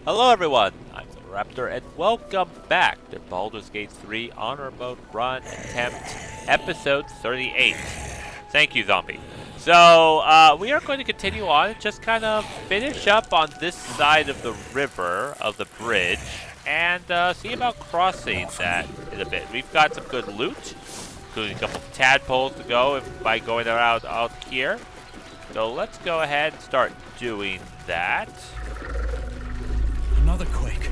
Hello everyone, I'm Silverraptor and welcome back to Baldur's Gate 3 Honor Mode Run Attempt Episode 38. Thank you, Zombie. So, we are going to continue on and just kind of finish up on this side of the river, of the bridge, and see about crossing that in a bit. We've got some good loot, including a couple of tadpoles to go by going out here. So let's go ahead and start doing that. Another quake.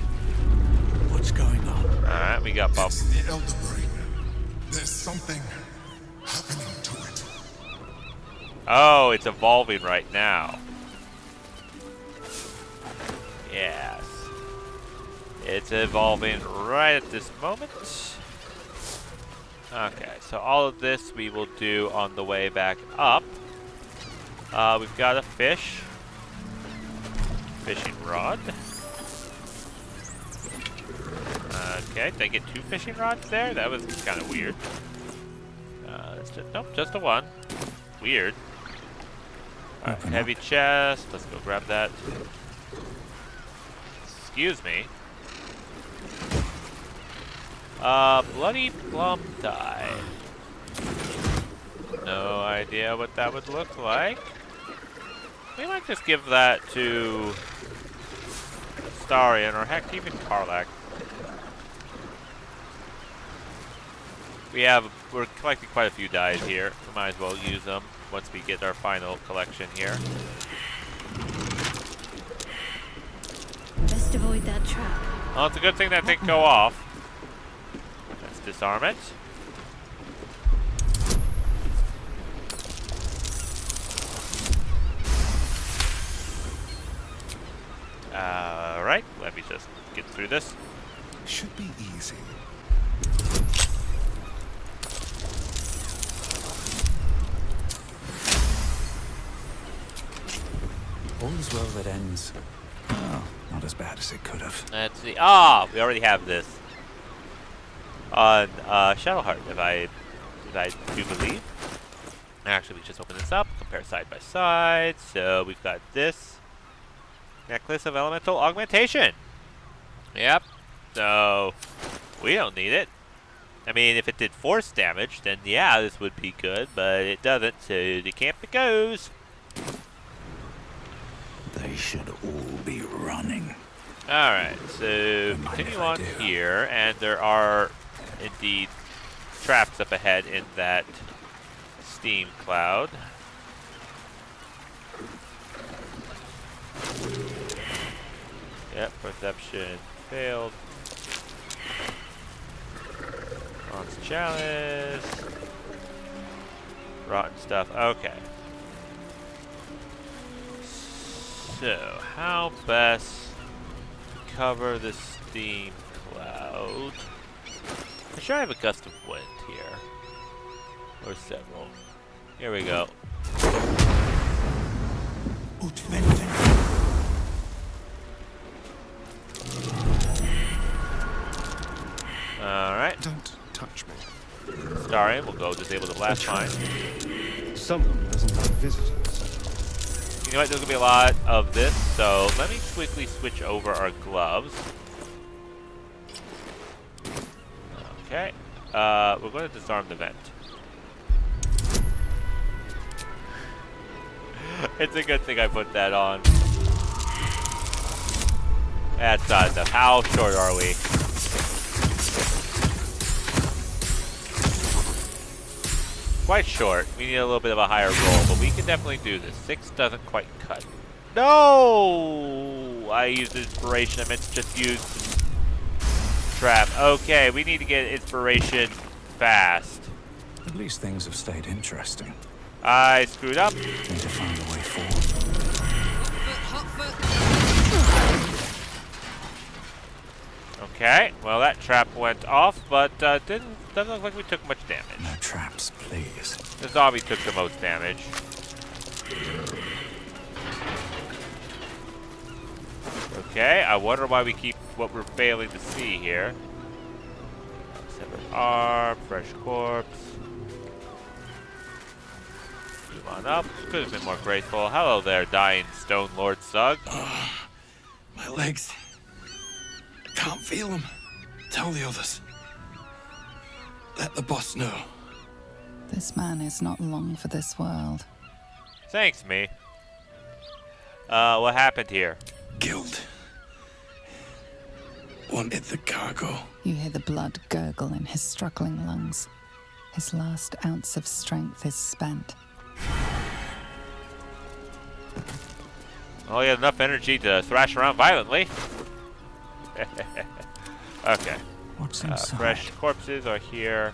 What's going on? Alright, we got Bob. It's the Elder Brain. There's something happening to it. Oh, it's evolving right now. Yes. It's evolving right at this moment. Okay, so all of this we will do on the way back up. We've got a fish. Fishing rod. Okay, did I get 2 fishing rods there? That was kind of weird. Nope, just the one. Weird. Alright, heavy chest. Let's go grab that. Excuse me. Bloody plum dye. No idea what that would look like. We might just give that to Starion, or heck, even Karlak. We're collecting quite a few dyes here. We might as well use them once we get our final collection here. Best avoid that trap. Well, it's a good thing that didn't go off. Let's disarm it. Alright, let me just get through this. Should be easy. All's well that ends. Oh, not as bad as it could have. Let's see. We already have this on Shadowheart, if I do believe. Actually, we just open this up, compare side by side. So we've got this necklace of elemental augmentation. Yep. So we don't need it. I mean, if it did force damage, then yeah, this would be good, but it doesn't, so the camp it goes. They should all be running. Alright, so continue on here, and there are indeed traps up ahead in that steam cloud. Yep, perception failed. Bronze chalice. Rotten stuff. Okay. So, how best to cover the steam cloud? I'm sure I have a gust of wind here. Or several. Here we go. Alright. Don't touch me. Starion, we'll go disable the blast mine. Someone doesn't like visitors. You know what, there's gonna be a lot of this, so let me quickly switch over our gloves. Okay, we're going to disarm the vent. It's a good thing I put that on. That's not enough. How short are we? Quite short. We need a little bit of a higher roll, but we can definitely do this. 6 doesn't quite cut. No! I used inspiration. I meant to just use trap. Okay, we need to get inspiration fast. At least things have stayed interesting. I screwed up. Need to find a way forward. Okay, well that trap went off, but doesn't look like we took much damage. No traps, please. The zombie took the most damage. Okay, I wonder why we keep what we're failing to see here. Severed arm, fresh corpse. Move on up. Could have been more graceful. Hello there, dying Stone Lord Sug. My legs. Can't feel them. Tell the others. Let the boss know. This man is not long for this world. Thanks, me. What happened here? Guild wanted the cargo. You hear the blood gurgle in his struggling lungs. His last ounce of strength is spent. Oh, he had enough energy to thrash around violently. Okay. What's inside? Fresh corpses are here.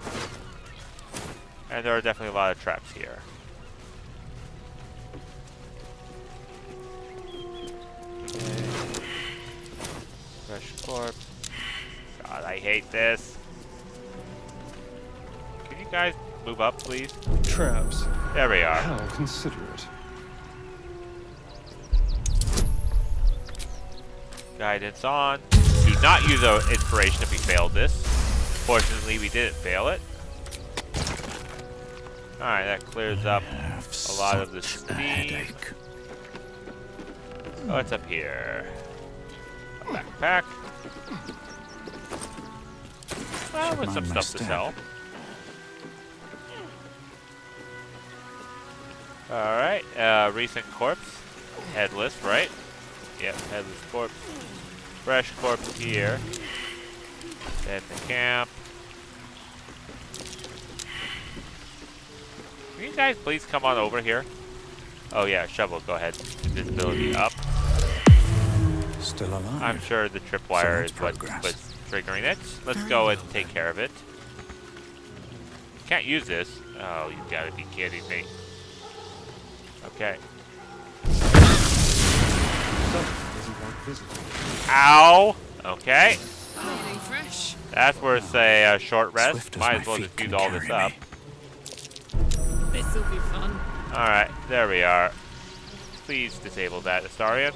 And there are definitely a lot of traps here. Okay. Fresh corpse. God, I hate this. Can you guys move up, please? Traps. There we are. How considerate. Guidance on. Do not use our inspiration if we failed this. Fortunately, we didn't fail it. Alright, that clears up a lot of the steam. Oh, what's up here? A backpack. Well, with some stuff to sell. Alright, recent corpse. Headless, right? Yep, headless corpse. Fresh corpse here. Then the camp. Can you guys please come on over here? Oh yeah, shovel, go ahead. Invisibility up. Still alive. I'm sure the tripwire is what's progress. triggering it. Let's go and take care of it. Can't use this. Oh, you gotta be kidding me. Okay. Ow! Okay. Fresh. That's worth a short rest. Swift as Might my as well feet just can use all this carry up. me. This'll be fun. Alright, there we are. Please disable that, Astarion.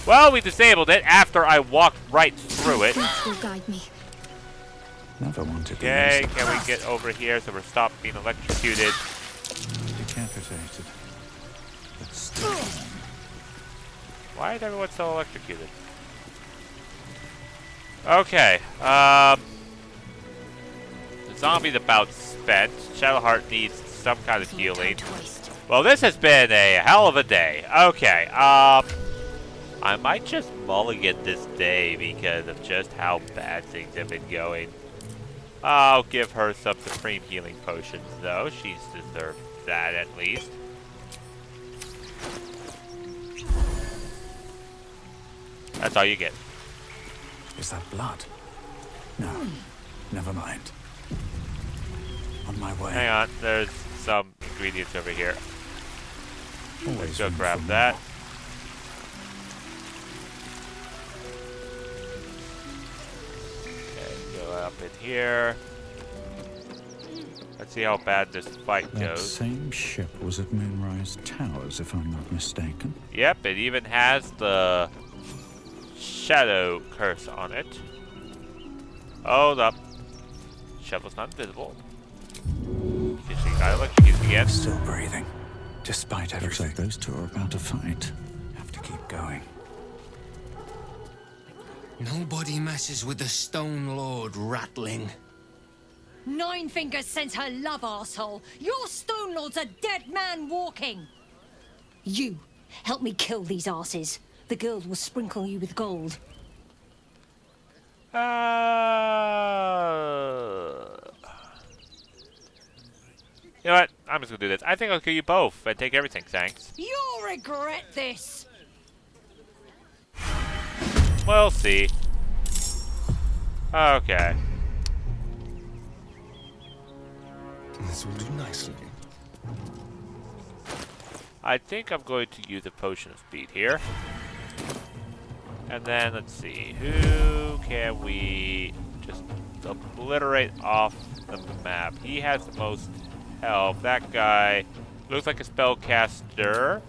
Well, we disabled it after I walked right through it. Will guide me. Never wanted to Okay, lose. can we get over here so we're stopped being electrocuted? Decapitated. But still. Why is everyone so electrocuted? Okay, the zombie's about spent. Shadowheart needs some kind of healing. Well, this has been a hell of a day. Okay, I might just mulligan this day because of just how bad things have been going. I'll give her some supreme healing potions, though. She's deserved that at least. That's all you get. Is that blood? No. Never mind. On my way. Hang on, there's some ingredients over here. Always Let's go room grab for that. more. Okay, go up in here. Let's see how bad this fight That goes. same ship was at Moonrise Towers, if I'm not mistaken. Yep, it even has the shadow curse on it. Hold up. Shovel's not visible. Because she got electrocuted again. Still breathing, despite everything. Looks like those two are about to fight. Have to keep going. Nobody messes with the Stone Lord, Ratling. Nine Fingers sends her love, arsehole. Your Stone Lord's a dead man walking. You, help me kill these arses. The girls will sprinkle you with gold. You know what? I'm just gonna do this. I think I'll kill you both and take everything, thanks. You'll regret this. We'll see. Okay. This will do nicely. I think I'm going to use a potion of speed here. And then, let's see. Who can we just obliterate off the map? He has the most health. That guy looks like a spellcaster.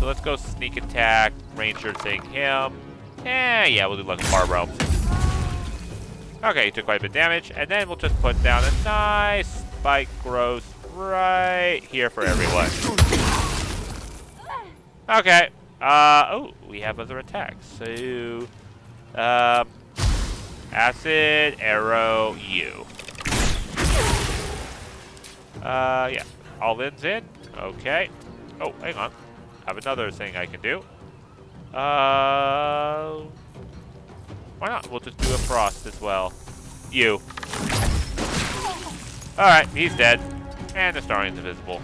So let's go sneak attack, ranger thing him. Yeah, we'll do like a bar realm. Okay, he took quite a bit of damage. And then we'll just put down a nice spike growth right here for everyone. Okay. Oh, we have other attacks. So, acid, arrow, you. Yeah. All in's in. Okay. Oh, hang on. I have another thing I can do. Why not? We'll just do a frost as well. You. Alright, he's dead. And the Starian's invisible.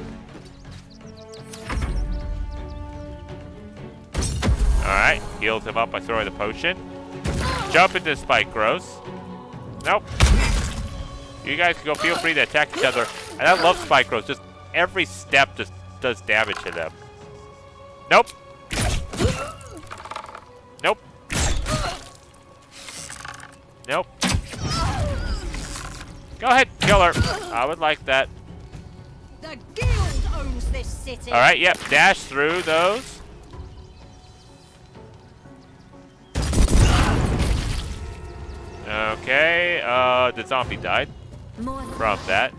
Alright, heals him up by throwing the potion. Jump into Spike Growth. Nope. You guys can go feel free to attack each other. And I love Spike Growth. Just every step just does damage to them. Nope. Nope. Nope. Go ahead, kill her. I would like that. The guild owns this city. Alright, yep. Dash through those. Okay, the zombie died from that.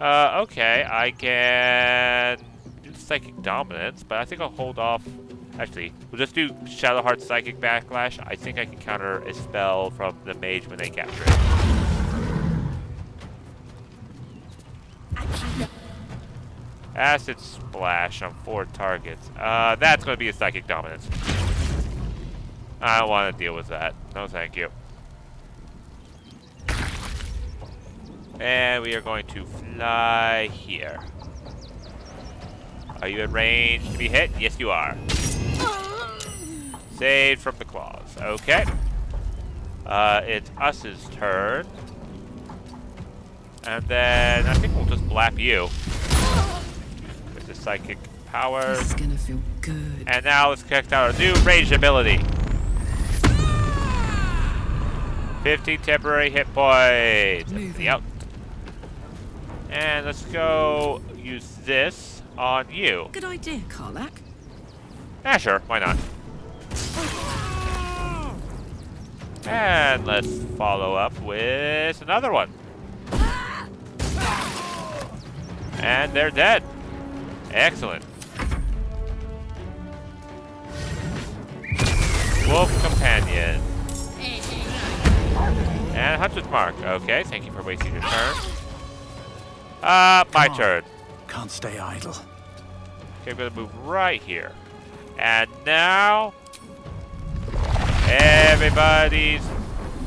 Okay, I can do Psychic Dominance, but I think I'll hold off. Actually, we'll just do Shadowheart Psychic Backlash. I think I can counter a spell from the mage when they capture it. Acid Splash on 4 targets. That's going to be a Psychic Dominance. I don't want to deal with that. No, thank you. And we are going to fly here. Are you at range to be hit? Yes, you are. Saved from the claws. Okay. It's us's turn. And then I think we'll just blap you with the psychic powers. This is gonna feel good. And now let's connect our new ranged ability. 15 temporary hit points. Yep. And let's go use this on you. Good idea, Karlak. Yeah, sure. Why not? And let's follow up with another one. And they're dead. Excellent. Wolf Companion. And Hunter's Mark. Okay, thank you for wasting your turn. My turn. Can't stay idle. Okay, I'm gonna move right here. And now, everybody's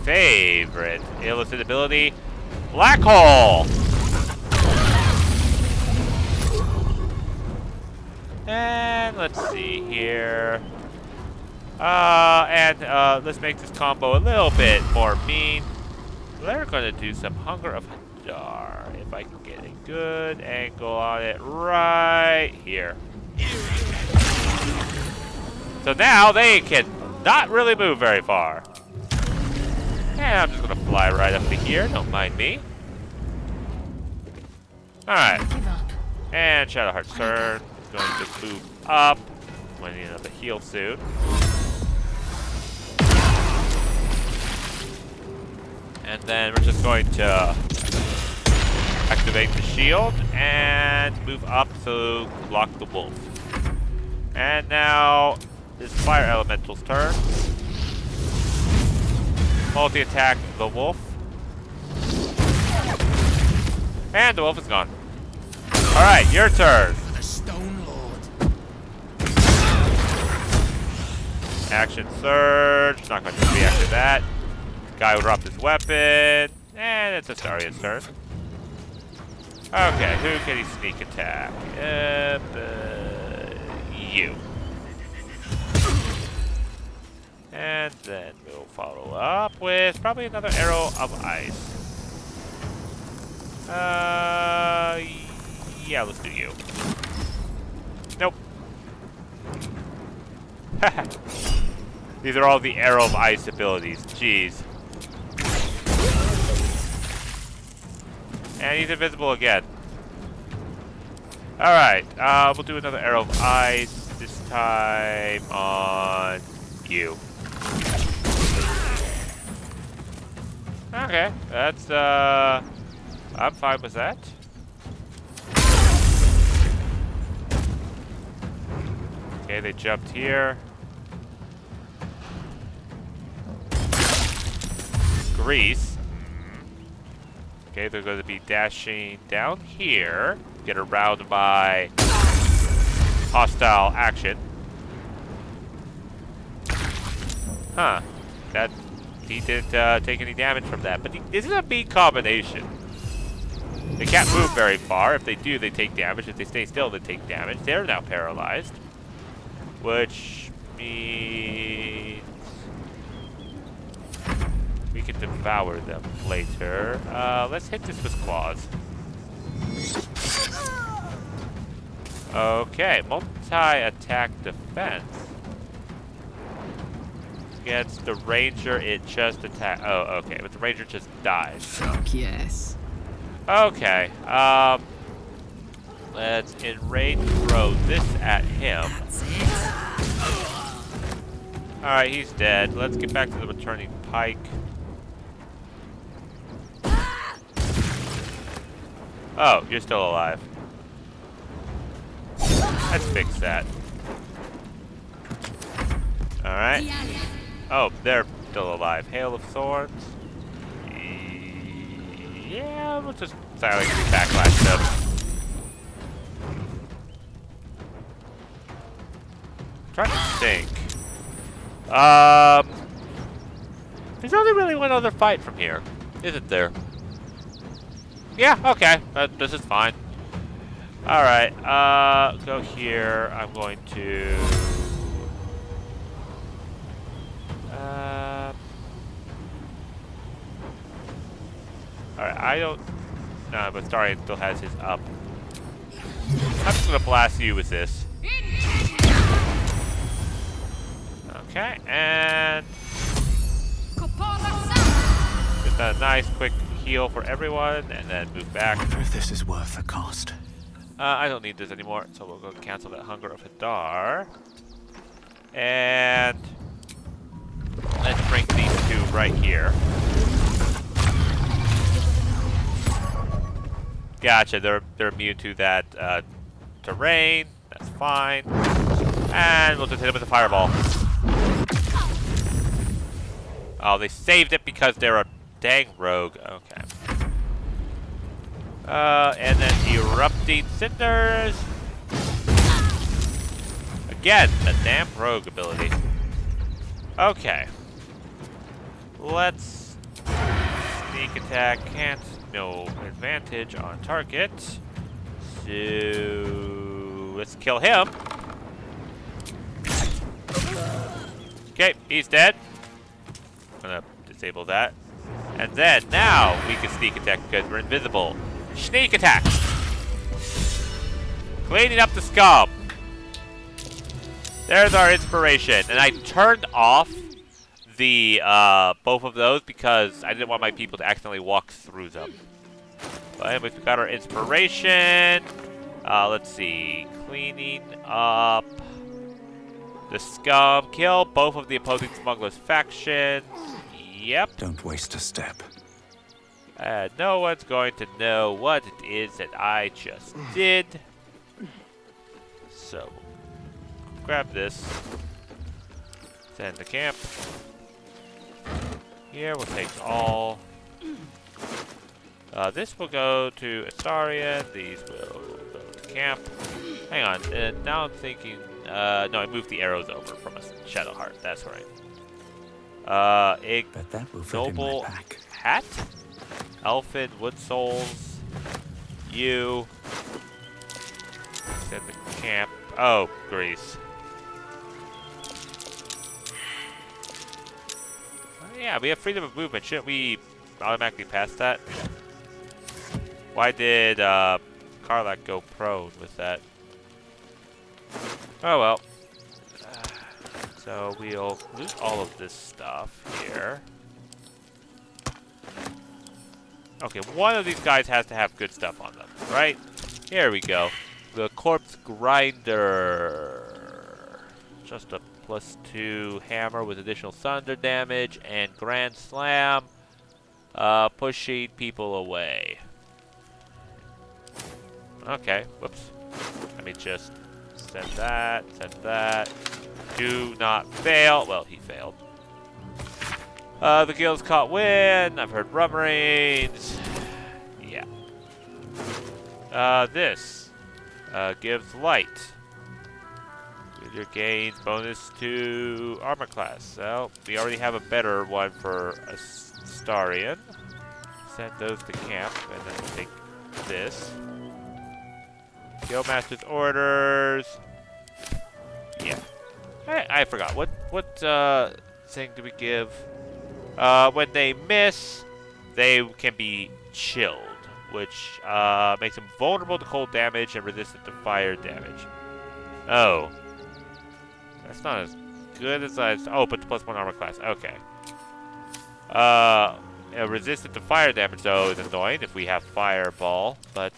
favorite illicit ability, Black Hole. And let's see here. Let's make this combo a little bit more mean. We're gonna do some Hunger of Hadar. If I can get a good angle on it right here. So now they can not really move very far. And I'm just gonna fly right up to here, don't mind me. Alright. And Shadowheart's turn. It's going to move up. I need another heal soon. And then we're just going to activate the shield and move up to block the wolf. And now it's Fire Elemental's turn. Multi-attack the wolf. And the wolf is gone. Alright, your turn. The Stone Lord. Action Surge. Not going to react to that. Guy will drop his weapon. And it's Astaria's turn. Okay, who can he sneak attack? You. And then we'll follow up with probably another Arrow of Ice. Yeah, let's do you. Nope. These are all the Arrow of Ice abilities. Jeez. And he's invisible again. Alright, we'll do another Arrow of Ice, this time on you. Okay, that's, I'm fine with that. Okay, they jumped here. Grease. Okay, they're going to be dashing down here. Get around by hostile action. Huh. That he didn't take any damage from that, but this is a big combination. They can't move very far. If they do, they take damage. If they stay still, they take damage. They're now paralyzed, which means we can devour them later. Let's hit this with claws. Okay, multi-attack defense. Against the ranger, it just attack. Oh, okay, but the ranger just dies. Fuck yes. Okay, let's enrage throw this at him. That's it. Alright, he's dead. Let's get back to the returning pike. Oh, you're still alive. Let's fix that. Alright. Oh, they're still alive. Hail of Thorns. Yeah, we'll just silently backlash them. Trying to think. There's only really one other fight from here, isn't there? Yeah, okay. This is fine. Alright, go here. I'm going to... Alright, I don't... No, but Starion still has his up. I'm just gonna blast you with this. Okay, and... Just a nice quick heal for everyone, and then move back. Wonder if this is worth the cost. I don't need this anymore, so we'll go cancel that Hunger of Hadar. And... let's bring these two right here. Gotcha, they're immune to that terrain. That's fine. And we'll just hit them with a fireball. Oh, they saved it because they're a dang rogue. Okay. And then erupting cinders. Again, the damn rogue ability. Okay. Let's sneak attack. Can't. No advantage on target. So let's kill him. Okay, he's dead. I'm gonna disable that. And then now we can sneak attack because we're invisible. Sneak attack. Cleaning up the scum. There's our inspiration. And I turned off the both of those because I didn't want my people to accidentally walk through them. But anyways, we got our inspiration. Let's see. Cleaning up the scum. Kill both of the opposing smugglers' factions. Yep. Don't waste a step. No one's going to know what it is that I just did. So, grab this. Send the camp. Here, we'll take all. This will go to Astarion. These will go to camp. Hang on. Now I'm thinking... no, I moved the arrows over from a Shadowheart. That's right. Bet that will fit in my Noble pack. hat. Elfin, Wood Souls. You. Send the camp. Oh, Grease. Yeah, we have freedom of movement. Shouldn't we automatically pass that? Why did Karlak go prone with that? Oh well. So we'll loot all of this stuff here. Okay, one of these guys has to have good stuff on them, right? Here we go. The Corpse Grinder. Just a +2 hammer with additional thunder damage and Grand Slam. Pushing people away. Okay, whoops. Let me just Send that. Send that. Do not fail. Well, he failed. The guild's caught wind. I've heard rumblings. Yeah. This gives light. Your gains bonus to armor class. So we already have a better one for a Starian. Send those to camp and then take this. Guildmaster's orders. Yeah. I forgot. What thing do we give? When they miss, they can be chilled, which makes them vulnerable to cold damage and resistant to fire damage. Oh. That's not as good as I... Oh, but the +1 armor class. Okay. Resistant to fire damage, though, is annoying if we have fireball. But,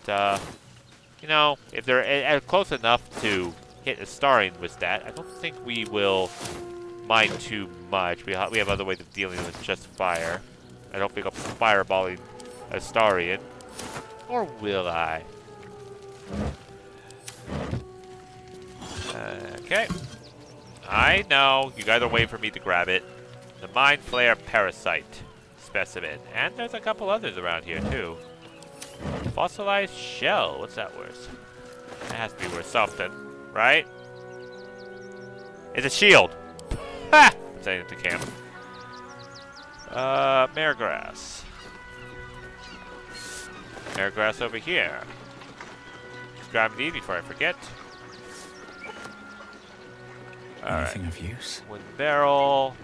you know, if they're close enough to hit a Starian with that, I don't think we will mind too much. We have other ways of dealing with just fire. I don't think I'm fireballing a Starian. Or will I? Okay. I know. You guys are waiting for me to grab it. The Mind Flayer Parasite specimen. And there's a couple others around here, too. Fossilized Shell. What's that worth? That has to be worth something, right? It's a shield. Ha! I'm sending it to camp. Maregrass. Maregrass over here. Just grab these before I forget. Anything of use? One barrel.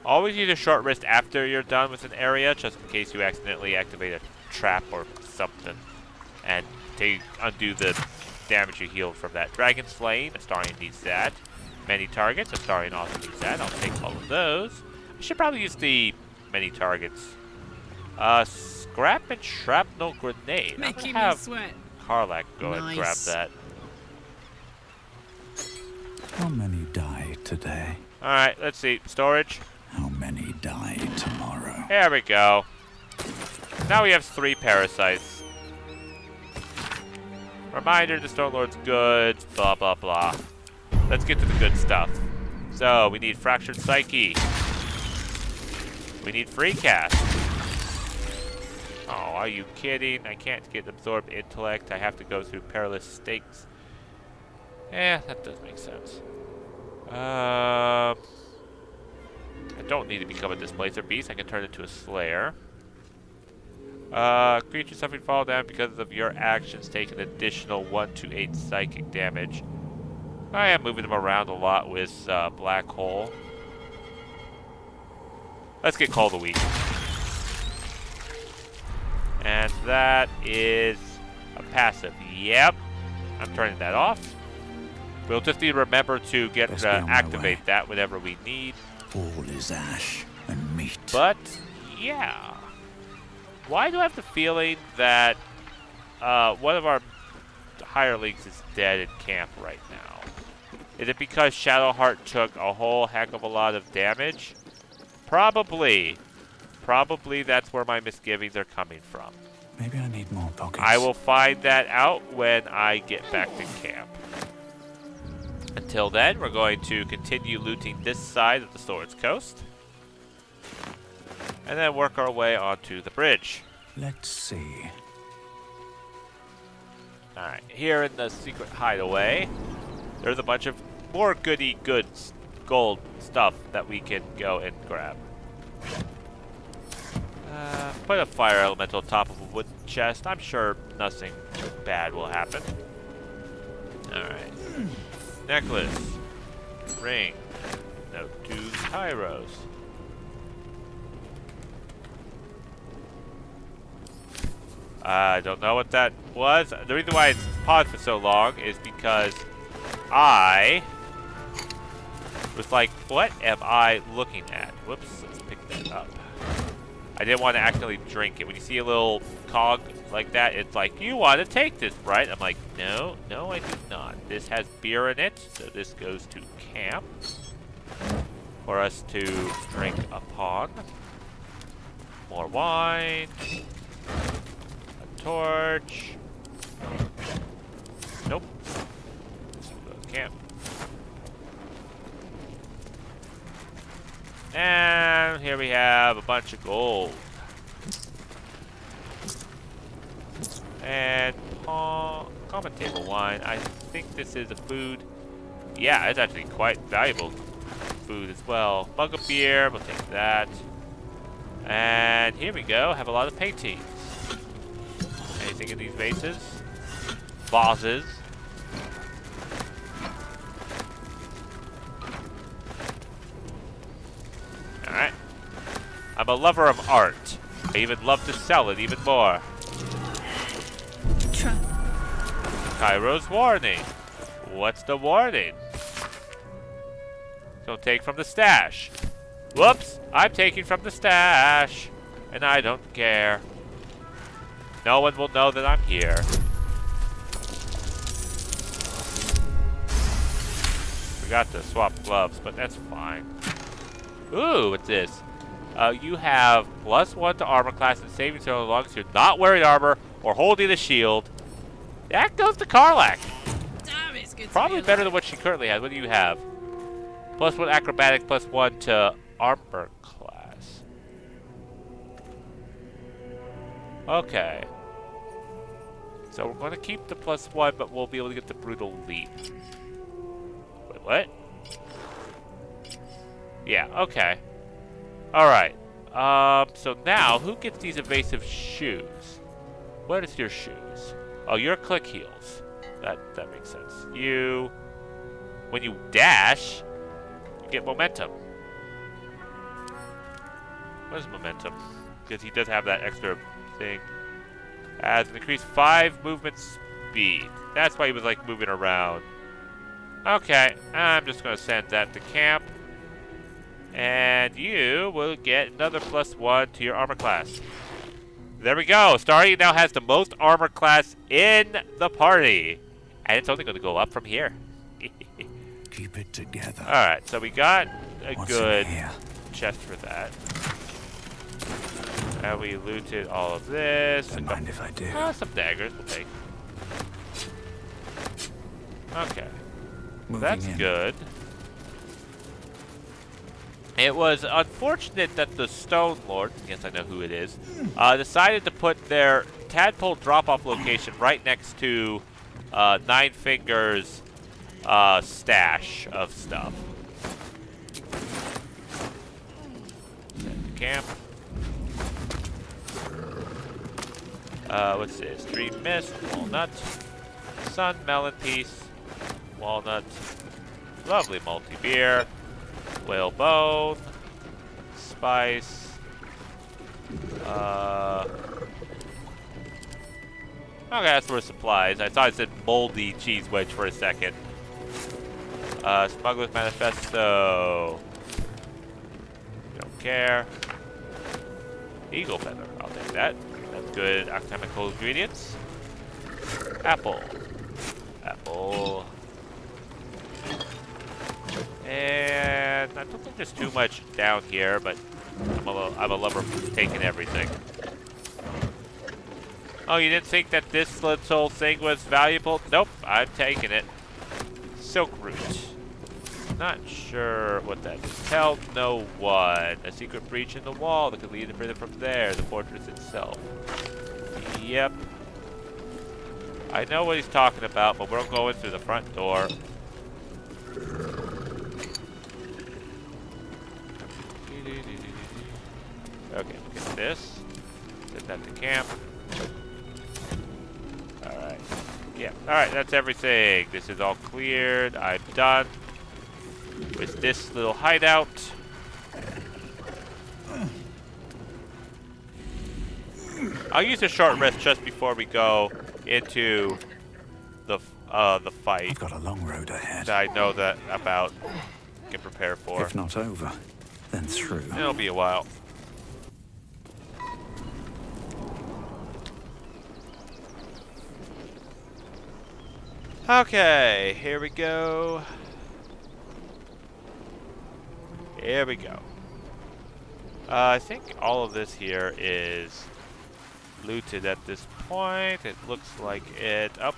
Always use a short rest after you're done with an area, just in case you accidentally activate a trap or something. And undo the damage you healed from that. Dragon Slaying, Astarian needs that. Many targets, Astarian also needs that. I'll take all of those. I should probably use the many targets. Scrap and Shrapnel Grenade. Making me sweat. Karlak, go and grab that. How many die today? Alright, let's see. Storage. How many die tomorrow? There we go. Now we have 3 parasites. Reminder, the Stone Lord's good. Blah, blah, blah. Let's get to the good stuff. So, we need Fractured Psyche. We need Free Cast. Oh, are you kidding? I can't get Absorbed Intellect. I have to go through Perilous Stakes. Yeah, that does make sense. I don't need to become a Displacer Beast. I can turn into a Slayer. Creatures suffering fall down because of your actions take an additional 1 to 8 psychic damage. I am moving them around a lot with Black Hole. Let's get Call of the Week. And that is a passive. Yep. I'm turning that off. We'll just need to remember to get activate that whenever we need. All is ash and meat. But, yeah. Why do I have the feeling that one of our hirelings is dead in camp right now? Is it because Shadowheart took a whole heck of a lot of damage? Probably. Probably that's where my misgivings are coming from. Maybe I need more pockets. I will find that out when I get back to camp. Until then, we're going to continue looting this side of the Swords Coast. And then work our way onto the bridge. Let's see. Alright, here in the secret hideaway, there's a bunch of more goody goods, gold stuff that we can go and grab. Put a fire elemental on top of a wooden chest. I'm sure nothing bad will happen. Alright. Necklace. Ring. Note to Tyros. I don't know what that was. The reason why it's paused for so long is because I was like, what am I looking at? Whoops, let's pick that up. I didn't want to accidentally drink it. When you see a little cog like that, it's like, you want to take this, right? I'm like, no, I do not. This has beer in it, so this goes to camp for us to drink upon. More wine. A torch. Nope. Camp. And here we have a bunch of gold. And common table wine. I think this is a food. Yeah, it's actually quite valuable food as well. Mug of beer, we'll take that. And here we go, have a lot of paintings. Anything in these vases? Vases. Alright. I'm a lover of art. I even love to sell it even more. Cairo's warning. What's the warning? Don't take from the stash. Whoops! I'm taking from the stash. And I don't care. No one will know that I'm here. Forgot to swap gloves, but that's fine. Ooh, what's this? You have +1 to armor class and saving throw as long as you're not wearing armor or holding a shield. That goes to Karlach. Damn, it's good. Probably better than what she currently has. What do you have? +1 acrobatic, +1 to armor class. Okay. So we're going to keep the +1, but we'll be able to get the brutal leap. Wait, what? Yeah, okay. Alright. So now, who gets these evasive shoes? What is your shoes? Oh, your click heals. That makes sense. You, when you dash, you get momentum. What is momentum? Because he does have that extra thing. Has an increased 5 movement speed. That's why he was like moving around. Okay, I'm just going to send that to camp. And you will get another +1 to your armor class. There we go. Starry now has the most armor class in the party. And it's only going to go up from here. Keep it together. Alright, so we got a What's good in here? chest for that. And we looted all of this. Don't mind if I do. Some daggers we'll take. Okay. Moving That's in. good. It was unfortunate that the Stone Lord, yes I know who it is, decided to put their tadpole drop-off location right next to Nine Fingers' stash of stuff. Camp. What's this? Dream Mist, Walnut, Sun Melon Piece, Walnut, lovely multi-beer, Whale Bone, Spice, okay, that's for supplies. I thought it said moldy cheese wedge for a second. Smuggler's Manifesto. Don't care. Eagle Feather, I'll take that. That's good alchemical ingredients. Apple. Apple. And I don't think there's too much down here, but I'm a lover of taking everything. Oh, you didn't think that this little thing was valuable? Nope, I'm taking it. Silk root. Not sure what that is. Tell no one. A secret breach in the wall that could lead further from there. The fortress itself. Yep. I know what he's talking about, but we're going through the front door. Okay, look at this. Set that to camp. Alright. Yeah, alright, that's everything. This is all cleared. I'm done with this little hideout. I'll use a short rest just before we go into the fight. I've got a long road ahead. That I know that about. Can prepare for. If not over, then through. It'll be a while. Okay, here we go. Here we go. I think all of this here is looted at this point. It looks like it... Oh.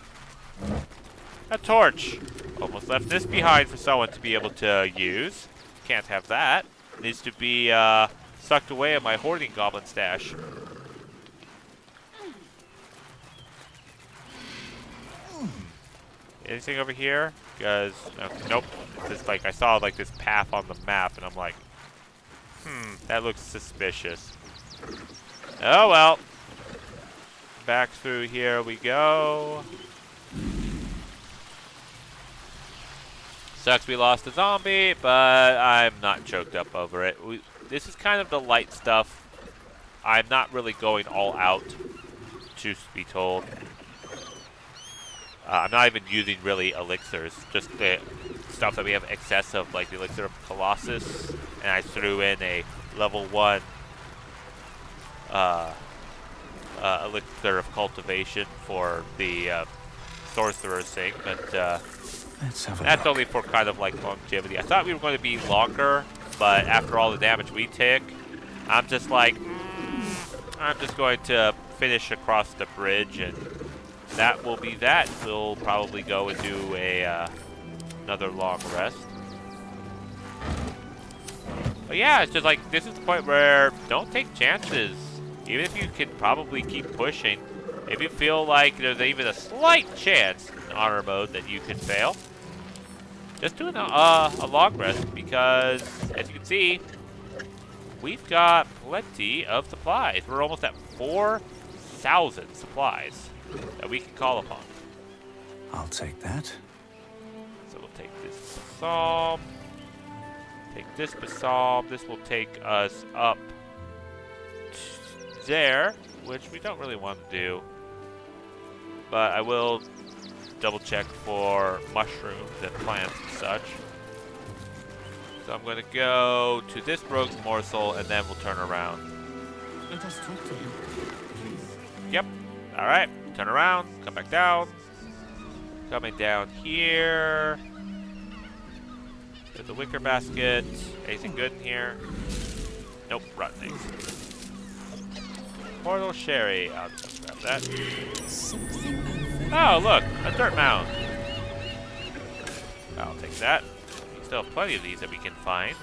A torch. Almost left this behind for someone to be able to use. Can't have that. Needs to be sucked away in my hoarding goblin stash. Anything over here? Because nope. It's just like I saw like this path on the map, and I'm like, that looks suspicious. Oh well. Back through here we go. Sucks we lost a zombie, but I'm not choked up over it. This is kind of the light stuff. I'm not really going all out, truth be told. I'm not even using really elixirs, just the stuff that we have excess of, like the elixir of Colossus, and I threw in a level 1 elixir of cultivation for the sorcerer's thing, but that's only for kind of like longevity. I thought we were going to be longer, but after all the damage we take, I'm just like, I'm just going to finish across the bridge, and that will be that. We'll probably go and do a another long rest. But yeah, it's just like, this is the point where don't take chances. Even if you can probably keep pushing, if you feel like there's even a slight chance in honor mode that you could fail, just do a long rest, because as you can see, we've got plenty of supplies. We're almost at 4,000 supplies that we can call upon. I'll take that. So we'll take this balsam. Take this balsam. This will take us up there, which we don't really want to do. But I will double check for mushrooms and plants and such. So I'm going to go to this rogue's morsel, and then we'll turn around. Let us talk to him, please. Yep. All right. Turn around. Come back down. Coming down here. There's a wicker basket. Anything good in here? Nope. Rotten eggs. Portal sherry. I'll just grab that. Oh, look. A dirt mound. I'll take that. We still have plenty of these that we can find.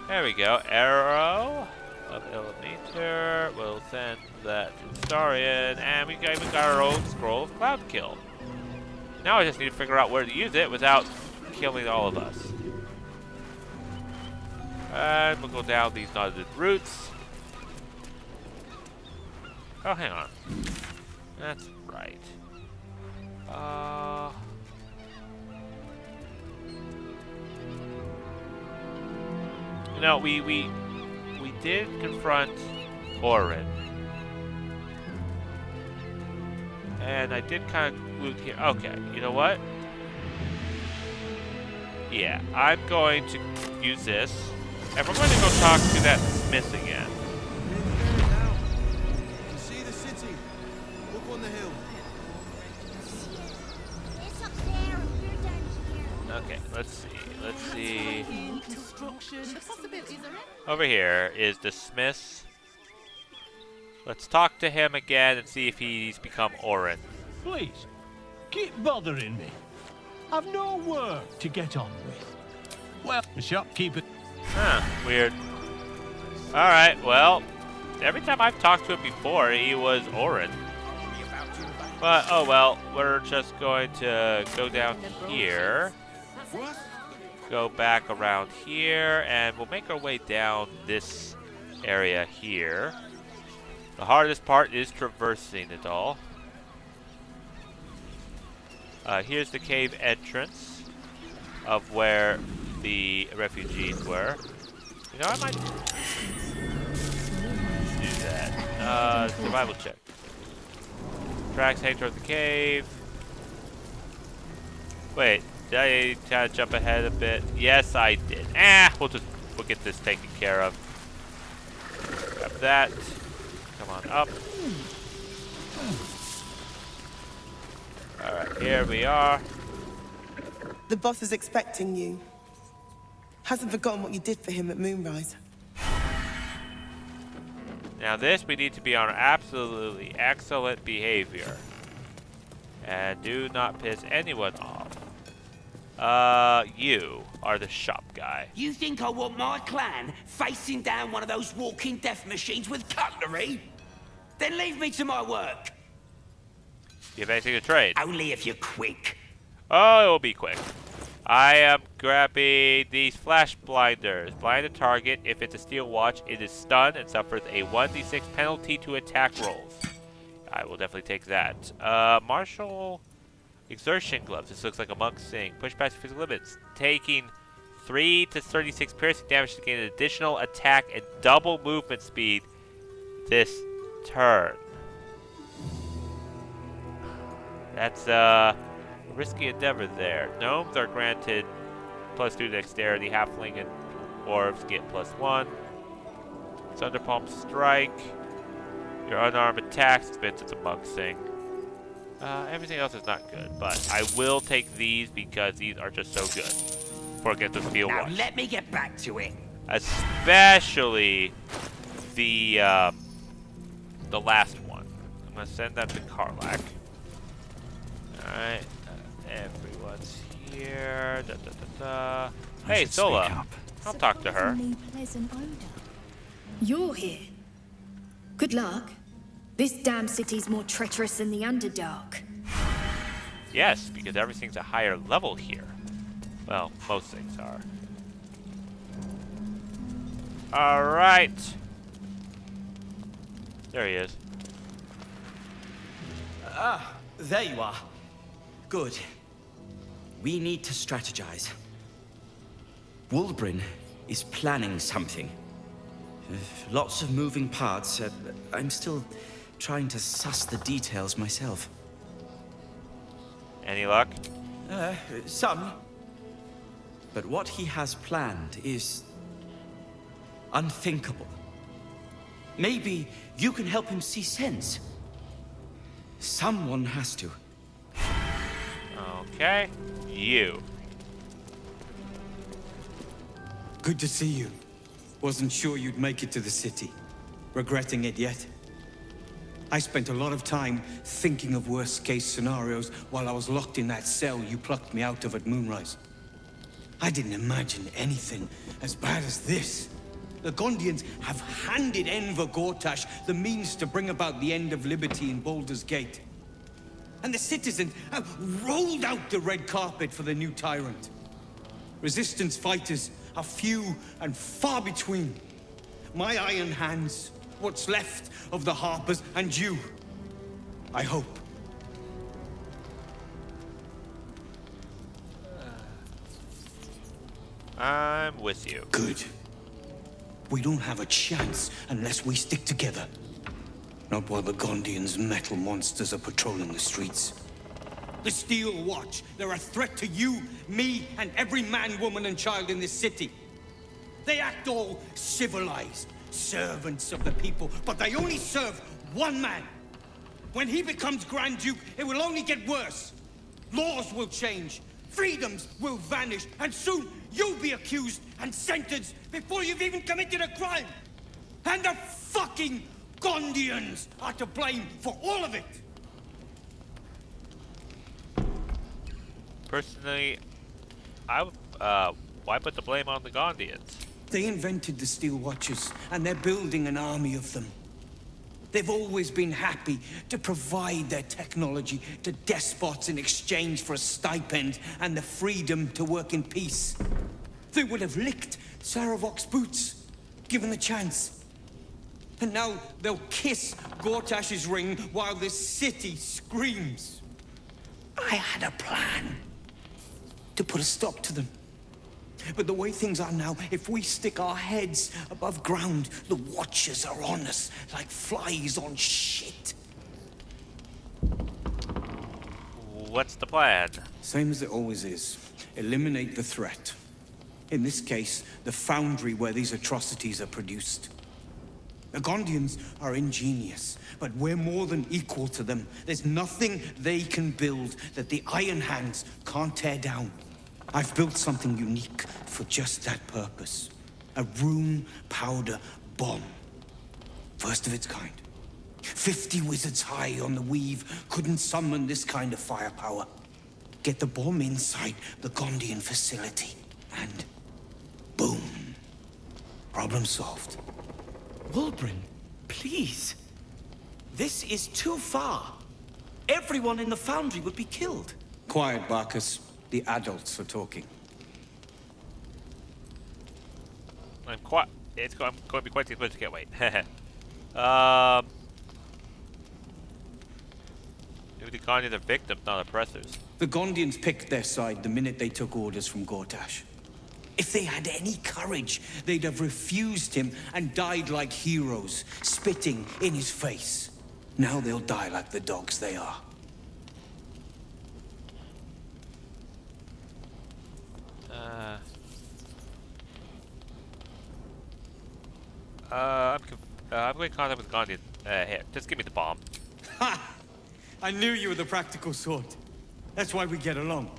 There we go. Arrow of Illuminator. We'll send that to Starion. And we even got our own scroll of Cloud Kill. Now I just need to figure out where to use it without killing all of us. And we'll go down these knotted roots. Oh, hang on. That's right. You know, we did confront Orin. And I did kind of loot here. Okay, you know what? Yeah, I'm going to use this. And we're going to go talk to that smith again. You can see the city. Look on the hill. It's up there and we're down here. Okay, let's see. Let's see. Construction. The possibilities are Over here is the smith. Let's talk to him again and see if he's become Orin. Please, keep bothering me. I've no work to get on with. Well, the shopkeeper... Huh, weird. Alright, well, every time I've talked to him before, he was Orin. But, oh well, we're just going to go down here. Go back around here, and we'll make our way down this area here. The hardest part is traversing it all. Here's the cave entrance of where the refugees were. You know, I might do that. Survival check. Tracks heading towards the cave. Wait, did I try to jump ahead a bit? Yes, I did. We'll get this taken care of. Grab that. Come on up. Alright, here we are. The boss is expecting you. Hasn't forgotten what you did for him at Moonrise. Now this, we need to be on absolutely excellent behavior. And do not piss anyone off. You are the shop guy. You think I want my clan facing down one of those walking death machines with cutlery? Then leave me to my work. You have anything to trade? Only if you're quick. Oh, it will be quick. I am grabbing these flash blinders. Blind a target. If it's a steel watch, it is stunned and suffers a 1d6 penalty to attack rolls. I will definitely take that. Martial exertion gloves. This looks like a monk's thing. Push past physical limits. Taking 3 to 36 piercing damage to gain an additional attack and double movement speed this turn. That's a risky endeavor there. Gnomes are granted +2 dexterity. Halfling and dwarves get +1. Thunderpalm strike. Your unarmed attacks, since it's a monk's thing. Everything else is not good, but I will take these because these are just so good for against the steel watch. Now let me get back to it. Especially the last one. I'm gonna send that to Karlak. All right, everyone's here. Hey, Sola. I'll talk to her. You're here. Good luck. This damn city's more treacherous than the Underdark. Yes, because everything's a higher level here. Well, most things are. All right. There he is. Ah, there you are. Good. We need to strategize. Wulbrin is planning something. Lots of moving parts. I'm still trying to suss the details myself. Any luck? Some. But what he has planned is unthinkable. Maybe you can help him see sense. Someone has to. Okay, you. Good to see you. Wasn't sure you'd make it to the city. Regretting it yet? I spent a lot of time thinking of worst-case scenarios while I was locked in that cell you plucked me out of at Moonrise. I didn't imagine anything as bad as this. The Gondians have handed Enver Gortash the means to bring about the end of liberty in Baldur's Gate. And the citizens have rolled out the red carpet for the new tyrant. Resistance fighters are few and far between. My iron hands, what's left of the Harpers, and you. I hope. I'm with you. Good. We don't have a chance unless we stick together. Not while the Gondians' metal monsters are patrolling the streets. The Steel Watch, they're a threat to you, me, and every man, woman, and child in this city. They act all civilized, servants of the people, but they only serve one man. When he becomes Grand Duke, it will only get worse. Laws will change, freedoms will vanish, and soon you'll be accused and sentenced before you've even committed a crime. And the fucking Gondians are to blame for all of it. Personally, I would, why put the blame on the Gondians? They invented the Steel Watchers, and they're building an army of them. They've always been happy to provide their technology to despots in exchange for a stipend and the freedom to work in peace. They would have licked Saravok's boots, given the chance. And now they'll kiss Gortash's ring while this city screams. I had a plan to put a stop to them. But the way things are now, if we stick our heads above ground, the Watchers are on us like flies on shit. What's the plan? Same as it always is. Eliminate the threat. In this case, the foundry where these atrocities are produced. The Gondians are ingenious, but we're more than equal to them. There's nothing they can build that the Iron Hands can't tear down. I've built something unique for just that purpose. A room powder bomb. First of its kind. 50 wizards high on the weave couldn't summon this kind of firepower. Get the bomb inside the Gondian facility, and boom. Problem solved. Wyrm, please. This is too far. Everyone in the foundry would be killed. Quiet, Barcus. The adults are talking. It's going to be quite difficult to get weight. Maybe the Gondians are victims, not oppressors. The Gondians picked their side the minute they took orders from Gortash. If they had any courage, they'd have refused him and died like heroes, spitting in his face. Now they'll die like the dogs they are. I'm going to contact with Gondian. Here, just give me the bomb. Ha! I knew you were the practical sort. That's why we get along.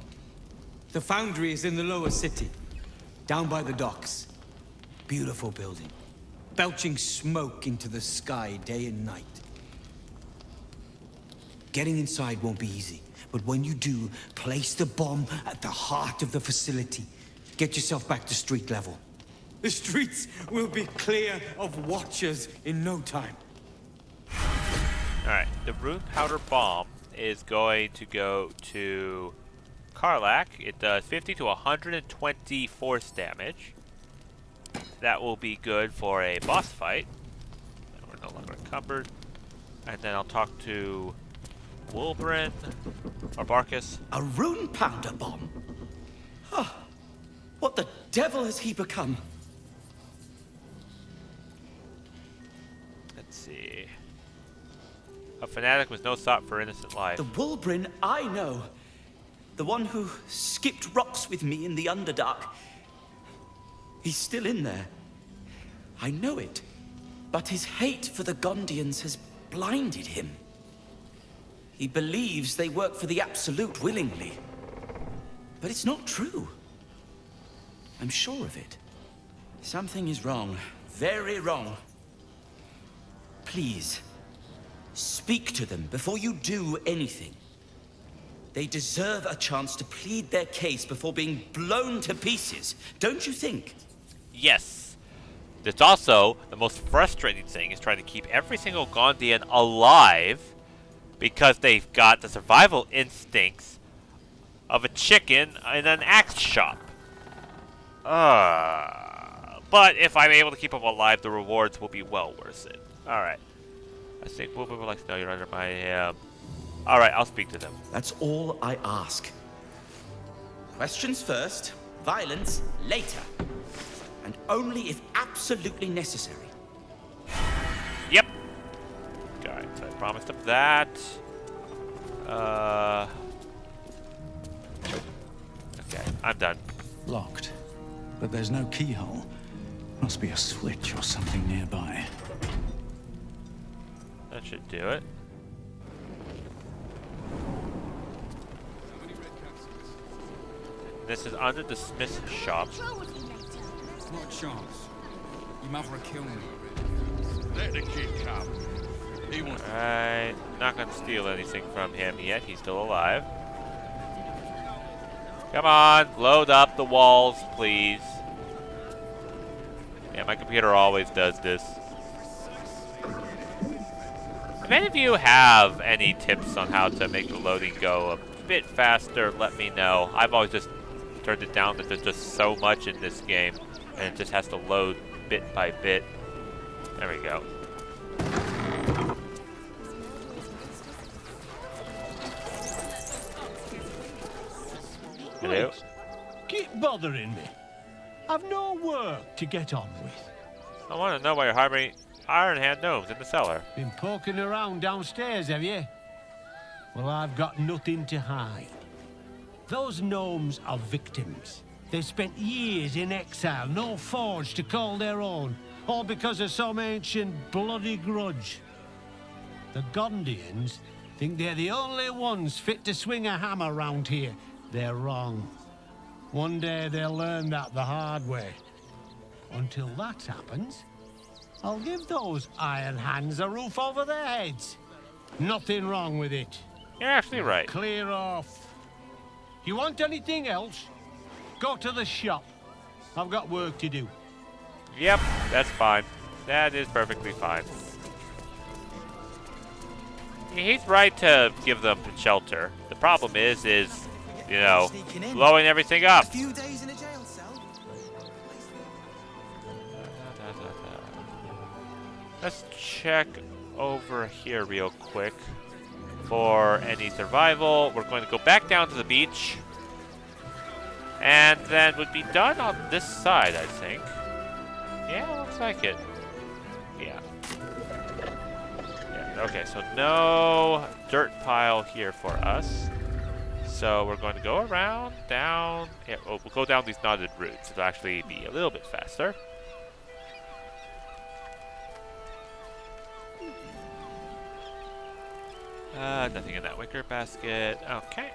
The foundry is in the lower city, down by the docks. Beautiful building, belching smoke into the sky day and night. Getting inside won't be easy, but when you do, place the bomb at the heart of the facility. Get yourself back to street level. The streets will be clear of watchers in no time. Alright, the rune powder bomb is going to go to Karlach. It does 50 to 120 force damage. That will be good for a boss fight. We're no longer encumbered. And then I'll talk to Wyrm or Barcus. A rune powder bomb? Huh. What the devil has he become? Let's see. A fanatic with no thought for innocent life. The Wyrm I know. The one who skipped rocks with me in the Underdark. He's still in there. I know it. But his hate for the Gondians has blinded him. He believes they work for the Absolute willingly. But it's not true. I'm sure of it. Something is wrong. Very wrong. Please, speak to them before you do anything. They deserve a chance to plead their case before being blown to pieces, don't you think? Yes. It's also the most frustrating thing is trying to keep every single Gondian alive because they've got the survival instincts of a chicken in an axe shop. But if I'm able to keep them alive, the rewards will be well worth it. Alright. I think Wyrm would like to know you're under my... Alright, I'll speak to them. That's all I ask. Questions first, violence later. And only if absolutely necessary. Yep. Alright, so I promised them that. Okay, I'm done. Locked. But there's no keyhole. Must be a switch or something nearby. That should do it. This is under the smith shop. It's not a chance. Your mother will kill me. Let the kid come. He wants. Alright, not gonna steal anything from him yet. He's still alive. Come on, load up the walls, please. Yeah, my computer always does this. If any of you have any tips on how to make the loading go a bit faster, let me know. I've always just turned it down that there's just so much in this game, and it just has to load bit by bit. There we go. Hello? Wait. Keep bothering me. I've no work to get on with. I want to know why you're harboring Iron Hand gnomes in the cellar. Been poking around downstairs, have you? Well, I've got nothing to hide. Those gnomes are victims. They spent years in exile, no forge to call their own, all because of some ancient bloody grudge. The Gondians think they're the only ones fit to swing a hammer round here. They're wrong. One day they'll learn that the hard way. Until that happens, I'll give those iron hands a roof over their heads. Nothing wrong with it. You're actually right. Clear off. You want anything else? Go to the shop. I've got work to do. Yep, that's fine. That is perfectly fine. He's right to give them shelter. The problem is, you know, blowing everything up. A few days in a jail cell. Let's check over here real quick for any survival. We're going to go back down to the beach. And then we'd be done on this side, I think. Yeah, looks like it. Yeah. Okay, so no dirt pile here for us. So we're going to go around, down. Yeah, we'll go down these knotted routes. It'll actually be a little bit faster. Nothing in that wicker basket. Okay.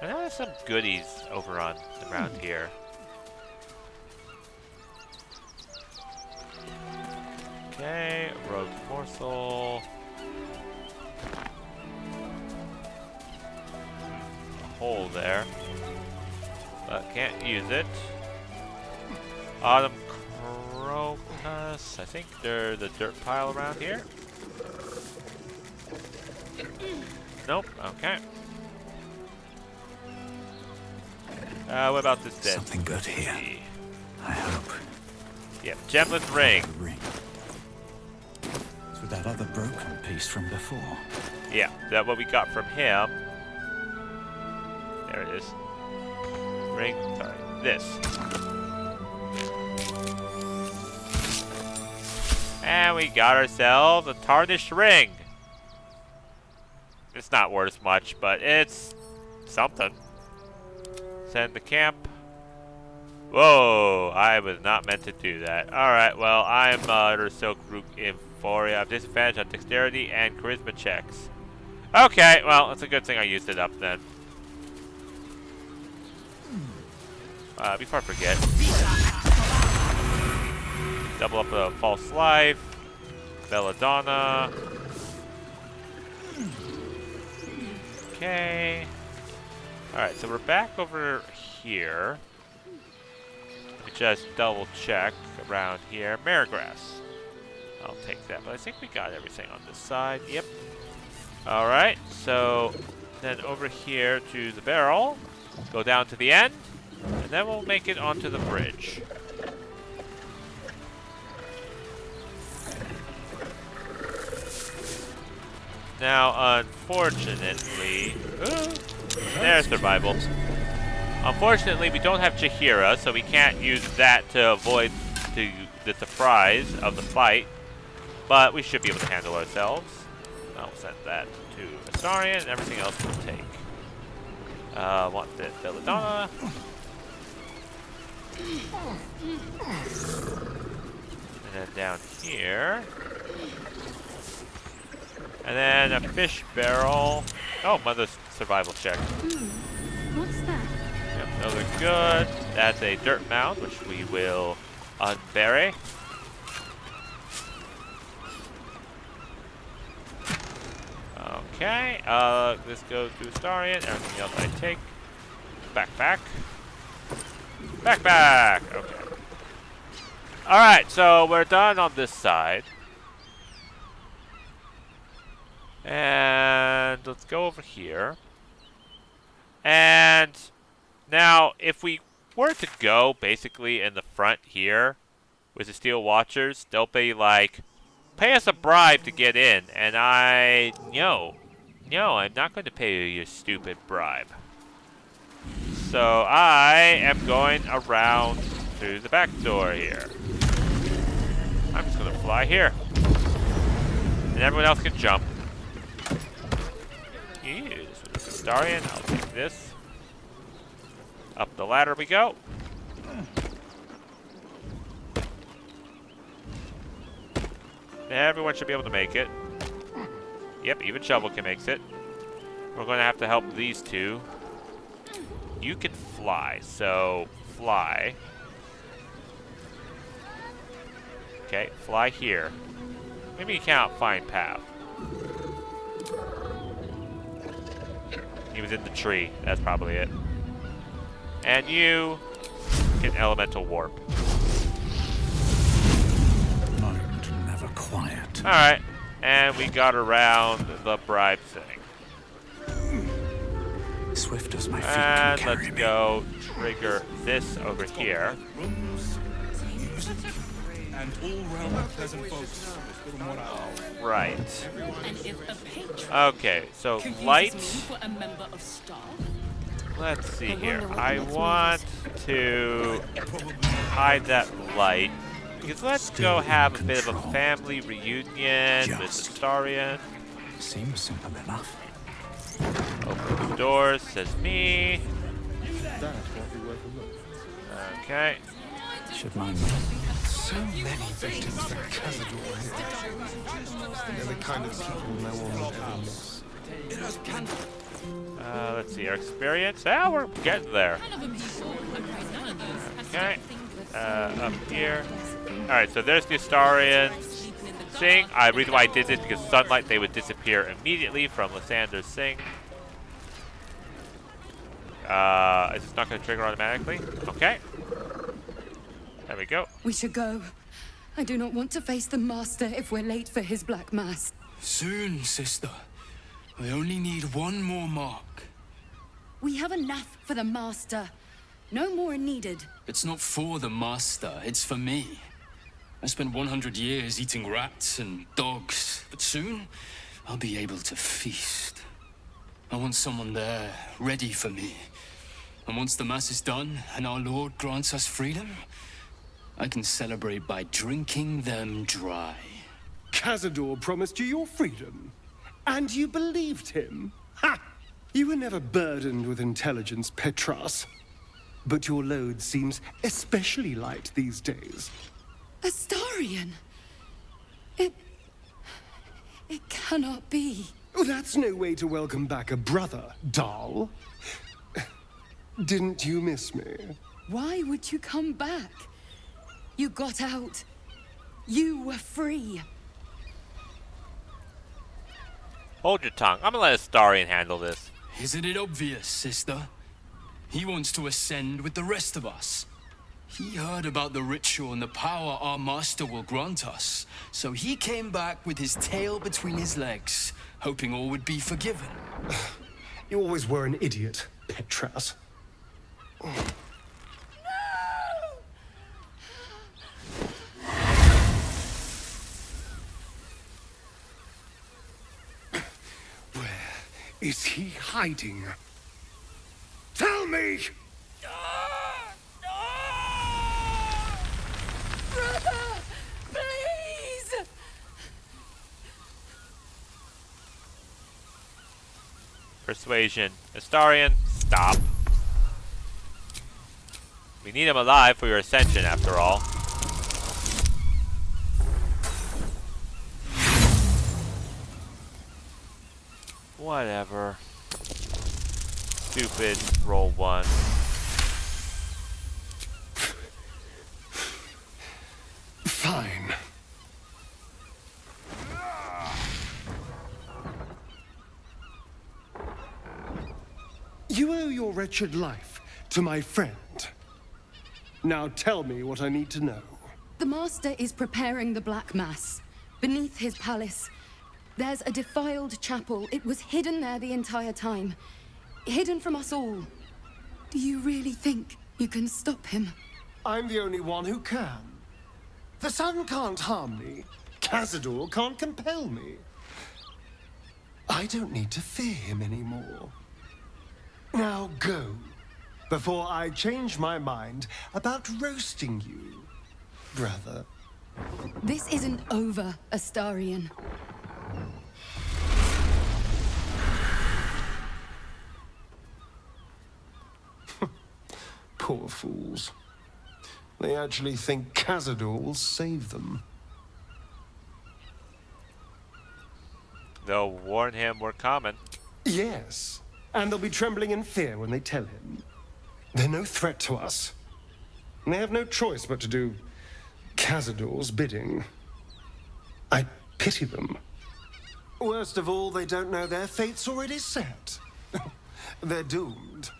I know there's some goodies over around here. Okay, rogue morsel. A hole there, but can't use it. Autumn crocus. I think they're the dirt pile around here. Nope. Okay. What about this dead? Something good here. I hope. Yep, gemless ring. It's with that other broken piece from before. Yeah, that's what we got from him. There it is. Ring. Sorry, this. And we got ourselves a tarnished ring. It's not worth much, but it's something. Send the camp. Whoa, I was not meant to do that. Alright, well, I'm under Silk Root Euphoria. I have disadvantage on dexterity and charisma checks. Okay, well, it's a good thing I used it up then. Before I forget. Double up the false life. Belladonna. Okay. Alright, so we're back over here. Let me just double check around here. Marigrass. I'll take that, but I think we got everything on this side. Yep. Alright, so then over here to the barrel. Go down to the end. And then we'll make it onto the bridge. Now, unfortunately... Ooh, there's survival. Unfortunately, we don't have Chihira, so we can't use that to avoid the surprise of the fight. But we should be able to handle ourselves. I'll send that to Astarion, and everything else we'll take. Want the Belladonna. And then down here. And then a fish barrel. Oh, mother's survival check. What's that? Yep, those are good. That's a dirt mound, which we will unbury. Okay, this goes to Astarion. Everything else I take. Backpack. Backpack! Okay. Alright, so we're done on this side. And let's go over here. And now, if we were to go basically in the front here with the Steel Watchers, they'll be like, pay us a bribe to get in. And no, I'm not going to pay you your stupid bribe. So I am going around through the back door here. I'm just going to fly here. And everyone else can jump. Ew, this was Astarion. I'll take this. Up the ladder we go. Everyone should be able to make it. Yep, even Shovel can make it. We're going to have to help these two. You can fly, so fly. Okay, fly here. Maybe you can't find path. He was in the tree. That's probably it. And you can elemental warp. Mind never quiet. Alright. And we got around the bribe thing. Swift as my feet And can carry let's me. go trigger this over here. And all realm peasant folks. Right. Okay, so light. Let's see here. I want to hide that light. Because let's go have a bit of a family reunion with Astarion. Seems simple enough. Open the doors, says me. Okay. Should mind me. So many victims for Cazador here. They're the kind of people no one would ever miss. Let's see, our experience. Ah, we're getting there. Okay. Up here. Alright, so there's the Astarion thing. The reason why I did this because sunlight, they would disappear immediately from Lysander's thing. Is this not going to trigger automatically? Okay. There we go. We should go. I do not want to face the Master if we're late for his Black Mass. Soon, sister. I only need one more mark. We have enough for the Master. No more are needed. It's not for the Master, it's for me. I spent 100 years eating rats and dogs, but soon I'll be able to feast. I want someone there, ready for me. And once the Mass is done and our Lord grants us freedom, I can celebrate by drinking them dry. Cazador promised you your freedom, and you believed him? Ha! You were never burdened with intelligence, Petras. But your load seems especially light these days. Astarion! It cannot be. Oh, that's no way to welcome back a brother, doll. Didn't you miss me? Why would you come back? You got out. You were free. Hold your tongue. I'm gonna let Astarion handle this. Isn't it obvious, sister? He wants to ascend with the rest of us. He heard about the ritual and the power our master will grant us. So he came back with his tail between his legs, hoping all would be forgiven. You always were an idiot, Petras. Is he hiding? Tell me! Brother! Please! Persuasion. Astarion, stop. We need him alive for your ascension, after all. Whatever. Stupid. Roll one. Fine. You owe your wretched life to my friend. Now tell me what I need to know. The Master is preparing the Black Mass. Beneath his palace, there's a defiled chapel. It was hidden there the entire time. Hidden from us all. Do you really think you can stop him? I'm the only one who can. The sun can't harm me. Cazador can't compel me. I don't need to fear him anymore. Now go, before I change my mind about roasting you, brother. This isn't over, Astarion. Poor fools. They actually think Cazador will save them. They'll warn him we're coming. Yes, and they'll be trembling in fear when they tell him. They're no threat to us. And they have no choice but to do Cazador's bidding. I pity them. Worst of all, they don't know their fate's already set. They're doomed.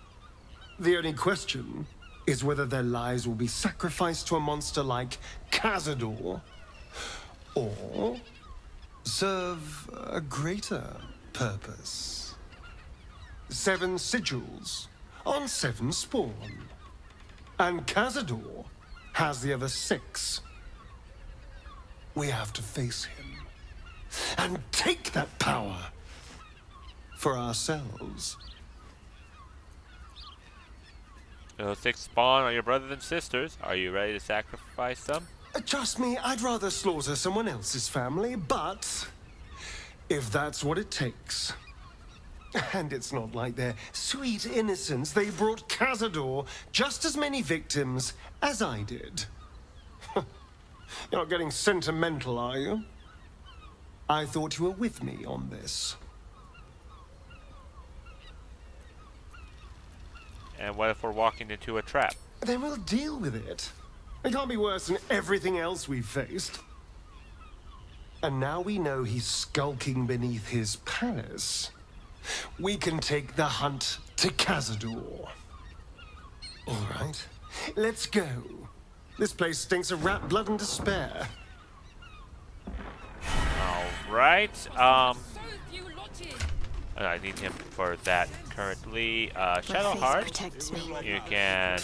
The only question is whether their lives will be sacrificed to a monster like Cazador, or serve a greater purpose. 7 sigils on 7 spawn. And Cazador has the other 6. We have to face him and take that power for ourselves. Those 6 spawn are your brothers and sisters. Are you ready to sacrifice them? Trust me, I'd rather slaughter someone else's family, but if that's what it takes. And it's not like their sweet innocence. They brought Cazador just as many victims as I did. You're not getting sentimental, are you? I thought you were with me on this. And what if we're walking into a trap? Then we'll deal with it. It can't be worse than everything else we've faced. And now we know he's skulking beneath his palace. We can take the hunt to Cazador. All right, let's go. This place stinks of rat blood and despair. All right. I need him for that currently. Shadowheart, you can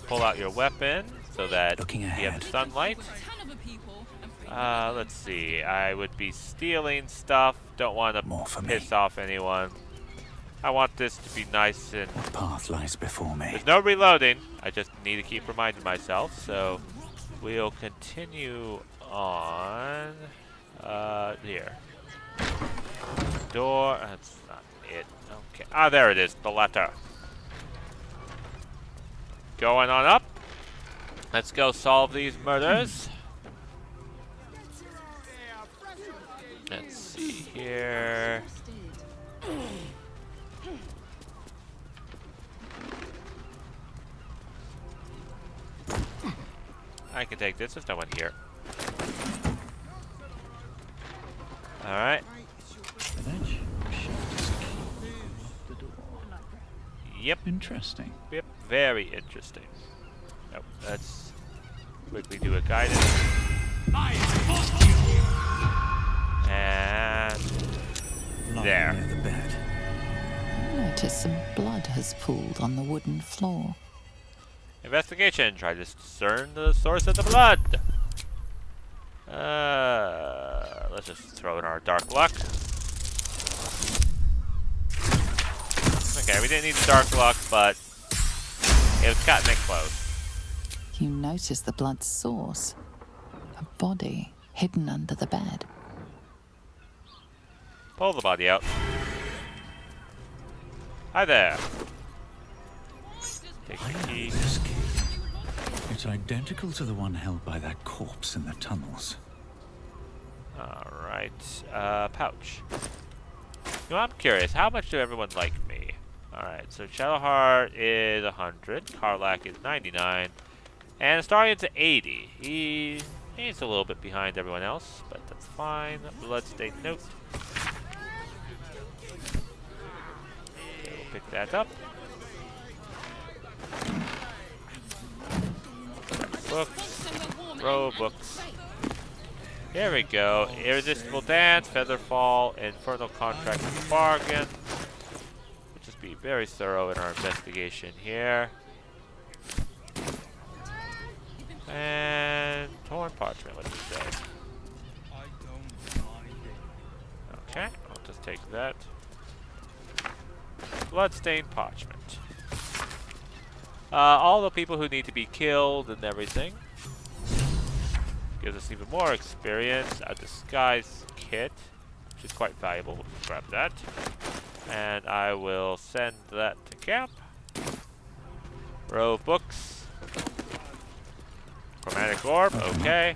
pull out your weapon so that you have the sunlight. Let's see. I would be stealing stuff. Don't want to piss off anyone. I want this to be nice and... What path lies before me? There's no reloading. I just need to keep reminding myself. So we'll continue on. Here. Door. That's not it. Okay. Ah, there it is. The letter. Going on up. Let's go solve these murders. Let's see here. I can take this. There's no one here. All right. Yep. Interesting. Yep. Very interesting. Oh, let's quickly do a guidance. And there. Near the bed. Notice some blood has pooled on the wooden floor. Investigation. Try to discern the source of the blood. Let's just throw in our dark luck. Okay, we didn't need the dark luck, but it was cutting it close. You notice the blood's source. A body hidden under the bed. Pull the body out. Hi there. Take the key. This key. It's identical to the one held by that corpse in the tunnels. Alright, pouch. You know, I'm curious, how much do everyone like me? Alright, so Shadowheart is 100, Karlak is 99, and Astarion's at 80. He's a little bit behind everyone else, but that's fine. Bloodstained note. Okay, we'll pick that up. Books. Row books. Here we go. Irresistible Dance, Featherfall, Infernal Contract and Bargain. We'll just be very thorough in our investigation here. And Torn Parchment, what did it say? Okay, I'll just take that. Bloodstained Parchment. All the people who need to be killed and everything. Gives us even more experience. A disguise kit, which is quite valuable. We'll grab that. And I will send that to camp. Row of books. Chromatic orb, okay.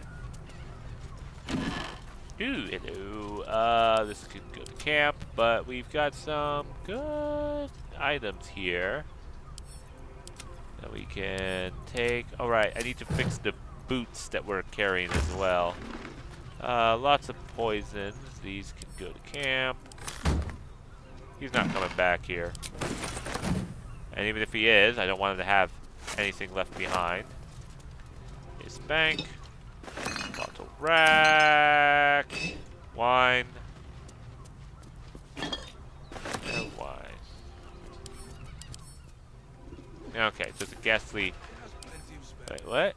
Ooh, hello. This could go to camp, but we've got some good items here that we can take. Alright, I need to fix the boots that we're carrying as well. Lots of poisons. These can go to camp. He's not coming back here. And even if he is, I don't want him to have anything left behind. His bank. Bottle rack. Wine. And wine. Okay, so it's a ghastly... Wait, what?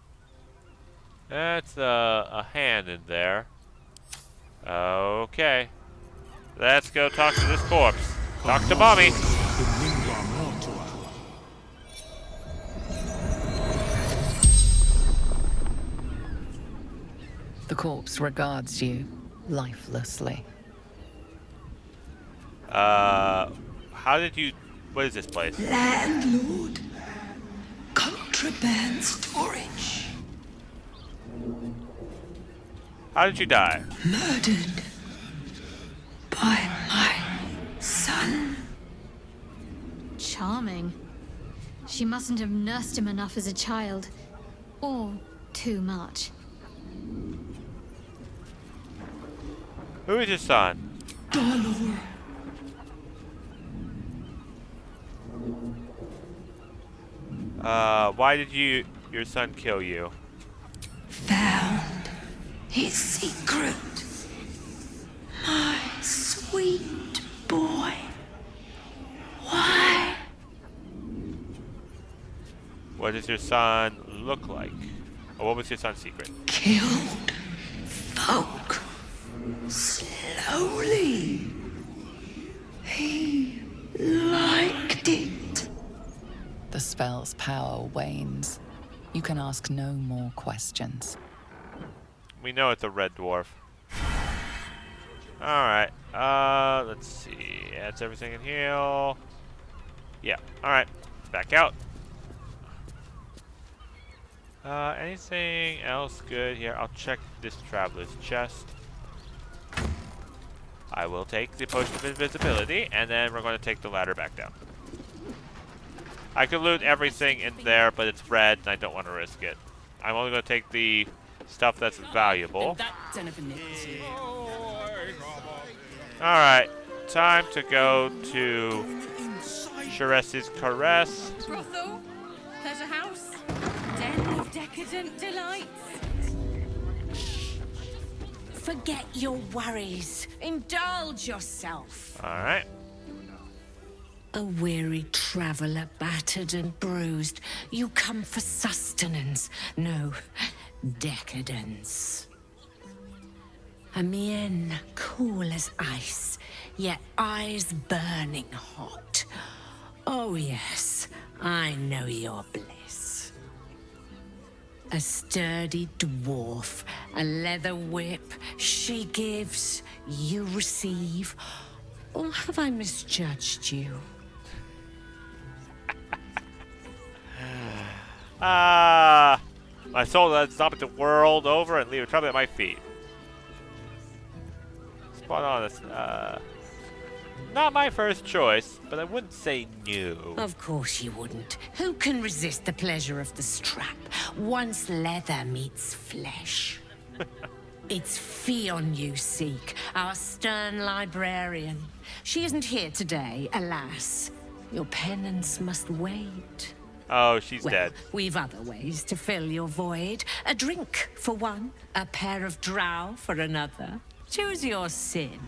That's a hand in there. Okay. Let's go talk to this corpse. Talk to Mommy. The corpse regards you lifelessly. How did you... What is this place? Landlord. Contraband storage. How did you die? Murdered. By my son. Charming. She mustn't have nursed him enough as a child. Or too much. Who is your son? Baldur. Why did your son kill you? Found his secret. My sweet boy. Why? What does your son look like? Or what was your son's secret? Killed folk. Slowly. He liked it. The spell's power wanes. You can ask no more questions. We know it's a red dwarf. Alright, let's see. Adds everything in here. Yeah, alright. Back out. Anything else good here? I'll check this traveler's chest. I will take the potion of invisibility, and then we're going to take the ladder back down. I could loot everything in there, but it's red, and I don't want to risk it. I'm only going to take the stuff that's valuable. Alright, time to go to Sharess's Caress. Brothel, pleasure house, den of decadent delights. Forget your worries. Indulge yourself. Alright. A weary traveller, battered and bruised. You come for sustenance, no decadence. A mien cool as ice, yet eyes burning hot. Oh yes, I know your bliss. A sturdy dwarf, a leather whip, she gives, you receive. Or have I misjudged you? My soul lets stop the world over and leave a trouble at my feet. Spot on this. Not my first choice, but I wouldn't say no. Of course you wouldn't. Who can resist the pleasure of the strap once leather meets flesh? It's Fionn you seek, our stern librarian. She isn't here today, alas. Your penance must wait. Oh, she's dead. We've other ways to fill your void. A drink for one, a pair of drow for another. Choose your sin.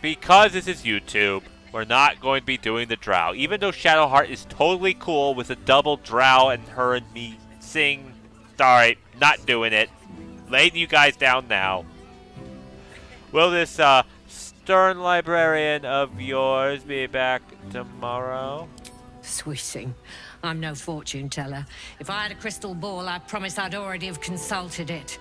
Because this is YouTube, we're not going to be doing the drow. Even though Shadowheart is totally cool with a double drow and her and me sing. Sorry, not doing it. Laying you guys down now. Will this stern librarian of yours be back tomorrow? Swishing. I'm no fortune teller. If I had a crystal ball, I promise I'd already have consulted it.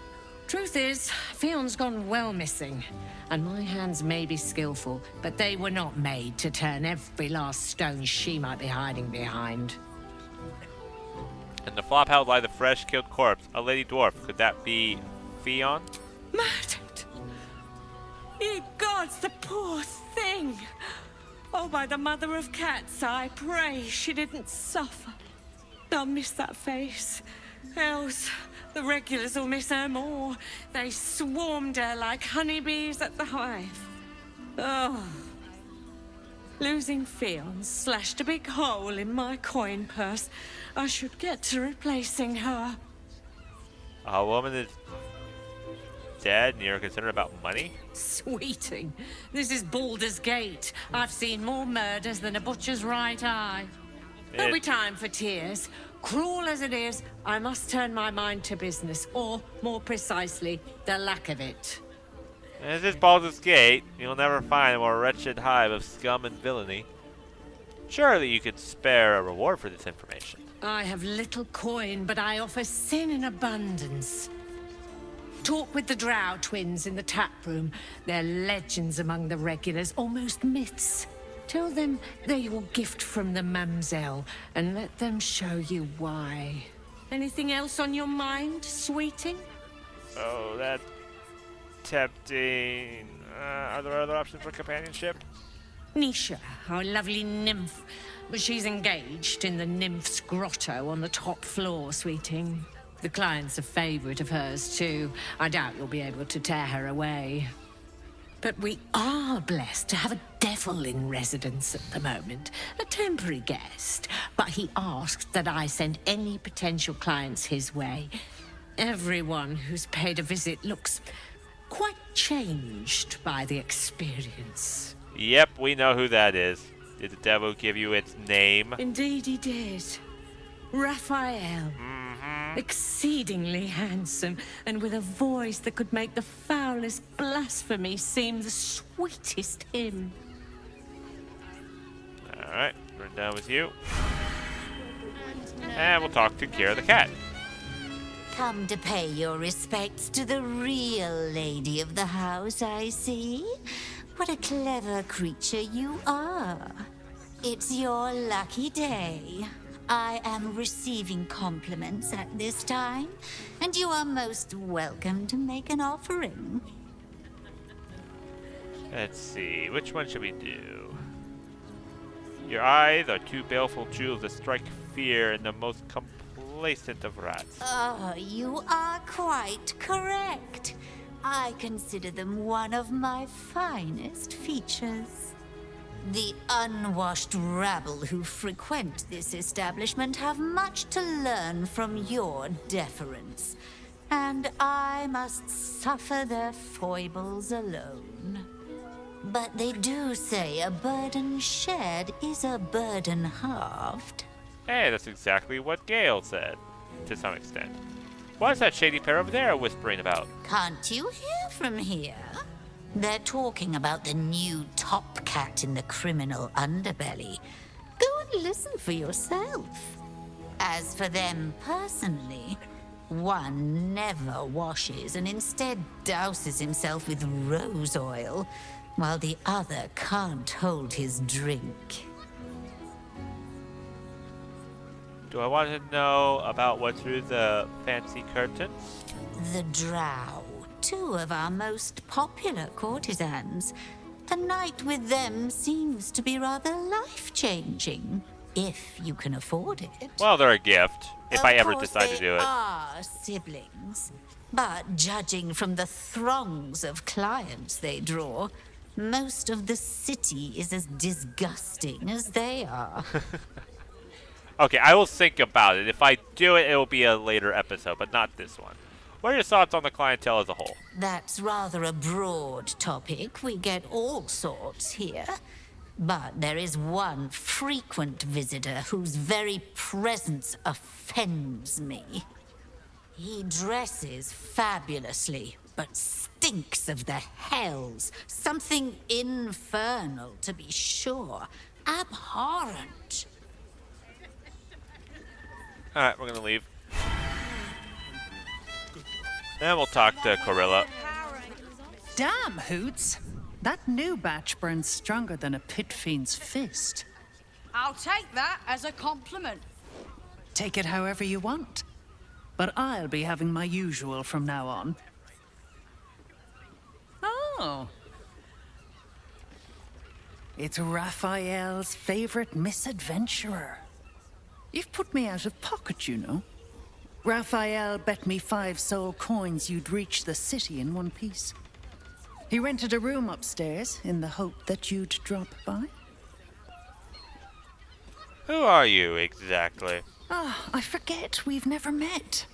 Truth is, Fionn's gone well missing. And my hands may be skillful, but they were not made to turn every last stone she might be hiding behind. In the flop house lies a fresh killed corpse, a lady dwarf. Could that be Fionn? Murdered! Ye gods, the poor thing! Oh, by the mother of cats, I pray she didn't suffer. I'll miss that face. Els, The regulars will miss her more. They swarmed her like honeybees at the hive. Oh. Losing Fionn slashed a big hole in my coin purse. I should get to replacing her. A woman is dead and you're concerned about money? Sweeting, this is Baldur's Gate. I've seen more murders than a butcher's right eye. There'll be time for tears. Cruel as it is, I must turn my mind to business, or, more precisely, the lack of it. This is Baldur's Gate. You'll never find a more wretched hive of scum and villainy. Surely you could spare a reward for this information. I have little coin, but I offer sin in abundance. Talk with the Drow twins in the tap room. They're legends among the regulars, almost myths. Tell them they're your gift from the Mamselle, and let them show you why. Anything else on your mind, sweeting? Oh, that's tempting. Are there other options for companionship? Nisha, our lovely nymph. But she's engaged in the nymph's grotto on the top floor, sweeting. The client's a favorite of hers, too. I doubt you'll be able to tear her away. But we are blessed to have a devil in residence at the moment. A temporary guest. But he asked that I send any potential clients his way. Everyone who's paid a visit looks quite changed by the experience. Yep, we know who that is. Did the devil give you its name? Indeed he did. Raphael. Exceedingly handsome, and with a voice that could make the foulest blasphemy seem the sweetest hymn. Alright, we're done with you. And we'll talk to Kira the cat. Come to pay your respects to the real lady of the house, I see. What a clever creature you are. It's your lucky day. I am receiving compliments at this time, and you are most welcome to make an offering. Let's see, which one should we do? Your eyes are two baleful jewels that strike fear in the most complacent of rats. Oh, you are quite correct. I consider them one of my finest features. The unwashed rabble who frequent this establishment have much to learn from your deference, and I must suffer their foibles alone. But they do say a burden shared is a burden halved. Hey, that's exactly what Gale said, to some extent. What is that shady pair over there whispering about? Can't you hear from here? They're talking about the new top cat in the criminal underbelly. Go and listen for yourself. As for them personally, one never washes and instead douses himself with rose oil, while the other can't hold his drink. Do I want to know about what's through the fancy curtains? The Drow, two of our most popular courtesans. A night with them seems to be rather life-changing, if you can afford it. Well, they're a gift, if I ever decide to do it. They are siblings, but judging from the throngs of clients they draw, most of the city is as disgusting as they are. Okay, I will think about it. If I do it, it will be a later episode, but not this one. What are your thoughts on the clientele as a whole? That's rather a broad topic. We get all sorts here. But there is one frequent visitor whose very presence offends me. He dresses fabulously, but stinks of the hells. Something infernal, to be sure. Abhorrent. Alright, we're gonna leave. Then we'll talk to Corilla. Damn, Hoots. That new batch burns stronger than a pit fiend's fist. I'll take that as a compliment. Take it however you want. But I'll be having my usual from now on. Oh. It's Raphael's favorite misadventurer. You've put me out of pocket, you know. Raphael bet me 5 soul coins you'd reach the city in one piece. He rented a room upstairs in the hope that you'd drop by. Who are you exactly? Ah, I forget we've never met.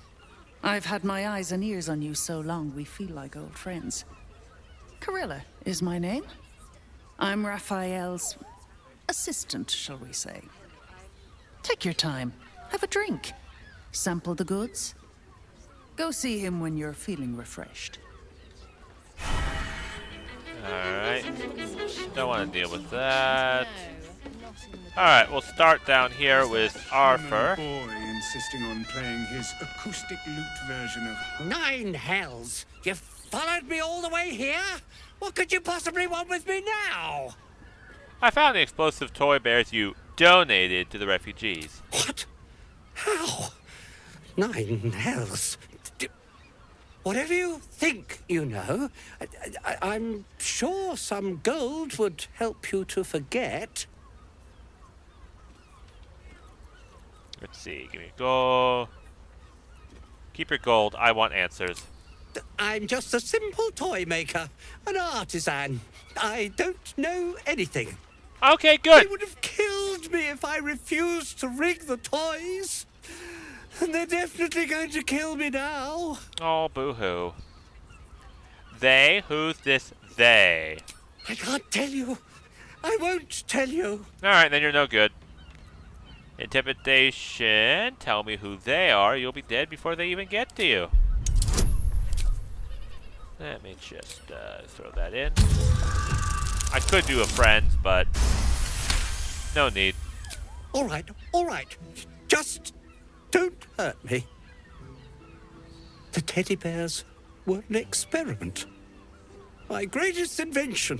I've had my eyes and ears on you so long we feel like old friends. Carilla is my name. I'm Raphael's assistant, shall we say. Take your time, have a drink, sample the goods. Go see him when you're feeling refreshed. Alright. Don't want to deal with that. Alright, we'll start down here with Arthur. Boy insisting on playing his acoustic lute version of 9 hells! You followed me all the way here? What could you possibly want with me now? I found the explosive toy bears you donated to the refugees. What? How? 9 hells? Whatever you think you know, I'm sure some gold would help you to forget. Let's see, give me a gold. Keep your gold, I want answers. I'm just a simple toy maker, an artisan. I don't know anything. Okay, good. They would have killed me if I refused to rig the toys. And they're definitely going to kill me now. Oh, boo-hoo. They? Who's this they? I can't tell you. I won't tell you. Alright, then you're no good. Intimidation. Tell me who they are. You'll be dead before they even get to you. Let me just throw that in. I could do a friends, but no need. All right. Just don't hurt me. The teddy bears were an experiment. My greatest invention.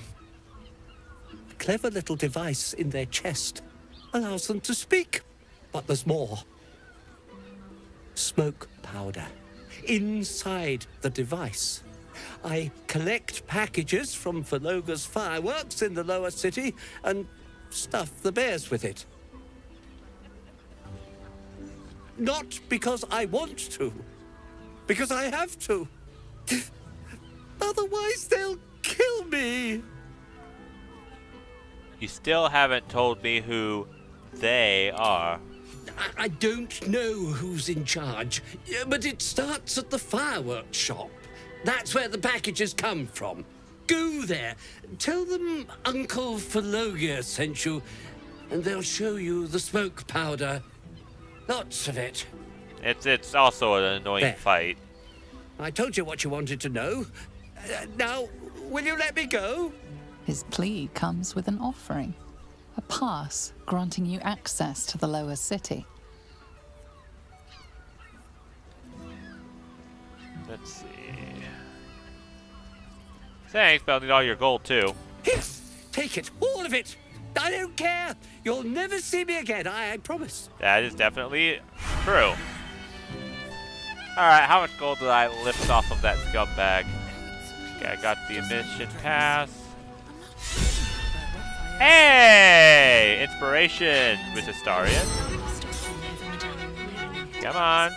A clever little device in their chest allows them to speak. But there's more. Smoke powder inside the device. I collect packages from Verloga's fireworks in the lower city and stuff the bears with it. Not because I want to, because I have to. Otherwise, they'll kill me. You still haven't told me who they are. I don't know who's in charge, but it starts at the fireworks shop. That's where the packages come from. Go there, tell them Uncle Verloga sent you, and they'll show you the smoke powder. Lots of it. It's also an annoying fight. I told you what you wanted to know. Now, will you let me go? His plea comes with an offering. A pass granting you access to the lower city. Let's see. Thanks, but I'll need all your gold too. Here, take it, all of it. I don't care. You'll never see me again, I promise. That is definitely true. Alright, how much gold did I lift off of that scumbag? Okay, I got the admission pass. Hey! Inspiration with Astarion. Come on.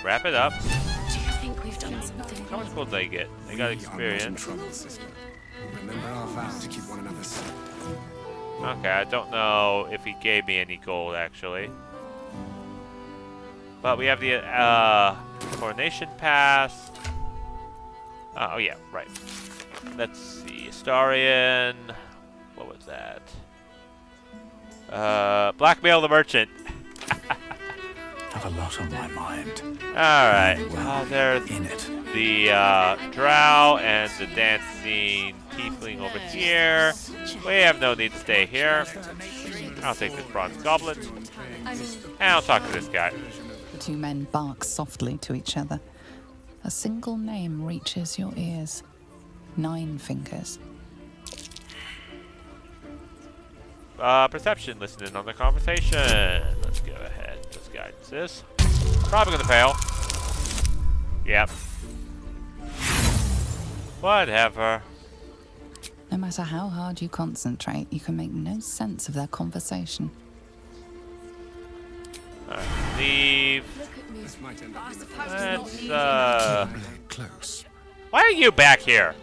Wrap it up. Do you think we've done something? How much gold did they get? They got experience. Remember our vow to keep one another safe. Okay, I don't know if he gave me any gold, actually. But we have the coronation pass. Oh, yeah, right. Let's see. Astarion. What was that? Blackmail the merchant. Have a lot on my mind. Alright. There's the drow and the dancing tiefling over here. We have no need to stay here. I'll take this bronze goblet. And I'll talk to this guy. The two men bark softly to each other. A single name reaches your ears. 9 fingers. Perception, listening on the conversation. Let's go ahead. Let's guidance this. Probably gonna fail. Yep. Whatever. No matter how hard you concentrate, you can make no sense of their conversation. Alright, leave. Let's, close. Why are you back here?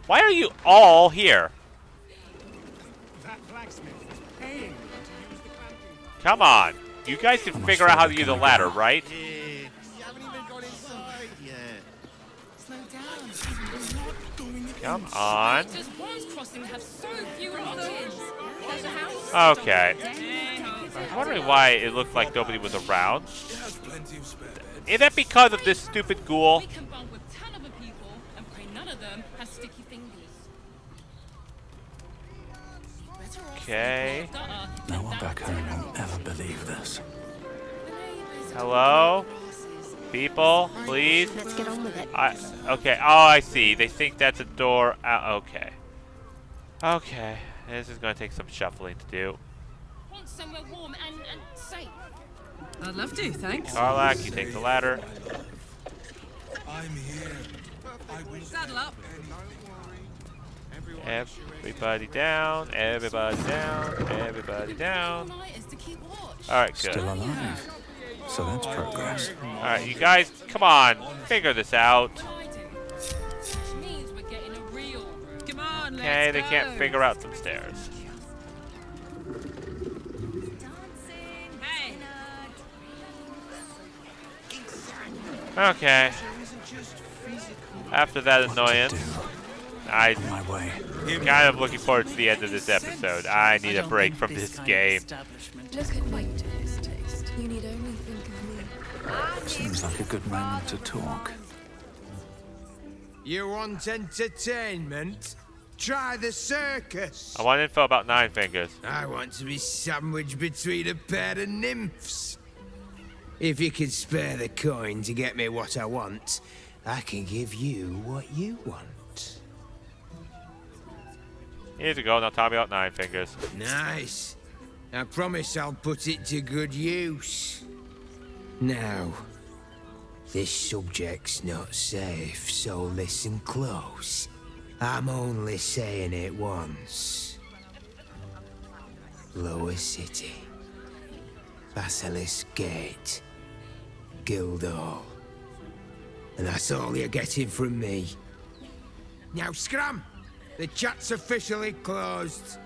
Why are you all here? Come on. You guys can figure out how to use a ladder, right? Come on. Okay. I was wondering why it looked like nobody was around. Is that because of this stupid ghoul? Okay. No one back home will ever believe this. Hello? People, please? Let's get on with it. Okay, oh, I see. They think that's a door out. Okay. Okay. This is going to take some shuffling to do. Want somewhere warm and safe? I'd love to, thanks. Karlak, you take the ladder. I'm here. Saddle up. Everybody down, everybody down, everybody down. Alright, good. Still alive. So that's progress. Alright, you guys, come on. Figure this out. Okay, they can't figure out some stairs. Okay. After that annoyance, I'm kind of looking forward to the end of this episode. I need a break from this game. Look at my taste. You need only think of me. Seems like a good moment to talk. You want entertainment? Try the circus. I want info about Nine Fingers. I want to be sandwiched between a pair of nymphs. If you could spare the coin to get me what I want, I can give you what you want. Here you go, now tell me about Nine Fingers. Nice. I promise I'll put it to good use. Now, this subject's not safe, so listen close. I'm only saying it once. Lower City. Basilisk Gate. Guildhall. And that's all you're getting from me. Now scram! The chat's officially closed.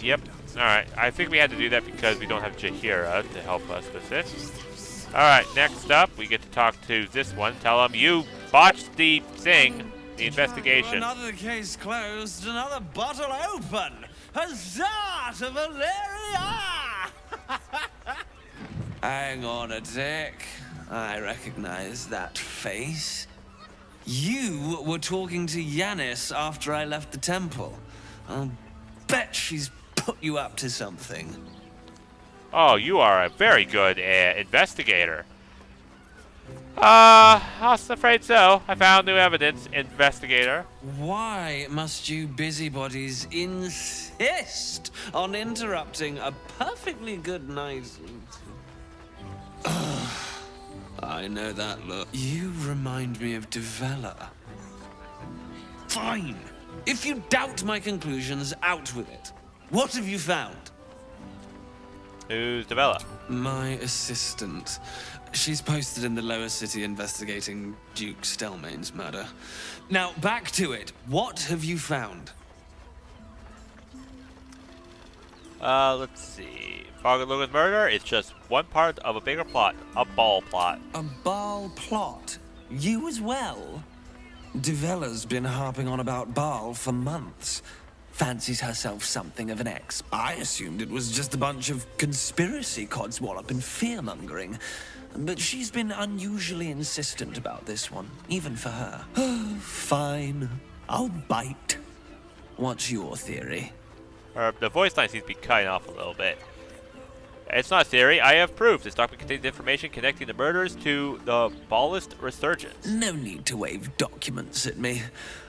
Yep. Alright, I think we had to do that because we don't have Jaheira to help us with this. Alright, next up, we get to talk to this one. Tell him you botched the thing, the investigation. Another case closed, another bottle open. Huzzah to Valeria! Hang on a tick. I recognize that face. You were talking to Yanis after I left the temple. I'll bet she's put you up to something. Oh, you are a very good investigator. I was afraid so. I found new evidence, investigator. Why must you busybodies insist on interrupting a perfectly good night? I know that look. You remind me of Devella. Fine. If you doubt my conclusions, out with it. What have you found? Who's Devella? My assistant. She's posted in the lower city investigating Duke Stelmane's murder. Now, back to it. What have you found? Let's see. Logan's murder is just one part of a bigger plot. A ball plot. A Baal plot? You as well? Devella's been harping on about Baal for months. Fancies herself something of an ex. I assumed it was just a bunch of conspiracy codswallop and fear-mongering. But she's been unusually insistent about this one, even for her. Fine. I'll bite. What's your theory? The voice line seems to be cutting off a little bit. It's not a theory. I have proof. This document contains information connecting the murders to the Ballist resurgence. No need to wave documents at me.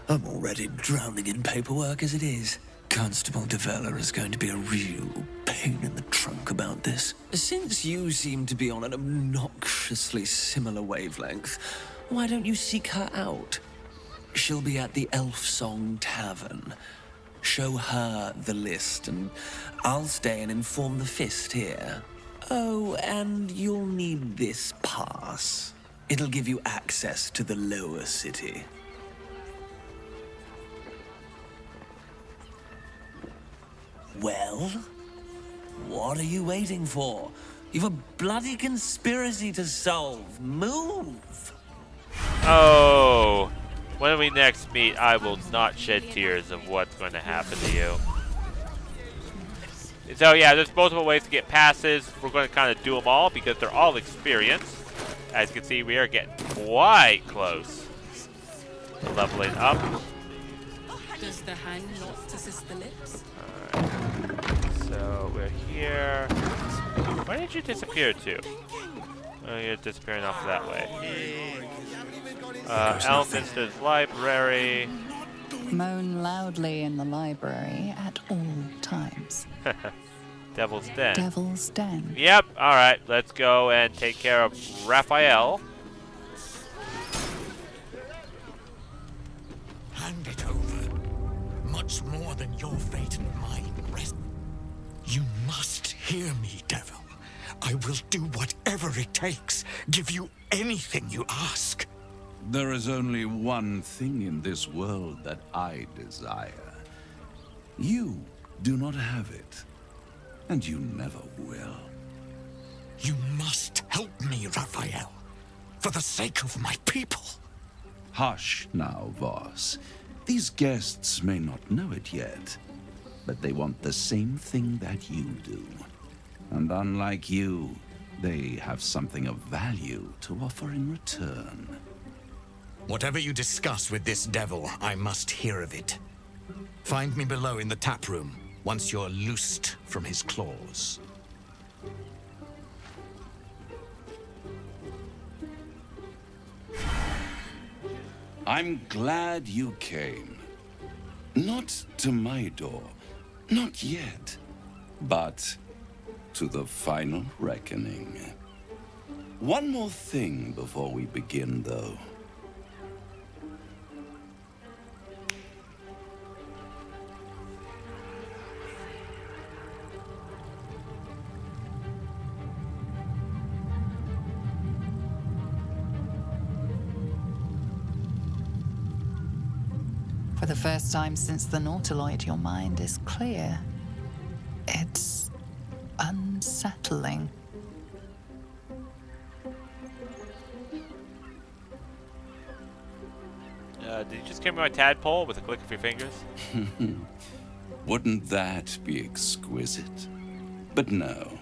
I'm already drowning in paperwork as it is. Constable Devella is going to be a real pain in the trunk about this. Since you seem to be on an obnoxiously similar wavelength, why don't you seek her out? She'll be at the Elf Song Tavern. Show her the list, and I'll stay and inform the Fist here. Oh, and you'll need this pass. It'll give you access to the lower city. Well, what are you waiting for? You've a bloody conspiracy to solve. Move! Oh, when we next meet, I will not shed tears of what's going to happen to you. So yeah, there's multiple ways to get passes. We're going to kind of do them all because they're all experienced. As you can see, we are getting quite close to leveling up. Does the hand not assist the lips? Alright, so we're here. Where did you disappear to? Oh, you're disappearing off that way. Elminster's library. Moan loudly in the library at all times. Devil's Den. Devil's Den. Yep, alright, let's go and take care of Raphael. Hand it over. Much more than your fate and mine rest. You must hear me, devil. I will do whatever it takes. Give you anything you ask. There is only one thing in this world that I desire. You do not have it, and you never will. You must help me, Raphael, for the sake of my people. Hush now, Voss. These guests may not know it yet, but they want the same thing that you do. And unlike you, they have something of value to offer in return. Whatever you discuss with this devil, I must hear of it. Find me below in the tap room, once you're loosed from his claws. I'm glad you came. Not to my door, not yet, but to the final reckoning. One more thing before we begin, though. For the first time since the Nautiloid, your mind is clear. It's unsettling. Did you just give me my tadpole with a click of your fingers? Wouldn't that be exquisite? But no.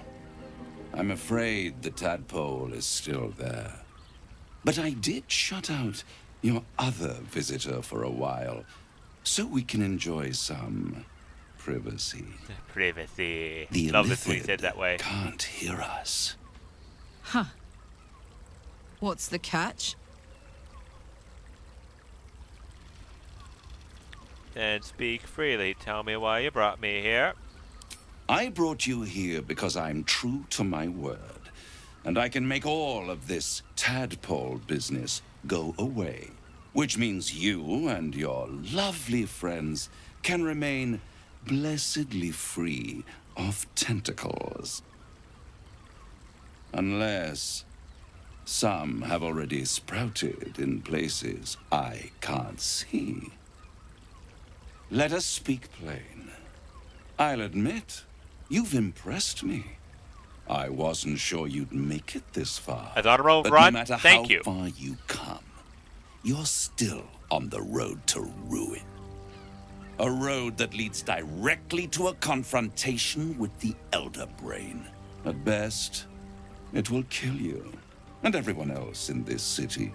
I'm afraid the tadpole is still there. But I did shut out your other visitor for a while, so we can enjoy some privacy. Privacy. The Love this when you Illithid said that way. can't hear us. Huh. What's the catch? Then speak freely. Tell me why you brought me here. I brought you here because I'm true to my word, and I can make all of this tadpole business go away, which means you and your lovely friends can remain blessedly free of tentacles. Unless some have already sprouted in places I can't see. Let us speak plain. I'll admit, you've impressed me. I wasn't sure you'd make it this far. I thought a but run. no matter Thank how you. far you come, you're still on the road to ruin. A road that leads directly to a confrontation with the Elder Brain. At best, it will kill you and everyone else in this city.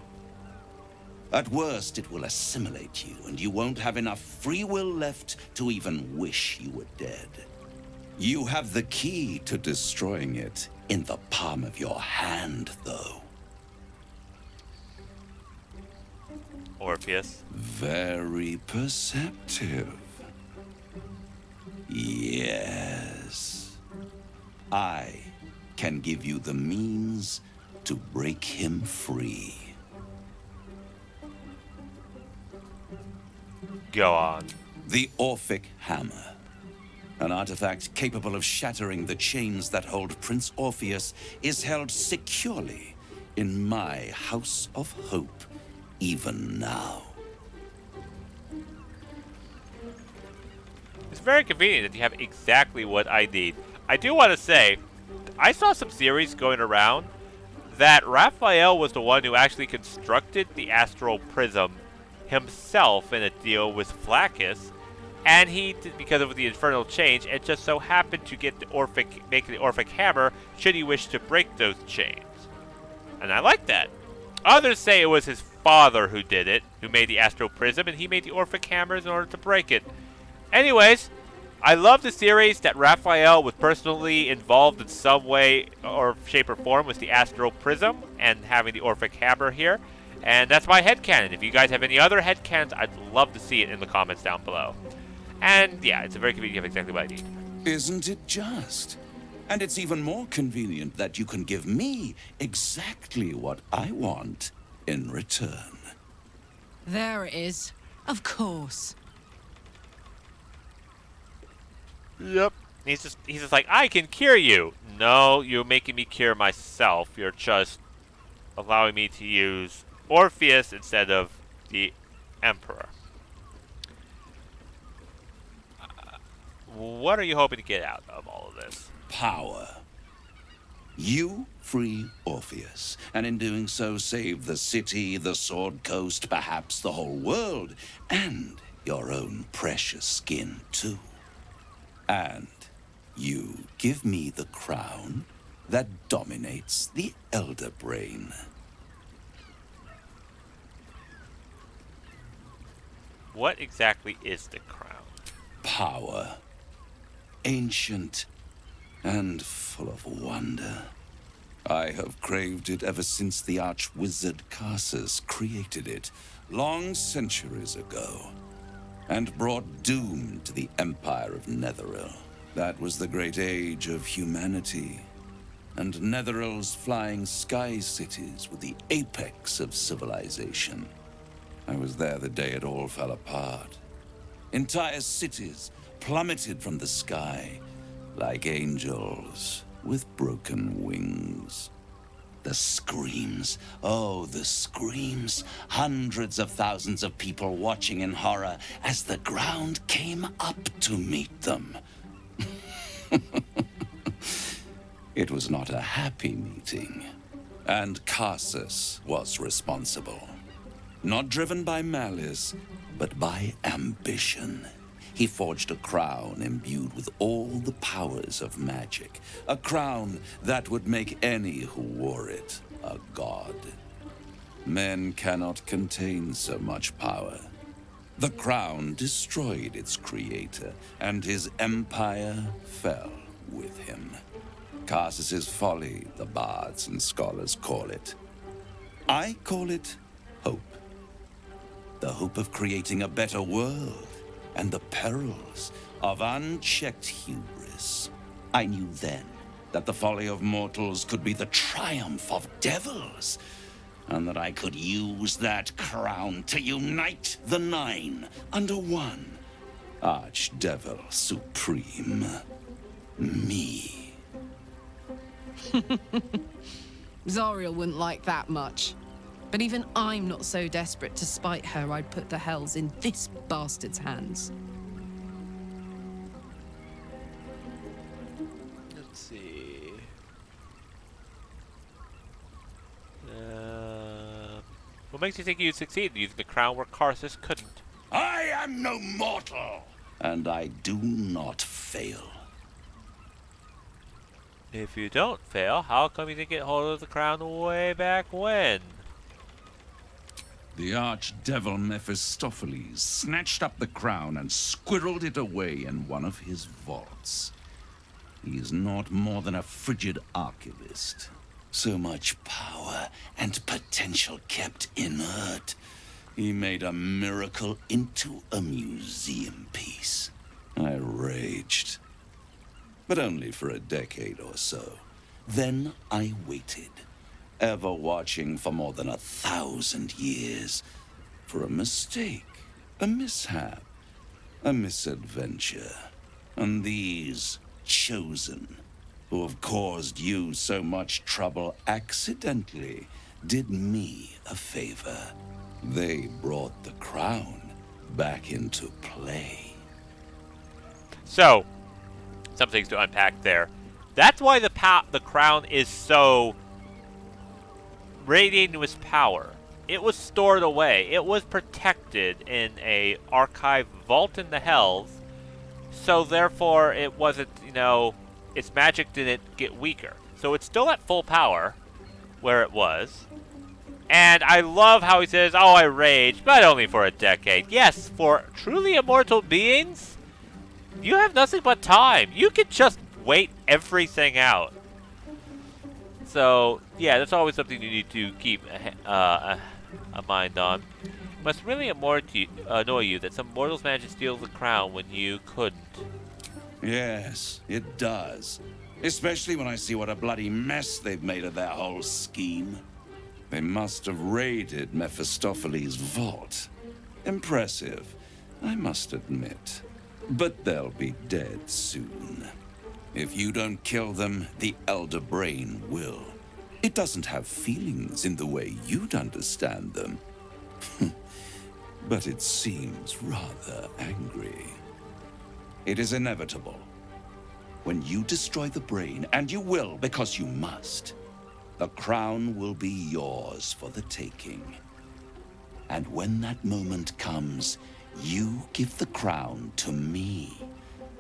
At worst, it will assimilate you, and you won't have enough free will left to even wish you were dead. You have the key to destroying it in the palm of your hand, though. Orpheus. Very perceptive. Yes. I can give you the means to break him free. Go on. The Orphic Hammer. An artifact capable of shattering the chains that hold Prince Orpheus is held securely in my House of Hope, even now. It's very convenient that you have exactly what I need. I do want to say, I saw some theories going around that Raphael was the one who actually constructed the astral prism himself in a deal with Flaccus, and he did because of the infernal change, and just so happened to get make the Orphic hammer should he wish to break those chains. And I like that. Others say it was his father who did it, who made the astral prism, and he made the Orphic hammers in order to break it. Anyways, I love the theories that Raphael was personally involved in some way or shape or form with the astral prism and having the Orphic hammer here. And that's my headcanon. If you guys have any other headcanons, I'd love to see it in the comments down below. And yeah, it's a very convenient, you have exactly what I need. Isn't it just? And it's even more convenient that you can give me exactly what I want in return. There it is. Of course. Yep. He's just like, I can cure you. No, you're making me cure myself. You're just allowing me to use Orpheus instead of the Emperor. What are you hoping to get out of all of this? Power. You free Orpheus, and in doing so save the city, the Sword Coast, perhaps the whole world, and your own precious skin too. And you give me the crown that dominates the Elder Brain. What exactly is the crown? Power. Ancient and full of wonder. I have craved it ever since the arch-wizard Carsus created it, long centuries ago, and brought doom to the Empire of Netheril. That was the great age of humanity, and Netheril's flying sky cities were the apex of civilization. I was there the day it all fell apart. Entire cities plummeted from the sky like angels with broken wings. The screams, oh, the screams. Hundreds of thousands of people watching in horror as the ground came up to meet them. It was not a happy meeting, and Carsus was responsible. Not driven by malice, but by ambition. He forged a crown imbued with all the powers of magic. A crown that would make any who wore it a god. Men cannot contain so much power. The crown destroyed its creator, and his empire fell with him. Carsus's folly, the bards and scholars call it. I call it hope. The hope of creating a better world, and the perils of unchecked hubris. I knew then that the folly of mortals could be the triumph of devils, and that I could use that crown to unite the Nine under one Archdevil Supreme. Me. Zariel wouldn't like that much. But even I'm not so desperate to spite her I'd put the hells in this bastard's hands. Let's see. What makes you think you'd succeed in using the crown where Carsus couldn't? I am no mortal, and I do not fail. If you don't fail, how come you didn't get hold of the crown way back when? The archdevil Mephistopheles snatched up the crown and squirreled it away in one of his vaults. He is not more than a frigid archivist. So much power and potential kept inert. He made a miracle into a museum piece. I raged. But only for a decade or so. Then I waited, ever watching for more than 1,000 years, for a mistake, a mishap, a misadventure. And these chosen, who have caused you so much trouble accidentally, did me a favor. They brought the crown back into play. So, some things to unpack there. That's why the crown is so radiating with power. It was stored away. It was protected in a archive vault in the Hells. So therefore, it wasn't, its magic didn't get weaker. So it's still at full power where it was. And I love how he says, oh, I raged, but only for a decade. Yes, for truly immortal beings, you have nothing but time. You can just wait everything out. So, yeah, that's always something you need to keep a mind on. It must really annoy you that some mortals managed to steal the crown when you couldn't. Yes, it does. Especially when I see what a bloody mess they've made of their whole scheme. They must have raided Mephistopheles' vault. Impressive, I must admit. But they'll be dead soon. If you don't kill them, the Elder Brain will. It doesn't have feelings in the way you'd understand them. But it seems rather angry. It is inevitable. When you destroy the brain, and you will because you must, the crown will be yours for the taking. And when that moment comes, you give the crown to me.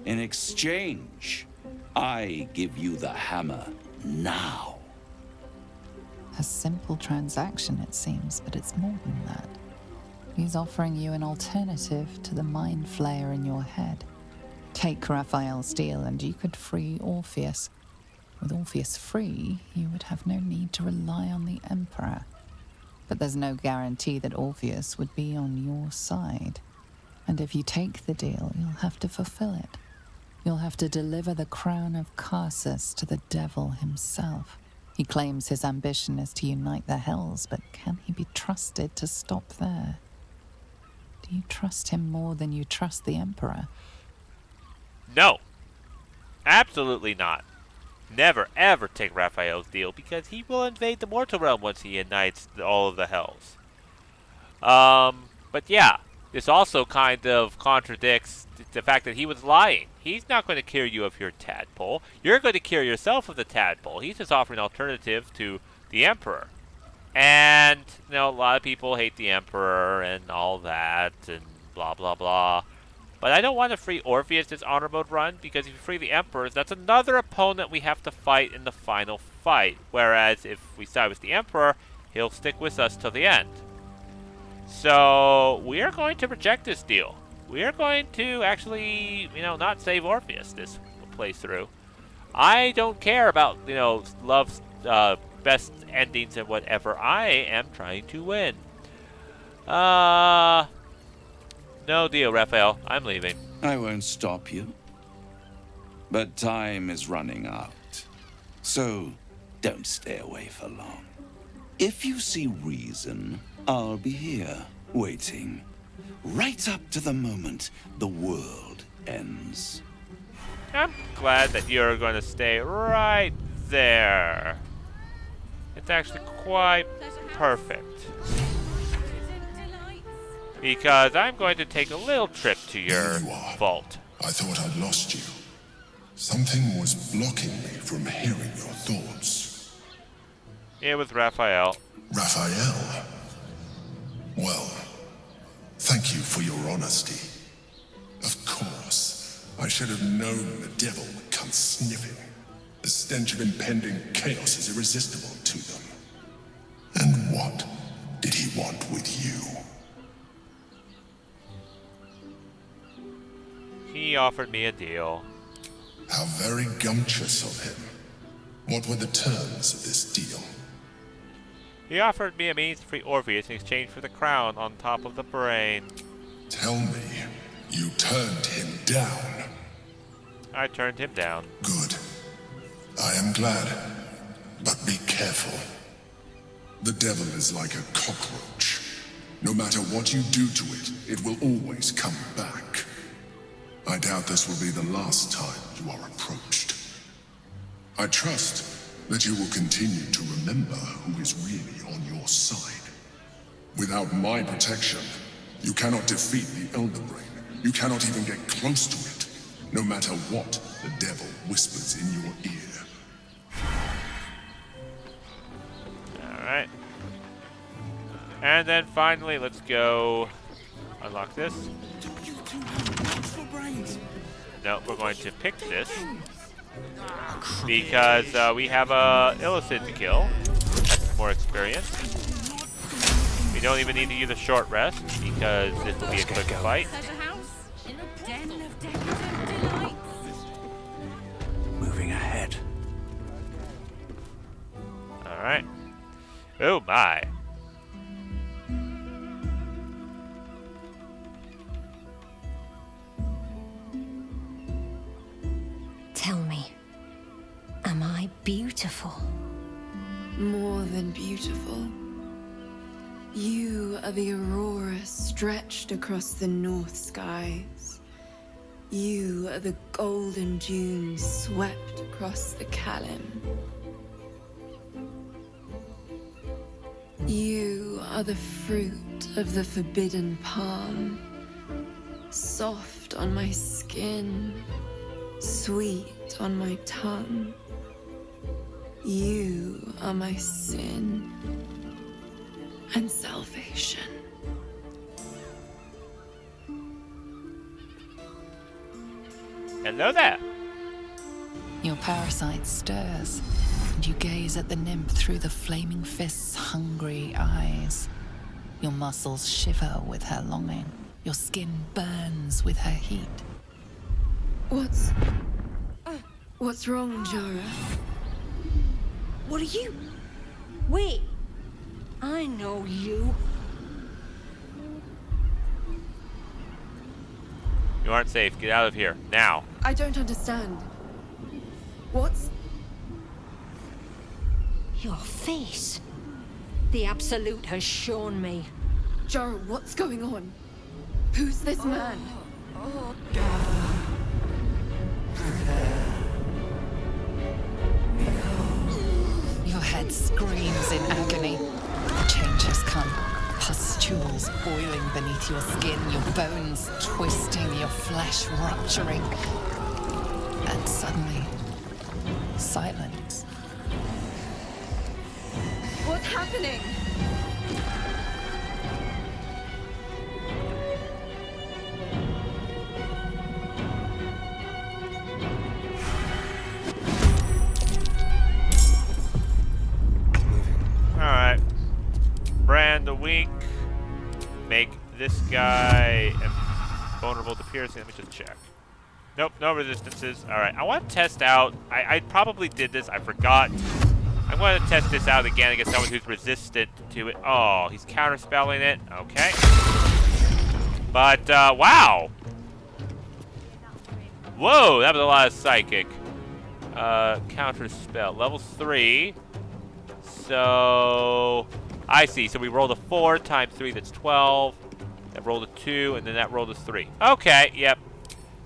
In exchange, I give you the hammer now. A simple transaction, it seems, but it's more than that. He's offering you an alternative to the mind flayer in your head. Take Raphael's deal and you could free Orpheus. With Orpheus free, you would have no need to rely on the Emperor. But there's no guarantee that Orpheus would be on your side. And if you take the deal, you'll have to fulfill it. You'll have to deliver the crown of Carsus to the devil himself. He claims his ambition is to unite the Hells, but can he be trusted to stop there? Do you trust him more than you trust the Emperor? No. Absolutely not. Never, ever take Raphael's deal, because he will invade the mortal realm once he unites all of the Hells. But yeah, this also kind of contradicts the fact that he was lying. He's not going to cure you of your tadpole. You're going to cure yourself of the tadpole. He's just offering an alternative to the Emperor. And, a lot of people hate the Emperor and all that and blah, blah, blah. But I don't want to free Orpheus this honor mode run, because if you free the Emperor, that's another opponent we have to fight in the final fight. Whereas if we side with the Emperor, he'll stick with us till the end. So we are going to reject this deal. We are going to actually, not save Orpheus this playthrough. I don't care about, love's best endings and whatever. I am trying to win. No deal, Raphael. I'm leaving. I won't stop you. But time is running out. So don't stay away for long. If you see reason, I'll be here, waiting. Right up to the moment the world ends. I'm glad that you're going to stay right there. It's actually quite perfect. Because I'm going to take a little trip to your vault. I thought I'd lost you. Something was blocking me from hearing your thoughts. It was Raphael. Raphael? Well, thank you for your honesty. Of course, I should have known the devil would come sniffing. The stench of impending chaos is irresistible to them. And what did he want with you? He offered me a deal. How very gumptious of him. What were the terms of this deal? He offered me a means to free Orpheus in exchange for the crown on top of the brain. Tell me, you turned him down. I turned him down. Good. I am glad. But be careful. The devil is like a cockroach. No matter what you do to it, it will always come back. I doubt this will be the last time you are approached. I trust that you will continue to remember who is really on your side. Without my protection, you cannot defeat the Elder Brain. You cannot even get close to it, no matter what the devil whispers in your ear. Alright. And then finally, let's go unlock this. No, we're going to pick this because we have a Illicid to kill. That's more experience. We don't even need to use a short rest because this will be a quick fight. Moving ahead. Alright. Oh my. Tell me, am I beautiful? More than beautiful. You are the aurora stretched across the north skies. You are the golden dunes swept across the Kalim. You are the fruit of the forbidden palm, soft on my skin, sweet on my tongue. You are my sin and salvation. Hello there. Your parasite stirs, and you gaze at the nymph through the flaming fist's hungry eyes. Your muscles shiver with her longing. Your skin burns with her heat. What's wrong, Jara? What are you? Wait, I know you. You aren't safe. Get out of here. Now. I don't understand. What's... Your face. The Absolute has shown me. Jara, what's going on? Who's this man? Your head screams in agony. Change has come. Pustules boiling beneath your skin, your bones twisting, your flesh rupturing. And suddenly, silence. What's happening? Alright. Brand the weak. Make this guy vulnerable to piercing. Let me just check. Nope, no resistances. Alright, I want to test out. I probably did this. I forgot. I'm going to test this out again against someone who's resistant to it. Oh, he's counterspelling it. Okay. But, wow. Whoa, that was a lot of psychic. Counterspell. Level 3. So, I see. So we rolled a 4 times 3, that's 12. That rolled a 2, and then that rolled a 3. Okay, yep.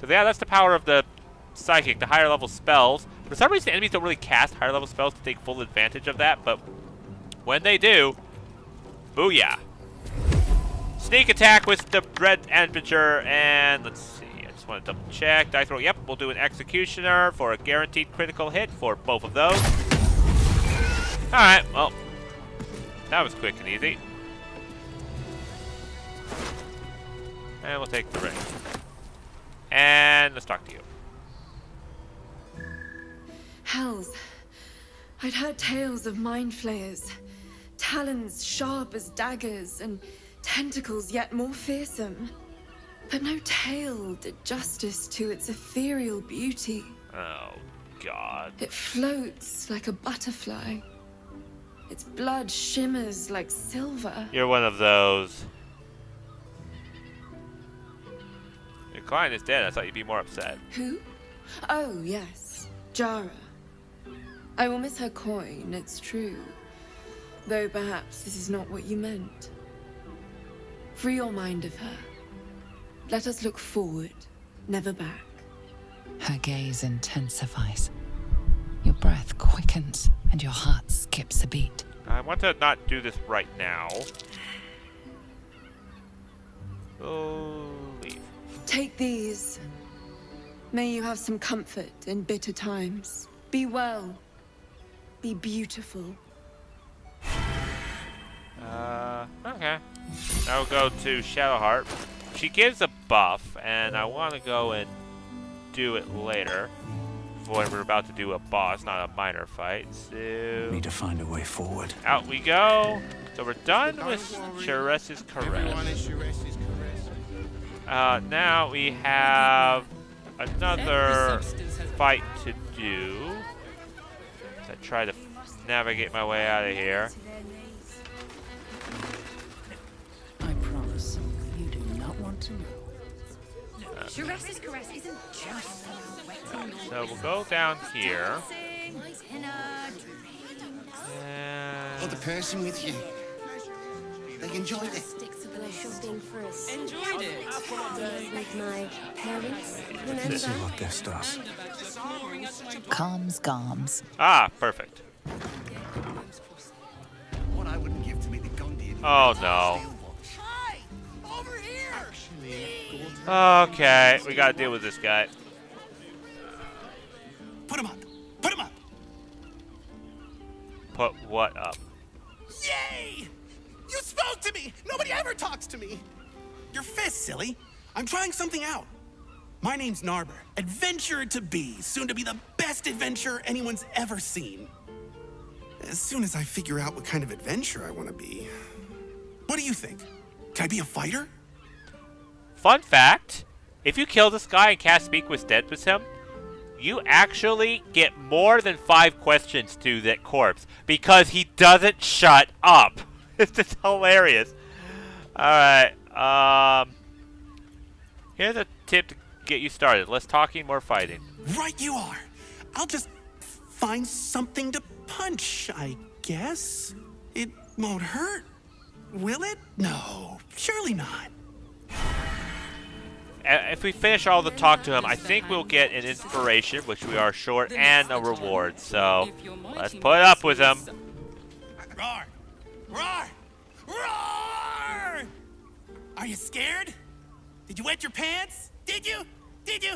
So yeah, that's the power of the psychic, the higher level spells. For some reason, enemies don't really cast higher level spells to take full advantage of that, but when they do, booyah. Sneak attack with the red aperture, and let's see. I just want to double check. Dice roll. Yep, we'll do an executioner for a guaranteed critical hit for both of those. Alright, well, that was quick and easy. And we'll take the ring. And let's talk to you. Hells. I'd heard tales of mind flayers. Talons sharp as daggers and tentacles yet more fearsome. But no tale did justice to its ethereal beauty. Oh, God. It floats like a butterfly. Its blood shimmers like silver. You're one of those. Your client is dead. I thought you'd be more upset. Who? Oh, yes. Jara. I will miss her coin, it's true. Though perhaps this is not what you meant. Free your mind of her. Let us look forward, never back. Her gaze intensifies. Your breath quickens and your heart skips a beat. I want to not do this right now. Oh, leave. Take these. May you have some comfort in bitter times. Be well. Be beautiful. Okay. I'll go to Shadowheart. She gives a buff, and I want to go and do it later. When we're about to do a boss, not a minor fight. So Need to find a way forward. out we go. So we're done with Sharess's Caress. Now we have another fight to do. So I try to navigate my way out of here. I promise, you do not want to know. Sharess's Caress isn't just So we'll go down here. Oh, the person with you. They enjoyed it. Enjoyed it. With my parents. Let's see what this does. Calms Garms. Ah, perfect. What I wouldn't give to meet the Gondian. Oh no. Okay, we gotta deal with this guy. Put him up. Put him up. Put what up? Yay! You spoke to me. Nobody ever talks to me. Your fist, silly. I'm trying something out. My name's Narber, adventurer to be, soon to be the best adventurer anyone's ever seen. As soon as I figure out what kind of adventurer I want to be. What do you think? Can I be a fighter? Fun fact, if you kill this guy and cast Speak with Dead with him, you actually get more than 5 questions to that corpse because he doesn't shut up. It's just hilarious. Alright, here's a tip to get you started. Less talking, more fighting. Right you are. I'll just find something to punch, I guess. It won't hurt, will it? No, surely not. If we finish all the talk to him, I think we'll get an inspiration, which we are short, and a reward. So let's put up with him. Roar! Roar! Roar! Are you scared? Did you wet your pants? Did you? Did you?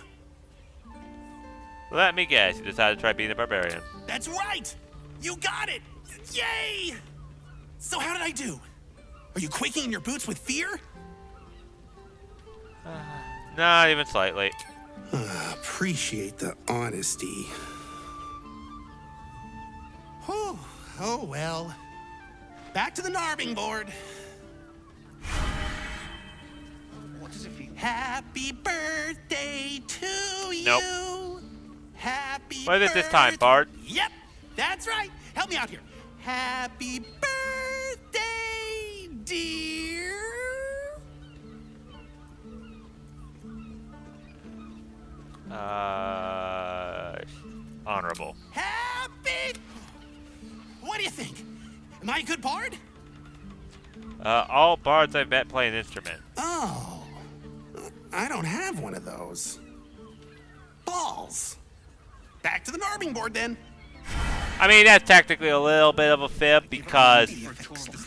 Let me guess, you decided to try being a barbarian. That's right! You got it! Yay! So how did I do? Are you quaking in your boots with fear? Not even slightly. Appreciate the honesty. Whew. Oh well. Back to the Narving board. What does it feel? Happy birthday to you. Nope. Happy What is it this time, Bard? Yep, that's right. Help me out here. Happy birthday, dear. Honorable. Happy. What do you think? Am I a good bard? All bards I've met play an instrument. Oh, I don't have one of those. Balls. Back to the Narving board then. I mean, that's technically a little bit of a fib because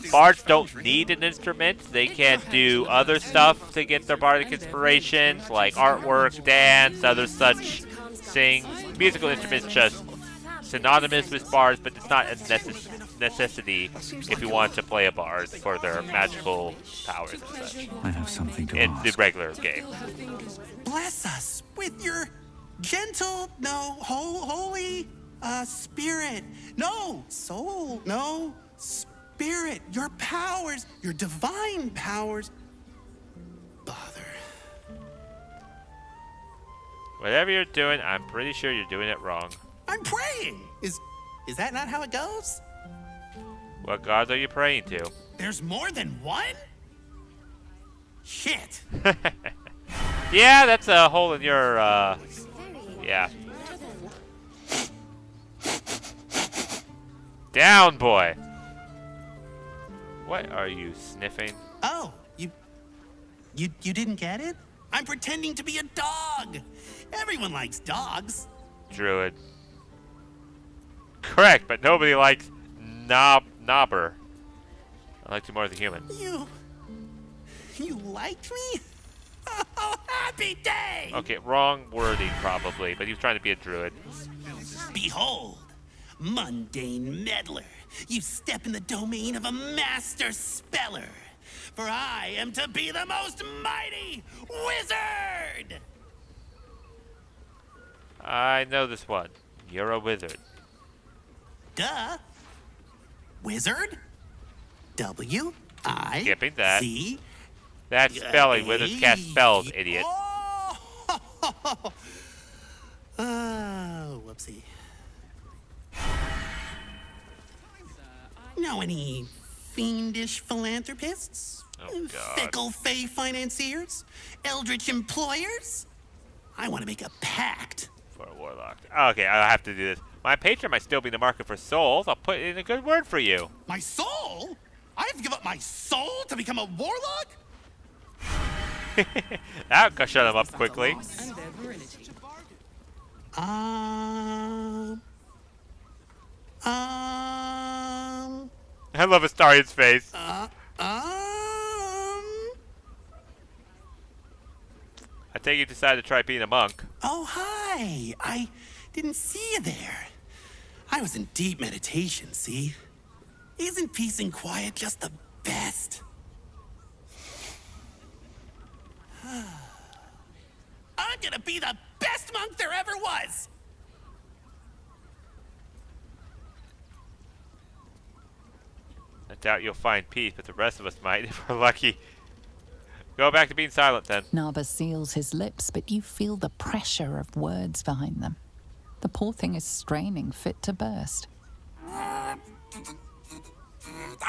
bards don't need an instrument. They can do other stuff to get their bardic inspirations, like artwork, dance, other such things. Musical instruments just synonymous with bards, but it's not a necessity if you want to play a bard for their magical powers and such. I have something to in ask. the regular game. Bless us with your gentle, no, holy spirit. No, soul, no, spirit. Your powers, your divine powers. Bother. Whatever you're doing, I'm pretty sure you're doing it wrong. I'm praying. Is that not how it goes? What gods are you praying to? There's more than one? Shit. Yeah, that's a hole in your, yeah. Down, boy. What are you sniffing? Oh, you didn't get it? I'm pretending to be a dog. Everyone likes dogs. Druid. Correct, but nobody likes Knobber. I like you more as a human. You liked me? Oh, happy day! Okay, wrong wording probably, but he was trying to be a druid. Behold, mundane meddler, you step in the domain of a master speller. For I am to be the most mighty wizard! I know this one. You're a wizard. Duh. Wizard? W-I-Z... Skipping that. That's spelling. Wizards cast spells, idiot. Oh, whoopsie. Know any fiendish philanthropists? Oh, God. Fickle fey financiers? Eldritch employers? I want to make a pact. For a warlock. Okay, I'll have to do this. My patron might still be in the market for souls. I'll put in a good word for you. My soul? I have to give up my soul to become a warlock? That'll shut him up quickly. I love Astarian's face. I think you decided to try being a monk. Oh, hi. I didn't see you there. I was in deep meditation, see? Isn't peace and quiet just the best? I'm gonna be the best monk there ever was! I doubt you'll find peace, but the rest of us might if we're lucky. Go back to being silent then. Narba seals his lips, but you feel the pressure of words behind them. The poor thing is straining, fit to burst. I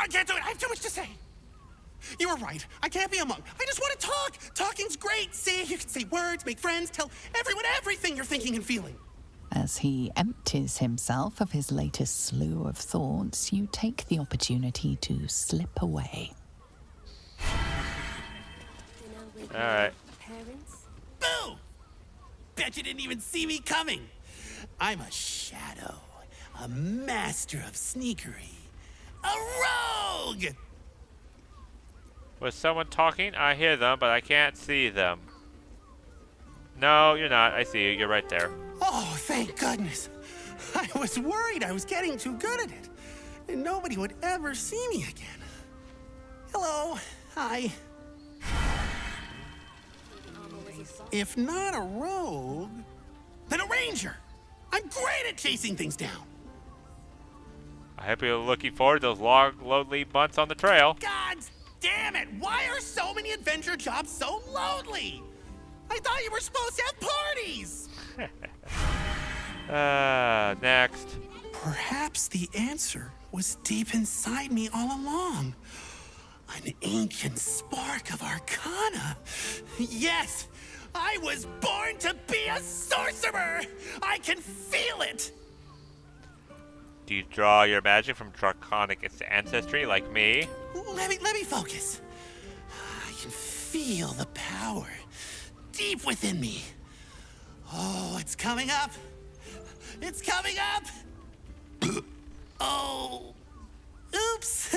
can't do it. I have too much to say. You were right. I can't be a monk. I just want to talk. Talking's great. See, you can say words, make friends, tell everyone everything you're thinking and feeling. As he empties himself of his latest slew of thoughts, you take the opportunity to slip away. Alright. Boo! Bet you didn't even see me coming. I'm a shadow, a master of sneakery, a rogue! Was someone talking? I hear them, but I can't see them. No, you're not. I see you. You're right there. Oh, thank goodness. I was worried I was getting too good at it, and nobody would ever see me again. Hello. Hi. If not a rogue, then a ranger. I'm great at chasing things down. I hope you're looking forward to those long, lonely months on the trail. God damn it! Why are so many adventure jobs so lonely? I thought you were supposed to have parties! Next. Perhaps the answer was deep inside me all along. An ancient spark of arcana. Yes! I was born to be a sorcerer! I can feel it! Do you draw your magic from draconic ancestry like me? Let me focus. I can feel the power deep within me. Oh, it's coming up. It's coming up. Oh. Oops.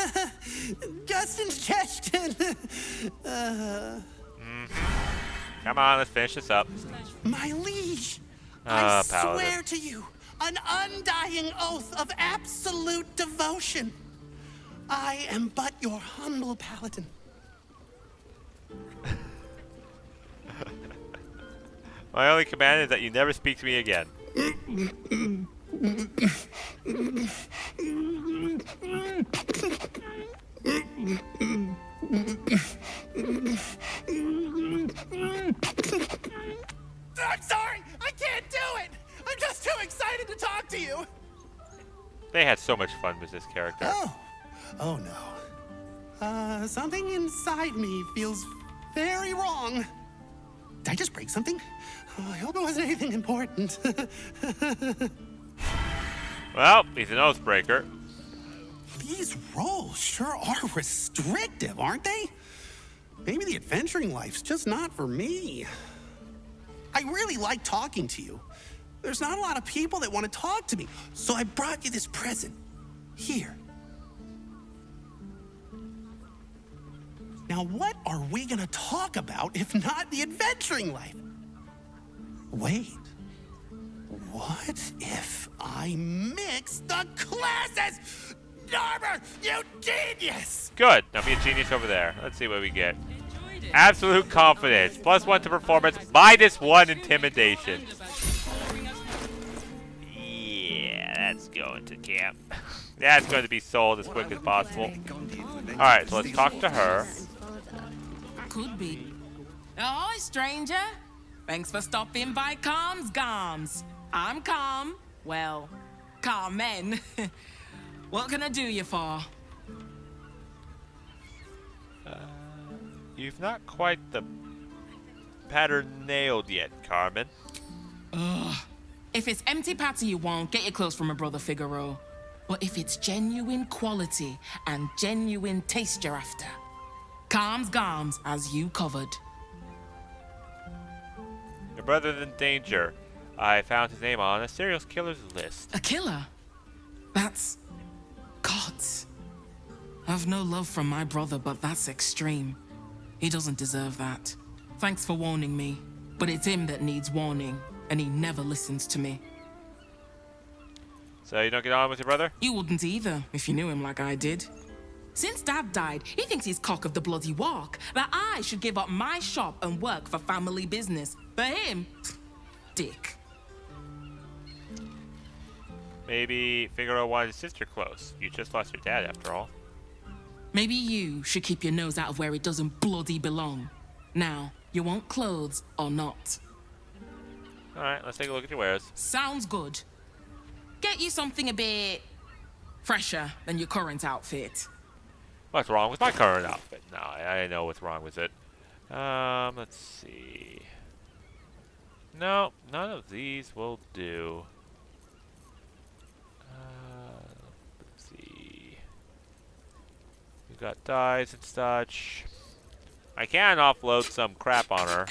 Just ingestion. Come on, let's finish this up. My liege, I Paladin. swear to you an undying oath of absolute devotion. I am but your humble paladin. My only command is that you never speak to me again. I'm sorry, I can't do it. I'm just too excited to talk to you. They had so much fun with this character. Oh no. Something inside me feels very wrong. Did I just break something? Oh, I hope it wasn't anything important. Well, he's an oathbreaker. These rolls sure are restrictive, aren't they? Maybe the adventuring life's just not for me. I really like talking to you. There's not a lot of people that want to talk to me, so I brought you this present. Here. Now, what are we gonna talk about if not the adventuring life? Wait. What if I mix the classes? Narber, you genius! Good. Now be a genius over there. Let's see what we get. Absolute confidence. +1 to performance. -1 intimidation. Yeah, that's going to camp. That's going to be sold as quick as possible. Alright, so let's talk to her. Could be. Oh, stranger. Thanks for stopping by Calm's Gams. I'm Calm. Well, Carmen. What can I do you for? You've not quite the pattern nailed yet, Carmen. Ugh. If it's empty patty you want, get your clothes from my brother Figaro. But if it's genuine quality and genuine taste you're after, Calm's Gams as you covered. Your brother's in danger. I found his name on a serial killer's list. A killer? That's... gods. I've no love from my brother, but that's extreme. He doesn't deserve that. Thanks for warning me, but it's him that needs warning, and he never listens to me. So you don't get on with your brother? You wouldn't either, if you knew him like I did. Since Dad died, he thinks he's cock of the bloody walk, that I should give up my shop and work for family business. For him, dick. Maybe Figaro wanted his sister close. You just lost your dad, after all. Maybe you should keep your nose out of where it doesn't bloody belong. Now, you want clothes or not? Alright, let's take a look at your wares. Sounds good. Get you something a bit fresher than your current outfit. What's wrong with my current outfit? No, I know what's wrong with it. Let's see. No, none of these will do. Let's see. We've got dyes and such. I can offload some crap on her.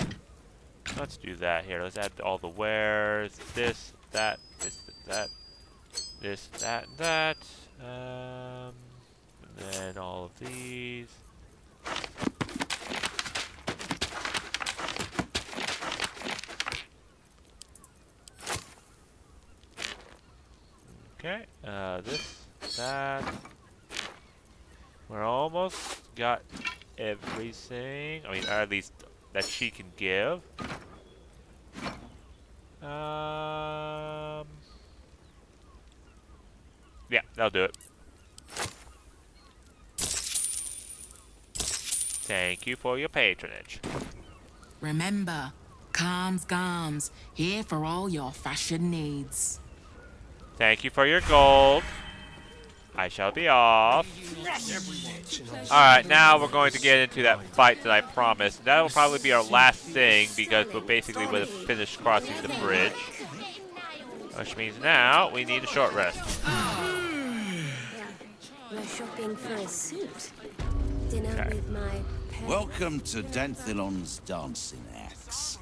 Let's do that here. Let's add all the wares. This, that, this, that, this, that, and that. And then all of these. Okay, this, that. We're almost got everything. I mean, at least that she can give. Yeah, that'll do it. Thank you for your patronage. Remember, Calm's Gams, here for all your fashion needs. Thank you for your gold. I shall be off. Alright, now we're going to get into that fight that I promised. That will probably be our last thing because we basically would have finished crossing the bridge. Which means now we need a short rest. We're shopping for a suit. Dinner with my parents. Welcome to Danthilon's dancing axe.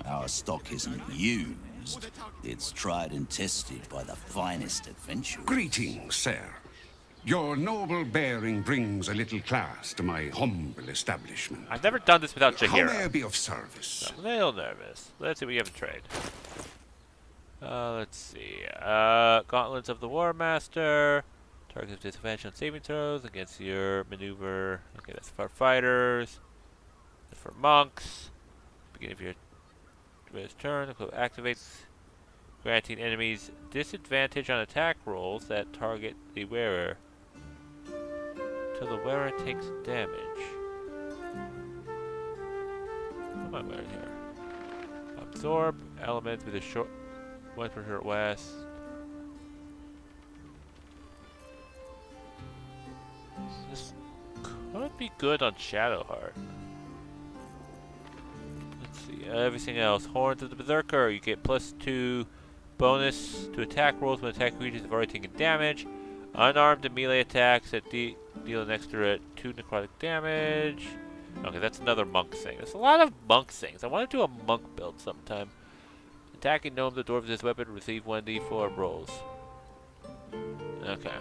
Our stock isn't used. It's tried and tested by the finest adventurers. Greetings, sir. Your noble bearing brings a little class to my humble establishment. I've never done this without How may I Jahira. be of service? I'm a little nervous. Let's see what we have in trade. Let's see. Gauntlets of the War Master. Targets disadvantage on saving throws against your maneuver. Okay, that's for fighters. That's for monks. Beginning of your turn, the cloak activates, granting enemies disadvantage on attack rolls that target the wearer until the wearer takes damage. What am I wearing here? Absorb elements with a short 1% west. This could be good on Shadowheart. Let's see, everything else. Horns of the Berserker, you get +2 bonus to attack rolls when attack creatures have already taken damage. Unarmed and melee attacks that deal an extra 2 necrotic damage. Okay, that's another monk thing. There's a lot of monk things. I want to do a monk build sometime. Attacking gnome, the dwarf with this weapon receive 1d4 rolls. Okay.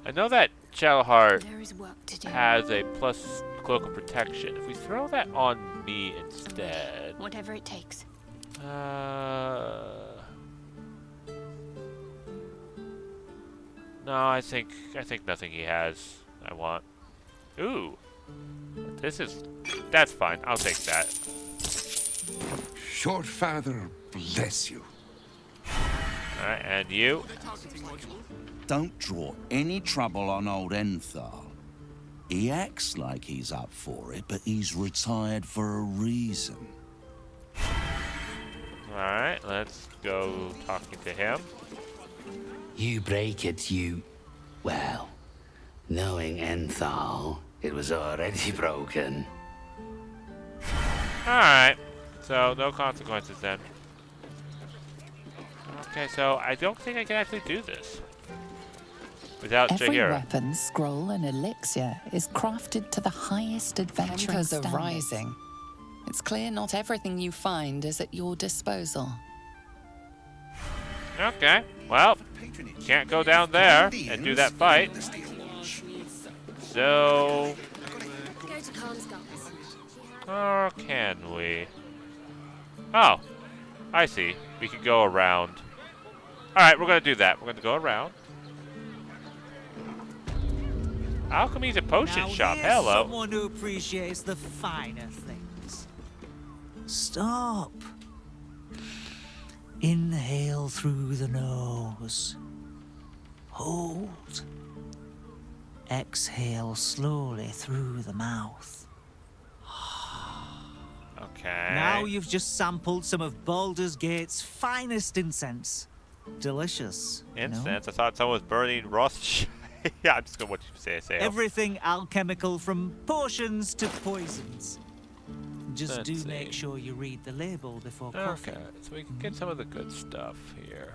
I know that Shadowheart has a plus cloak of protection. If we throw that on me instead. Whatever it takes. No, I think nothing he has I want. Ooh. That's fine. I'll take that. Your father bless you. Alright, and you? Don't draw any trouble on old Enthal. He acts like he's up for it, but he's retired for a reason. Alright, let's go talking to him. You break it, you... Well, knowing Enthal, it was already broken. Alright, so no consequences then. Okay, so I don't think I can actually do this without Every Jaheira. weapon, scroll, and elixir is crafted to the highest adventuring Tempers are standards. rising. It's clear not everything you find is at your disposal. Okay, well, can't go down there and do that fight. So... Go to Calmsgulls. Or can we? Oh, I see. We can go around. Alright, we're gonna do that. We're gonna go around. Alchemy's a potion shop. here's Hello. Someone who appreciates the finer things. Stop. Inhale through the nose. Hold. Exhale slowly through the mouth. Okay. Now you've just sampled some of Baldur's Gate's finest incense. Delicious. you know? Incense? I thought someone was burning rust. Yeah, I'm just gonna watch you say. Everything alchemical from potions to poisons. Just Let's do see. make sure you read the label before Okay, coughing. so we can get some of the good stuff here.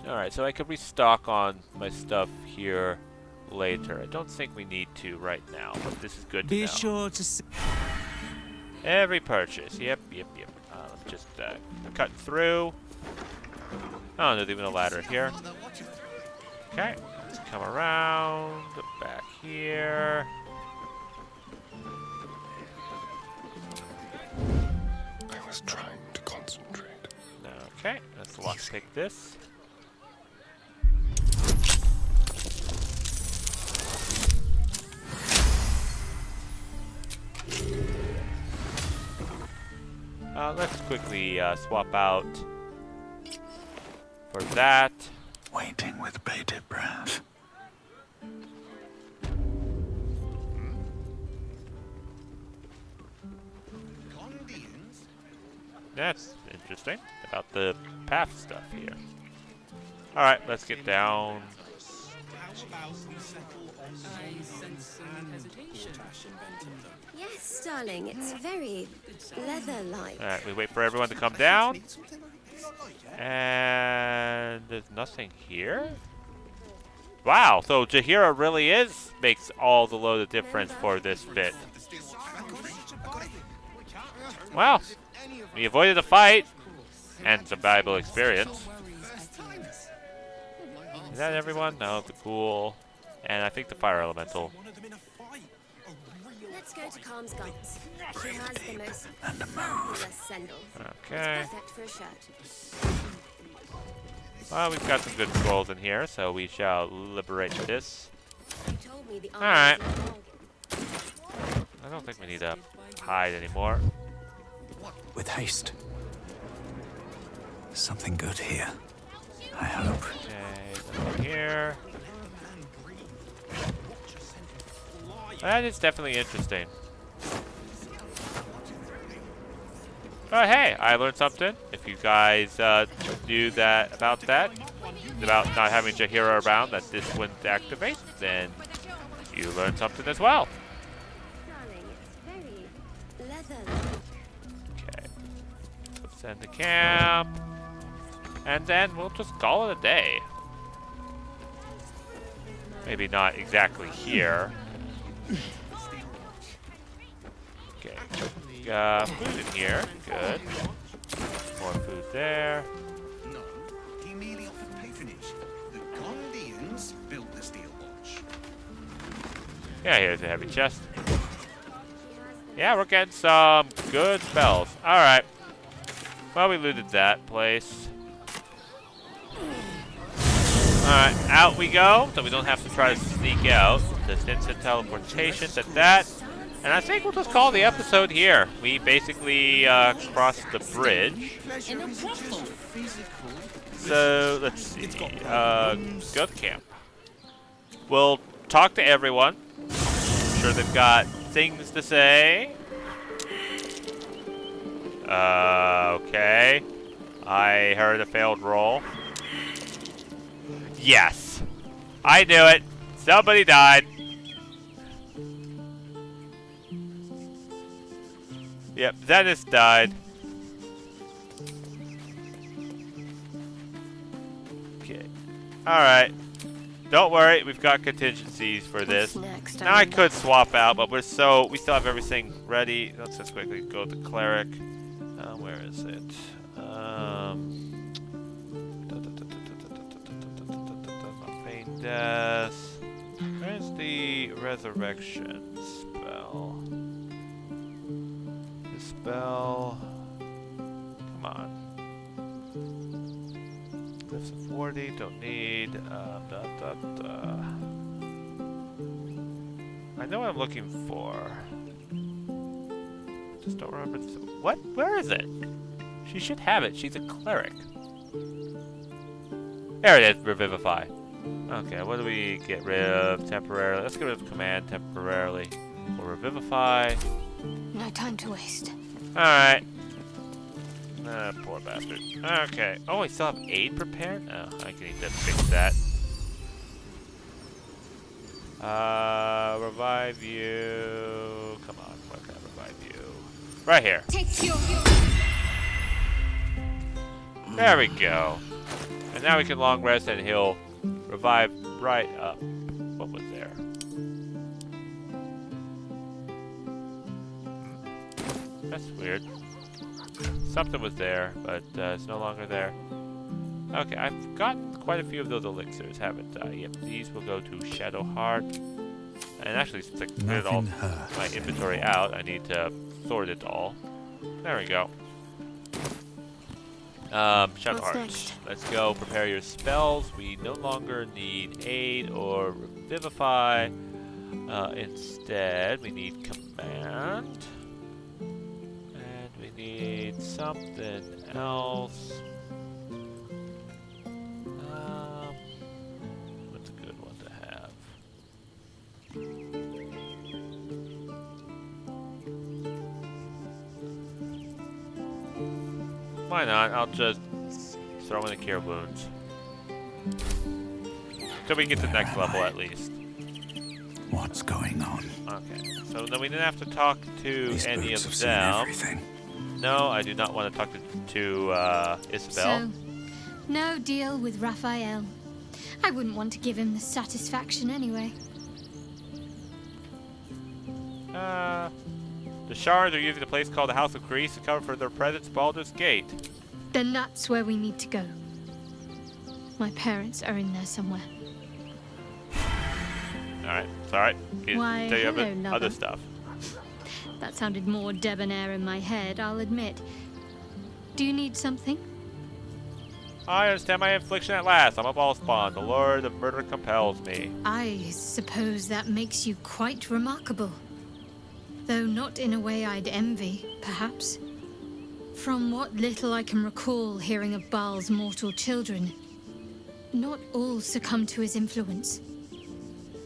Alright, so I could restock on my stuff here later. I don't think we need to right now, but this is good to Be know. sure to... Every purchase. Yep. Just cut through. Oh, there's even a ladder here. Okay, let's come around back here. I was trying to concentrate. Okay, let's lockpick this. Let's quickly swap out for that. Waiting with bated breath. That's interesting about the path stuff here. Alright, let's get down. Yes, darling, it's very leather-like. Alright, we wait for everyone to come down. And there's nothing here? Wow, so Jaheira really makes all the load of difference for this bit. Well, we avoided a fight and some valuable experience. Is that everyone? No, the ghoul. And I think the fire elemental. Let's go to Calmsgulls. She has the most fabulous sandal. Okay. It's perfect for a shirt. Well, we've got some good scrolls in here, so we shall liberate this. You told me the Alright. armor was I don't think we need to hide anymore. With haste. Something good here. I hope. Okay, nothing here. That is definitely interesting. Oh, hey, I learned something. If you guys knew that about not having Jaheira around, that this wouldn't activate, then you learned something as well. Okay. Let's send the camp. And then we'll just call it a day. Maybe not exactly here. Okay. Food in here. Good. More food there. No, he merely offered patronage. The Gondians built the steel watch. Yeah, here's a heavy chest. Yeah, we're getting some good spells. Alright. Well, we looted that place. Alright, out we go, so we don't have to try to sneak out. Just instant teleportation to that. And I think we'll just call the episode here. We basically crossed the bridge. So, let's see. Go to camp. We'll talk to everyone. I'm sure they've got things to say. Okay. I heard a failed roll. Yes. I knew it. Somebody died. Yep, Dennis died. Okay. Alright. Don't worry, we've got contingencies for this. Next, now I could swap out, but we still have everything ready. Let's just quickly go to cleric. Where is it? Feign death. Where's the resurrection spell? The spell. Come on. Lives of 40. Don't need. I know what I'm looking for. Just don't remember this. What? Where is it? She should have it. She's a cleric. There it is. Revivify. Okay, what do we get rid of temporarily? Let's get rid of command temporarily. We'll revivify. No time to waste. Alright. Poor bastard. Okay. Oh, I still have aid prepared? Oh, I can need to fix that. Revive you. Come on, where can I revive you? Right here. Take your. There we go. And now we can long rest and he'll revive right up. What was there? That's weird. Something was there, but it's no longer there. Okay, I've got quite a few of those elixirs, haven't I? Yep, these will go to Shadowheart. And actually, since I cleared all my inventory out, I need to sort it all. There we go. Shadowheart. Let's go prepare your spells. We no longer need aid or revivify. Instead, we need command. And we need something else. What's a good one to have? Why not? I'll just throw in a cure wounds. So we can get to the next level at least. What's going on? Okay. So then we didn't have to talk to These any boots of have seen them. everything. No, I do not want to talk to Isabel. So, no deal with Raphael. I wouldn't want to give him the satisfaction anyway. The shards are using a place called the House of Grease to cover for their presence Baldur's Gate. Then that's where we need to go. My parents are in there somewhere. Alright, it's alright. Why, Tell you hello, other lover. stuff. That sounded more debonair in my head, I'll admit. Do you need something? I understand my affliction at last. I'm a ballspawn. The Lord of Murder compels me. I suppose that makes you quite remarkable. Though not in a way I'd envy, perhaps. From what little I can recall hearing of Baal's mortal children, not all succumb to his influence.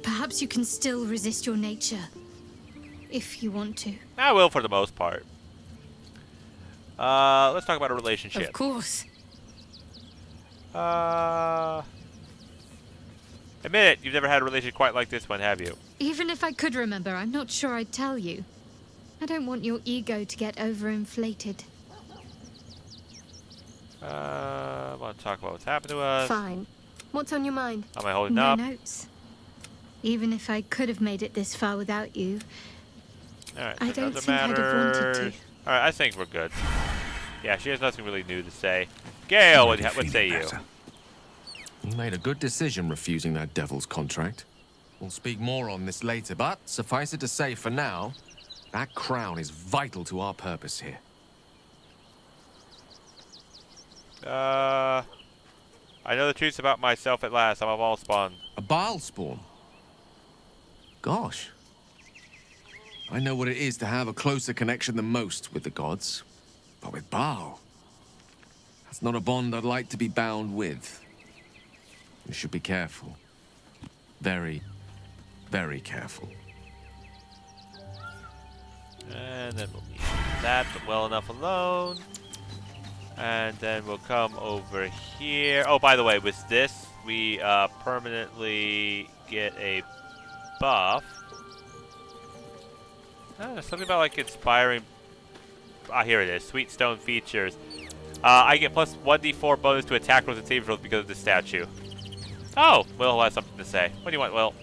Perhaps you can still resist your nature, if you want to. I will for the most part. Let's talk about a relationship. Of course. Admit it, you've never had a relationship quite like this one, have you? Even if I could remember, I'm not sure I'd tell you. I don't want your ego to get overinflated. I want to talk about what's happened to us. Fine. What's on your mind? Am I holding no up? notes. Even if I could have made it this far without you, Alright, I don't think I'd have wanted to. Alright, I think we're good. Yeah, she has nothing really new to say. Gale, what say you? You made a good decision refusing that devil's contract. We'll speak more on this later, but suffice it to say for now, that crown is vital to our purpose here. I know the truth about myself at last. I'm a ball spawn. A Baal spawn? Gosh. I know what it is to have a closer connection than most with the gods. But with Baal, that's not a bond I'd like to be bound with. You should be careful. Very, very careful. And then we'll leave that well enough alone. And then we'll come over here. Oh, by the way, with this, we permanently get a buff. Something about like inspiring. Ah, here it is. Sweet Stone features. I get plus 1d4 bonus to attack rolls and save rolls because of the statue. Oh, Will has something to say. What do you want, Will?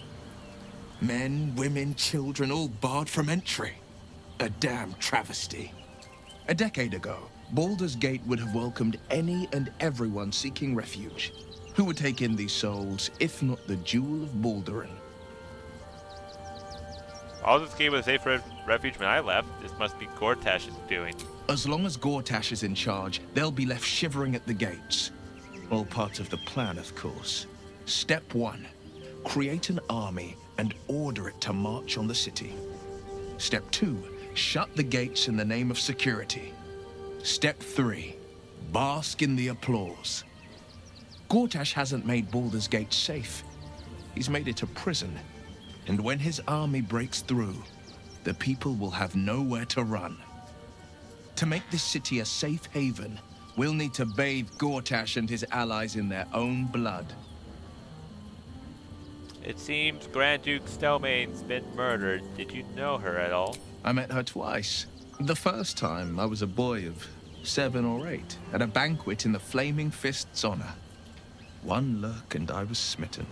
Men, women, children, all barred from entry. A damn travesty. A decade ago, Baldur's Gate would have welcomed any and everyone seeking refuge. Who would take in these souls, if not the Jewel of Baldurin? Baldur's Gate was a safe refuge when I left. This must be Gortash's doing. As long as Gortash is in charge, they'll be left shivering at the gates. All part of the plan, of course. Step 1. Create an army and order it to march on the city. Step 2. Shut the gates in the name of security. Step 3. Bask in the applause. Gortash hasn't made Baldur's Gate safe. He's made it a prison. And when his army breaks through, the people will have nowhere to run. To make this city a safe haven, we'll need to bathe Gortash and his allies in their own blood. It seems Grand Duke Stelmane's been murdered. Did you know her at all? I met her twice. The first time, I was a boy of 7 or 8, at a banquet in the Flaming Fist's honor. One look and I was smitten.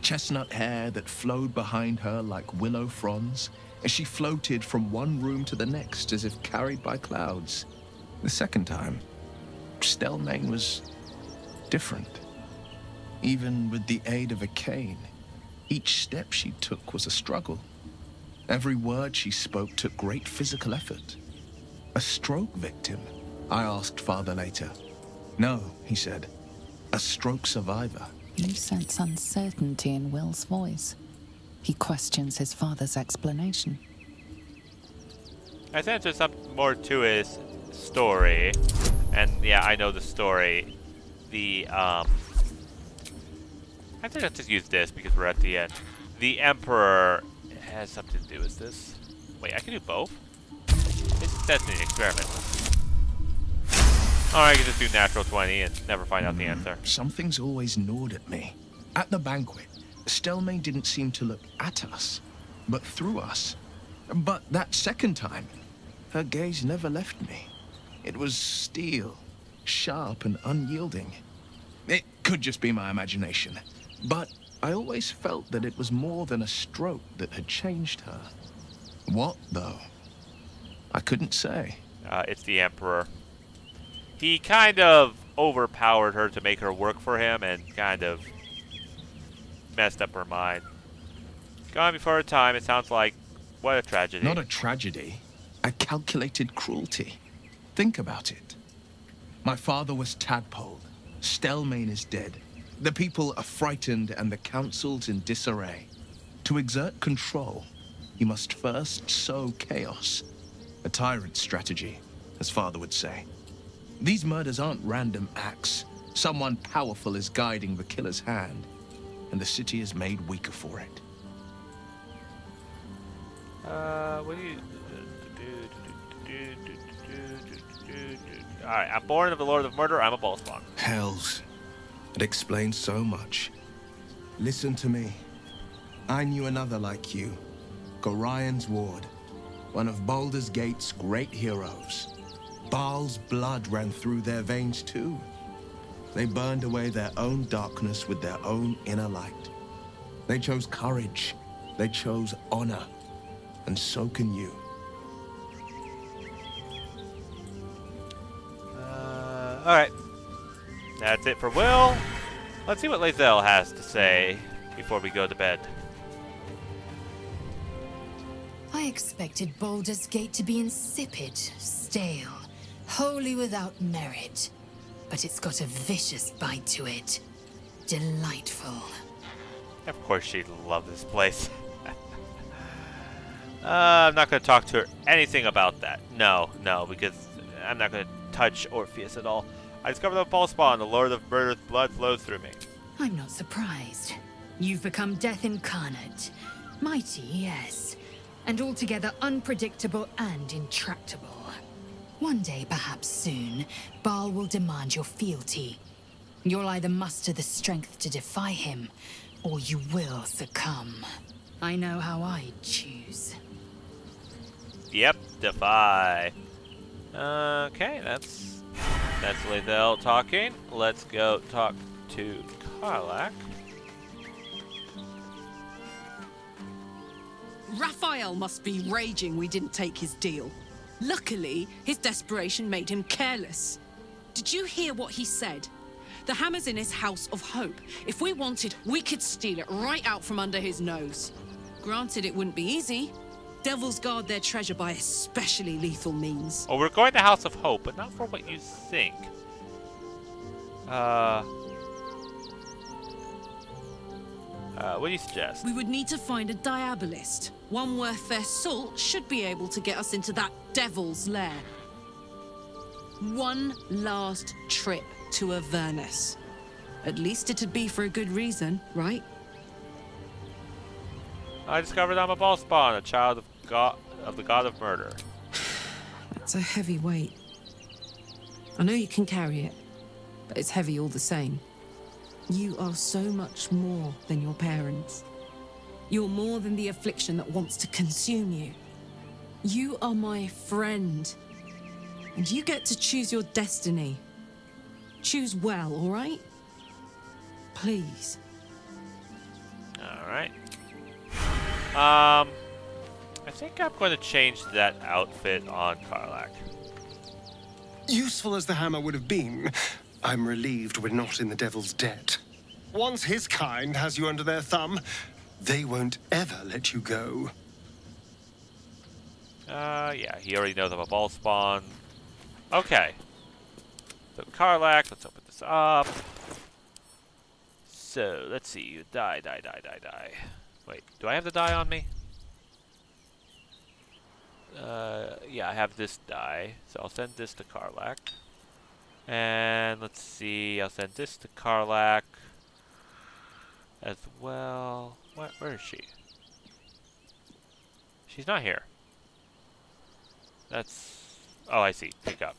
Chestnut hair that flowed behind her like willow fronds, as she floated from one room to the next as if carried by clouds. The second time, Stelmane was different. Even with the aid of a cane, each step she took was a struggle. Every word she spoke took great physical effort. A stroke victim? I asked Father later. No, he said. A stroke survivor. You sense uncertainty in Will's voice. He questions his father's explanation. I sense there's something more to his story. And yeah, I know the story. I think I'll just use this because we're at the end. The Emperor has something to do with this. Wait, I can do both? That's an experiment. Or I can just do natural 20 and never find out the answer. Something's always gnawed at me. At the banquet, Stelmane didn't seem to look at us, but through us. But that second time, her gaze never left me. It was steel, sharp and unyielding. It could just be my imagination, but I always felt that it was more than a stroke that had changed her. What, though? I couldn't say. It's the Emperor. He kind of overpowered her to make her work for him and kind of messed up her mind. Gone before her time, it sounds like. What a tragedy. Not a tragedy. A calculated cruelty. Think about it. My father was tadpoled. Stelmane is dead. The people are frightened and the council's in disarray. To exert control, you must first sow chaos. A tyrant's strategy, as father would say. These murders aren't random acts. Someone powerful is guiding the killer's hand, and the city is made weaker for it. What do you... Alright, I'm born of the Lord of Murder, I'm a ball spawn. Hells. It explains so much. Listen to me. I knew another like you. Gorion's ward. One of Baldur's Gate's great heroes. Baal's blood ran through their veins too. They burned away their own darkness with their own inner light. They chose courage. They chose honor. And so can you. Alright. That's it for Will. Let's see what Lae'zel has to say before we go to bed. I expected Baldur's Gate to be insipid, stale, wholly without merit. But it's got a vicious bite to it. Delightful. Of course she'd love this place. I'm not going to talk to her anything about that. No, because I'm not going to touch Orpheus at all. I discovered the pulse spawn. The Lord of Murder's blood flows through me. I'm not surprised. You've become death incarnate. Mighty, yes. And altogether unpredictable and intractable. One day, perhaps soon, Baal will demand your fealty. You'll either muster the strength to defy him, or you will succumb. I know how I'd choose. Yep, defy. Okay, that's Lae'zel talking. Let's go talk to Karlach. Raphael must be raging we didn't take his deal. Luckily, his desperation made him careless. Did you hear what he said? The hammer's in his house of hope. If we wanted, we could steal it right out from under his nose. Granted, it wouldn't be easy. Devils guard their treasure by especially lethal means. Oh, we're going to House of Hope, but not for what you think. What do you suggest? We would need to find a diabolist. One worth their salt should be able to get us into that devil's lair. One last trip to Avernus. At least it'd be for a good reason, right? I discovered I'm a ball spawn, a child of the god of murder. That's a heavy weight. I know you can carry it, but it's heavy all the same. You are so much more than your parents. You're more than the affliction that wants to consume you. You are my friend. And you get to choose your destiny. Choose well, all right? Please. All right. I think I'm going to change that outfit on Karlach. Useful as the hammer would have been, I'm relieved we're not in the devil's debt. Once his kind has you under their thumb, they won't ever let you go. Yeah, he already knows I'm a ball spawn. Okay. So Karlach, let's open this up. So, let's see. You die. Wait, do I have the die on me? Yeah, I have this die. So I'll send this to Karlach. And let's see, I'll send this to Karlach as well. Where is she? She's not here. That's... Oh, I see. Pick up.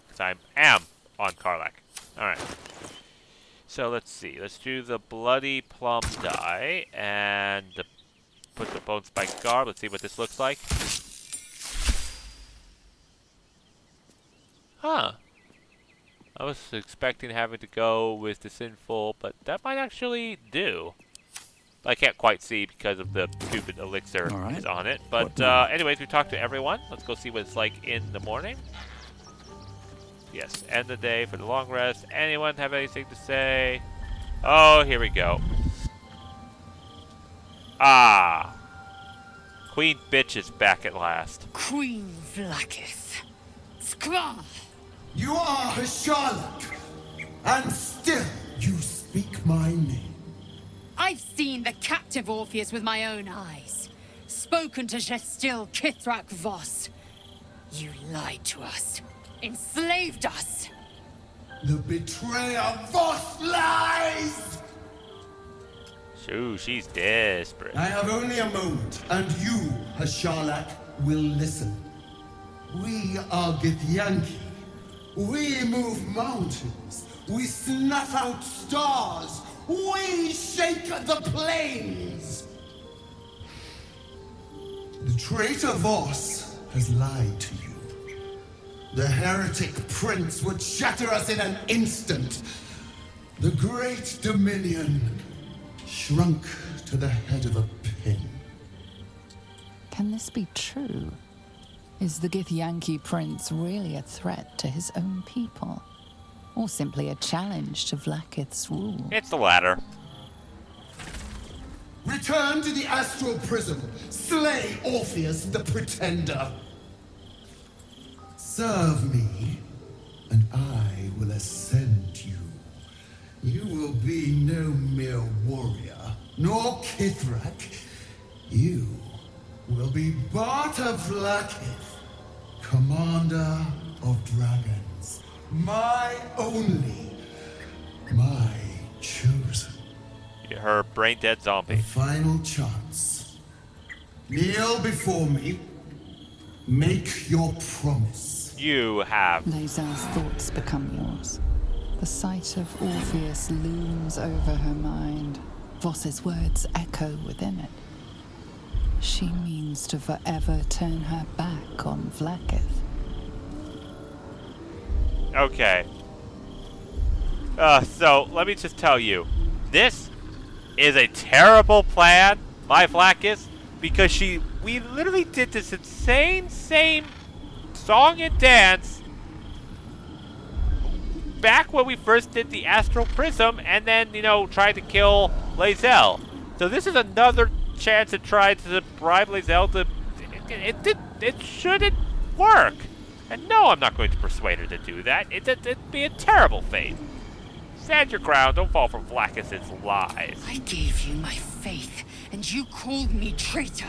Because I am on Karlach. Alright. So let's see. Let's do the Bloody Plum die and put the Bone Spike Garb. Let's see what this looks like. Huh. I was expecting having to go with the Sinful, but that might actually do. I can't quite see because of the stupid elixir is on it. But anyways, we talked to everyone. Let's go see what it's like in the morning. Yes, end the day for the long rest. Anyone have anything to say? Oh, here we go. Ah. Queen Bitch is back at last. Queen Vlakith. Skra! You are a Charlotte, and still you speak my name. I've seen the captive Orpheus with my own eyes. Spoken to Gestil Kithrak Voss. You lied to us. Enslaved us. The betrayer Voss lies! Shoo, she's desperate. I have only a moment, and you, Hasharlak, will listen. We are Githyanki. We move mountains. We snuff out stars. We shake the plains. The traitor Voss has lied to you. The heretic prince would shatter us in an instant. The great dominion shrunk to the head of a pin. Can this be true? Is the Githyanki prince really a threat to his own people? Or simply a challenge to Vlaakith's rule? It's the latter. Return to the astral prism. Slay Orpheus the Pretender. Serve me, and I will ascend you. You will be no mere warrior, nor Kithrak. You will be Barta Vlaakith, commander of dragons. My only, my chosen. Her brain-dead zombie. The final chance. Kneel before me. Make your promise. You have. Lae'zel's thoughts become yours. The sight of Orpheus looms over her mind. Voss's words echo within it. She means to forever turn her back on Vlaakith. Okay. So, let me just tell you. This is a terrible plan by Vlaakith, because we literally did this insane same song and dance back when we first did the Astral Prism, and then, tried to kill Lae'zel. So this is another chance to try to bribe Lae'zel to... It shouldn't work. And no, I'm not going to persuade her to do that. It'd be a terrible fate. Stand your ground, don't fall for Vlaakith's lies. I gave you my faith, and you called me traitor.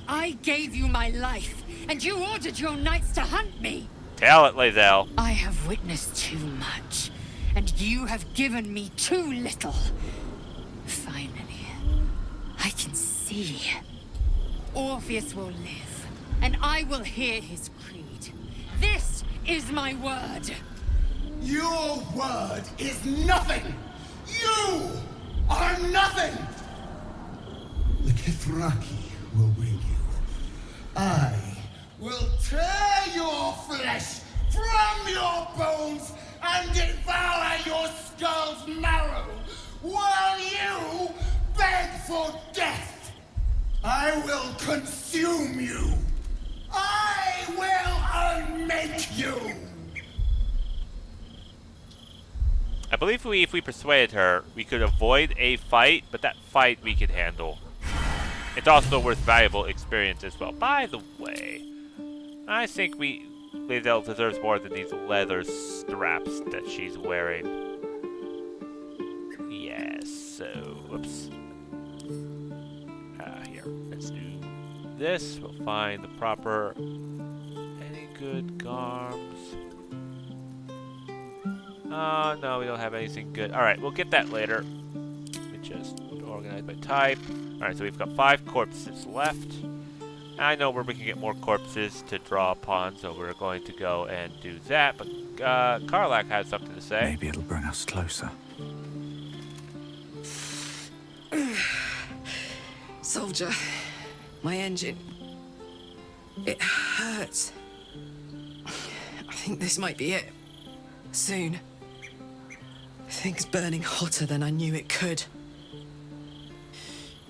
I gave you my life, and you ordered your knights to hunt me. Tell it, Lae'zel. I have witnessed too much, and you have given me too little. Finally, I can see. Orpheus will live, and I will hear his creed. This is my word. Your word is nothing! You are nothing! The Kithraki will bring you. I will tear your flesh from your bones and devour your skull's marrow while you beg for death. I will consume you. I will unmake you. I believe if we persuaded her, we could avoid a fight, but that fight we could handle. It's also worth valuable experience as well. By the way, I think Lae'zel deserves more than these leather straps that she's wearing. Yes, so, whoops. Here, let's do this. We'll find the proper, any good garms. Oh, no, we don't have anything good. Alright, we'll get that later. Let me just organize by type. Alright, so we've got 5 corpses left. I know where we can get more corpses to draw upon, so we're going to go and do that. But Karlach has something to say. Maybe it'll bring us closer. Soldier, my engine. It hurts. I think this might be it. Soon. The thing's burning hotter than I knew it could.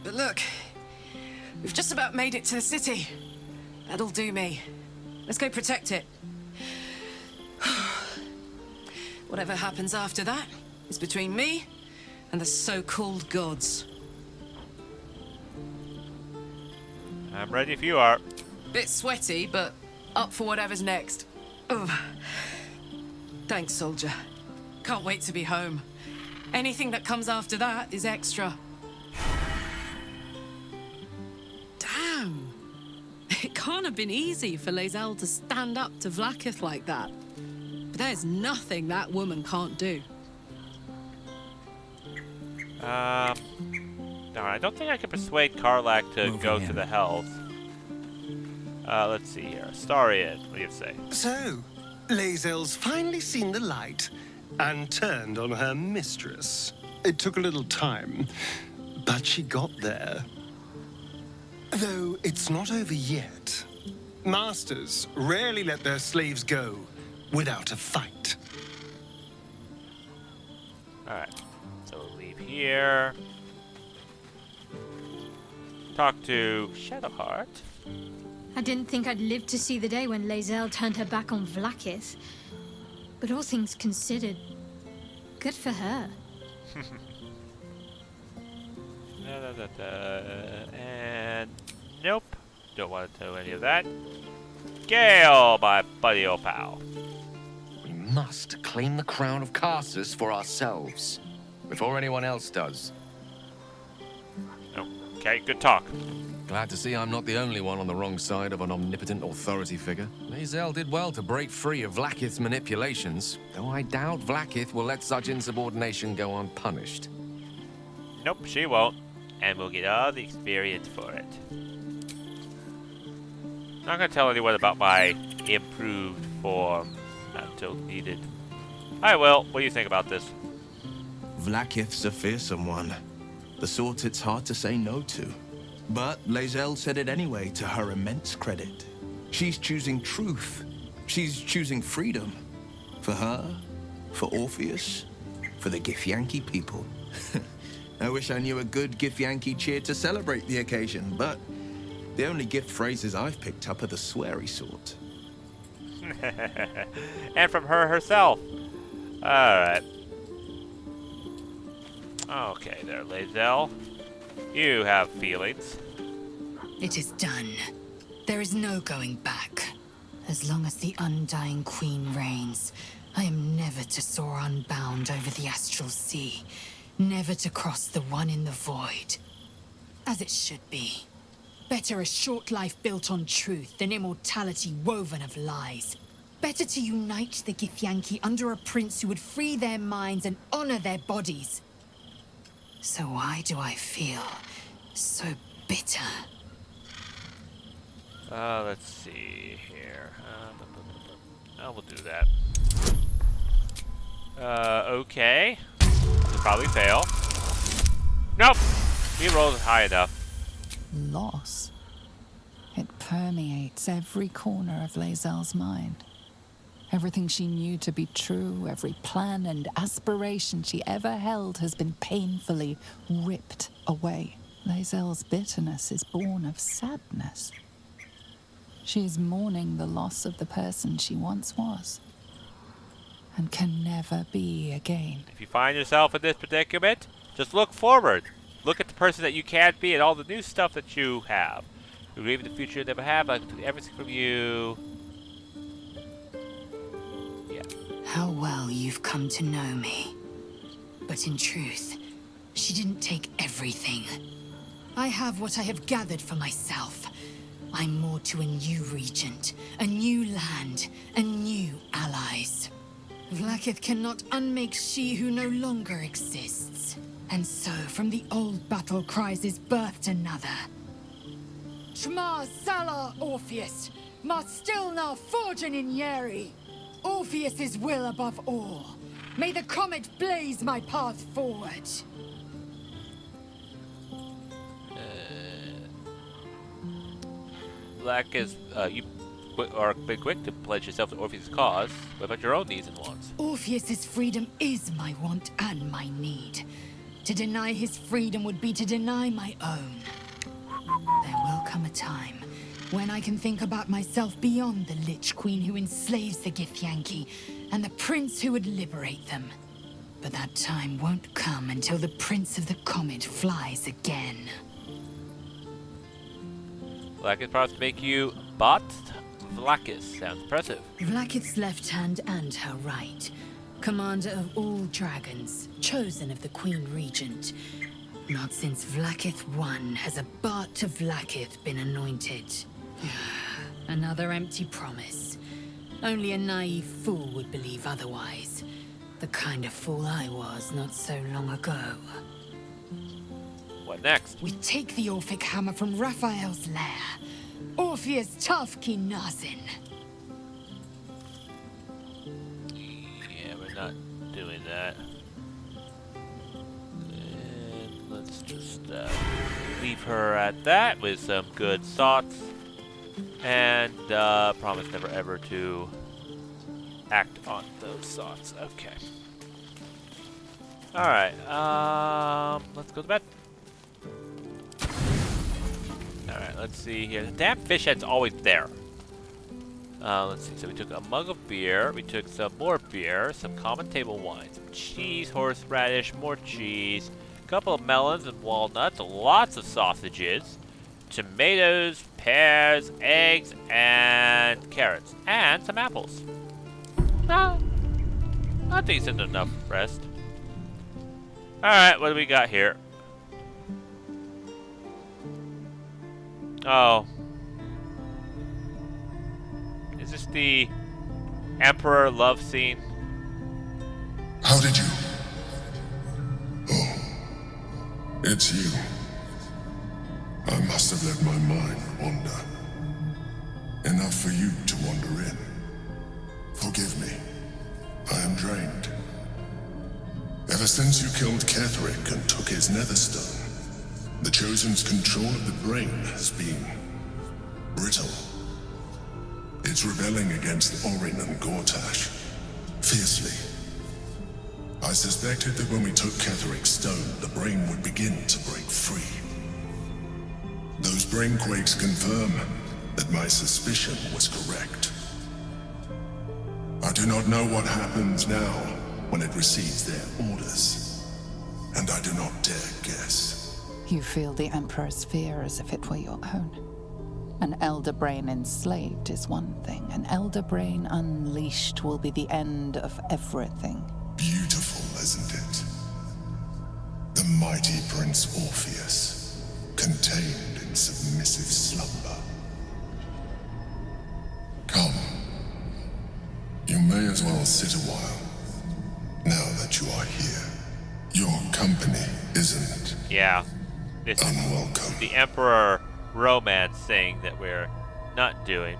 But look, we've just about made it to the city. That'll do me. Let's go protect it. Whatever happens after that is between me and the so-called gods. I'm ready if you are. Bit sweaty, but up for whatever's next. Ugh. Thanks, soldier. Can't wait to be home. Anything that comes after that is extra. Damn. It can't have been easy for Lae'zel to stand up to Vlaakith like that. But there's nothing that woman can't do. No, I don't think I can persuade Karlach to go to the Hells. Let's see here. Astarion, what do you have to say? So, Lae'zel's finally seen the light and turned on her mistress. It took a little time, but she got there. Though it's not over yet. Masters rarely let their slaves go without a fight. Alright. So we'll leave here. Talk to Shadowheart. I didn't think I'd live to see the day when Lae'zel turned her back on Vlaakith. But all things considered, good for her. And nope. Don't want to know any of that. Gale, my buddy old pal. We must claim the crown of Karsus for ourselves, before anyone else does. Okay, good talk. Glad to see I'm not the only one on the wrong side of an omnipotent authority figure. Lae'zel did well to break free of Vlaakith's manipulations, though I doubt Vlaakith will let such insubordination go unpunished. Nope, she won't. And we'll get all the experience for it. Not gonna tell anyone about my improved form until needed. I will. What do you think about this? Vlaakith's a fearsome one. The sort it's hard to say no to. But Lae'zel said it anyway, to her immense credit. She's choosing truth. She's choosing freedom. For her, for Orpheus, for the Githyanki people. I wish I knew a good Githyanki cheer to celebrate the occasion, but the only gift phrases I've picked up are the sweary sort. And from her herself. Alright. Okay there, Lae'zel. You have feelings. It is done. There is no going back. As long as the Undying Queen reigns, I am never to soar unbound over the astral sea. Never to cross the one in the void. As it should be. Better a short life built on truth than immortality woven of lies. Better to unite the Githyanki under a prince who would free their minds and honor their bodies. So why do I feel so bitter? Let's see here. We'll do that. Okay. We'll probably fail. Nope! We rolled high enough. Loss. It permeates every corner of Lae'zel's mind. Everything she knew to be true, every plan and aspiration she ever held has been painfully ripped away. Lae'zel's bitterness is born of sadness. She is mourning the loss of the person she once was, and can never be again. If you find yourself in this predicament, just look forward. Look at the person that you can't be and all the new stuff that you have. You believe in the future you never have. I can do everything from you. Yeah. How well you've come to know me. But in truth, she didn't take everything. I have what I have gathered for myself. I'm more to a new regent, a new land, and new allies. Vlaakith cannot unmake she who no longer exists. And so, from the old battle cries is birthed another. Shma Salar Orpheus, Ma Stilna Forgin in Yeri. Orpheus's will above all. May the comet blaze my path forward. Black is, you are been quick to pledge yourself to Orpheus' cause. What about your own needs and wants? Orpheus's freedom is my want and my need. To deny his freedom would be to deny my own. There will come a time when I can think about myself beyond the Lich Queen who enslaves the Githyanki and the prince who would liberate them. But that time won't come until the Prince of the Comet flies again. Black is promised to make you Bot Vlaakith. Sounds impressive. Vlaakith's left hand and her right. Commander of all dragons, chosen of the Queen Regent. Not since Vlaakith I has a Bart of Vlaakith been anointed. Another empty promise. Only a naive fool would believe otherwise. The kind of fool I was not so long ago. What next? We take the Orphic hammer from Raphael's lair. Orpheus Tafki Nazin. Yeah, we're not doing that. And let's just leave her at that with some good thoughts. And promise never ever to act on those thoughts. Okay. Alright, let's go to bed. Alright, let's see here. The damn fish head's always there. Let's see. So we took a mug of beer. We took some more beer, some common table wine, some cheese, horseradish, more cheese, a couple of melons and walnuts, lots of sausages, tomatoes, pears, eggs, and carrots, and some apples. Not decent enough rest. Alright, what do we got here? Oh. Is this the Emperor love scene? How did you? Oh. It's you. I must have let my mind wander. Enough for you to wander in. Forgive me. I am drained. Ever since you killed Ketheric and took his netherstone, the Chosen's control of the brain has been brittle. It's rebelling against Orin and Gortash fiercely. I suspected that when we took Ketheric's stone, the brain would begin to break free. Those brain quakes confirm that my suspicion was correct. I do not know what happens now when it receives their orders, and I do not dare guess. You feel the Emperor's fear as if it were your own. An elder brain enslaved is one thing. An elder brain unleashed will be the end of everything. Beautiful, isn't it? The mighty Prince Orpheus, contained in submissive slumber. Come. You may as well sit a while, now that you are here. Your company isn't Yeah. This unwelcome. is the Emperor romance thing that we're not doing.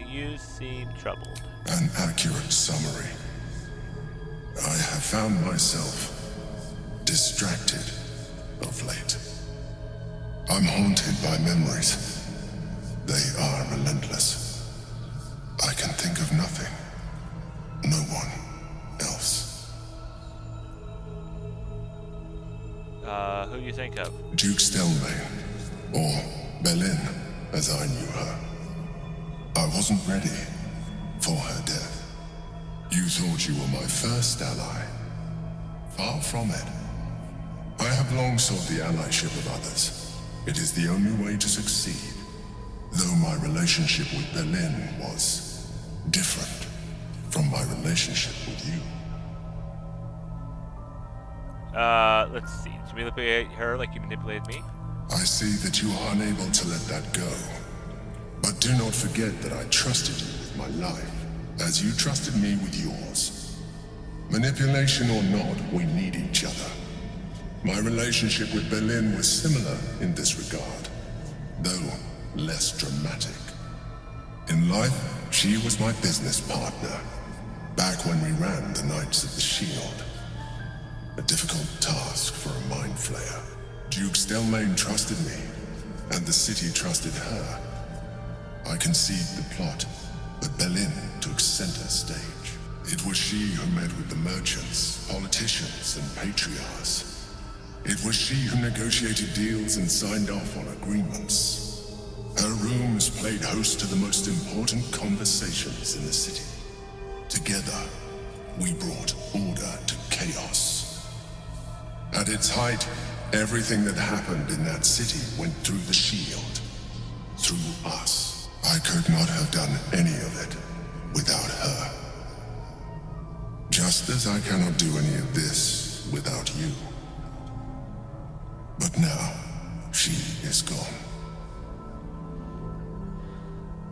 You seem troubled. An accurate summary. I have found myself distracted of late. I'm haunted by memories. They are relentless. I can think of nothing. No one else. Who do you think of? Duke Stelmane, or Belin, as I knew her. I wasn't ready for her death. You thought you were my first ally. Far from it. I have long sought the allyship of others. It is the only way to succeed. Though my relationship with Belin was different from my relationship with you. Let's see. Did you manipulate her like you manipulated me? I see that you are unable to let that go. But do not forget that I trusted you with my life, as you trusted me with yours. Manipulation or not, we need each other. My relationship with Belin was similar in this regard, though less dramatic. In life, she was my business partner, back when we ran the Knights of the Shield. A difficult task for a mind flayer. Duke Stelmane trusted me, and the city trusted her. I conceived the plot, but Belin took center stage. It was she who met with the merchants, politicians, and patriarchs. It was she who negotiated deals and signed off on agreements. Her rooms played host to the most important conversations in the city. Together, we brought order to chaos. At its height, everything that happened in that city went through the shield. Through us. I could not have done any of it without her. Just as I cannot do any of this without you. But now, she is gone.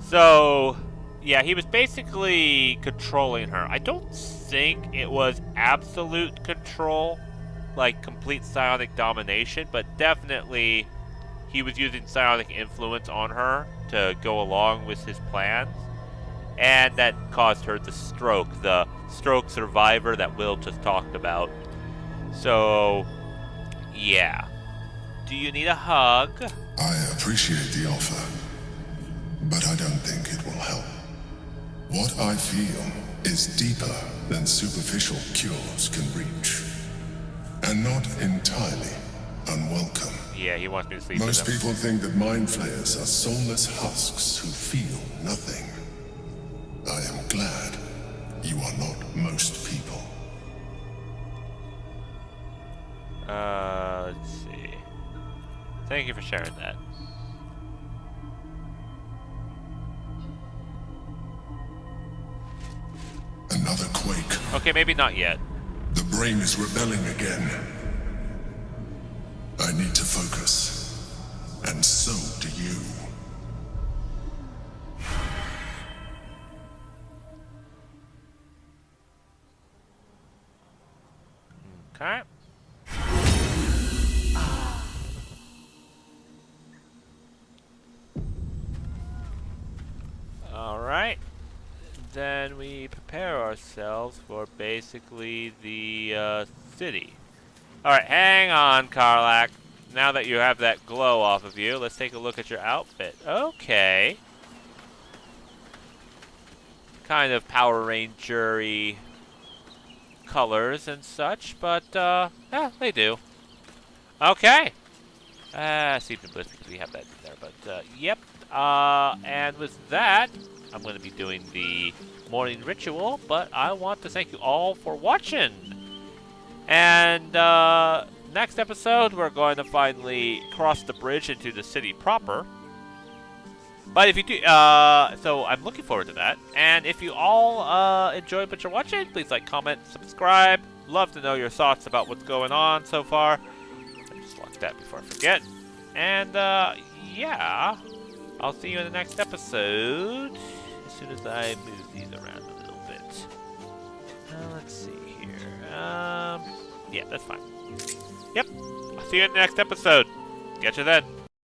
So, yeah, he was basically controlling her. I don't think it was absolute control, like complete psionic domination, but definitely he was using psionic influence on her to go along with his plans. And that caused her the stroke survivor that Will just talked about. So, yeah. Do you need a hug? I appreciate the offer, but I don't think it will help. What I feel is deeper than superficial cures can reach. And not entirely unwelcome. Yeah, he wants me to sleep Most with him. people think that mind flayers are soulless husks who feel nothing. I am glad you are not most people. Let's see. Thank you for sharing that. Another quake. Okay, maybe not yet. The brain is rebelling again. I need to focus. And so do you. Okay. Alright. Then we prepare ourselves for basically the city. Alright, hang on, Karlak. Now that you have that glow off of you, let's take a look at your outfit. Okay. Kind of Power Ranger-y colors and such, but yeah, they do. Okay. Sleeping Bliss, because we have that in there, but yep. And with that, I'm going to be doing the morning ritual, but I want to thank you all for watching. And next episode, we're going to finally cross the bridge into the city proper. But if you do, so I'm looking forward to that. And if you all enjoyed what you're watching, please like, comment, subscribe. Love to know your thoughts about what's going on so far. I just lock that before I forget. And yeah, I'll see you in the next episode as soon as I move these around a little bit. Let's see here. Yeah, that's fine. Yep, I'll see you in the next episode. Catch you then.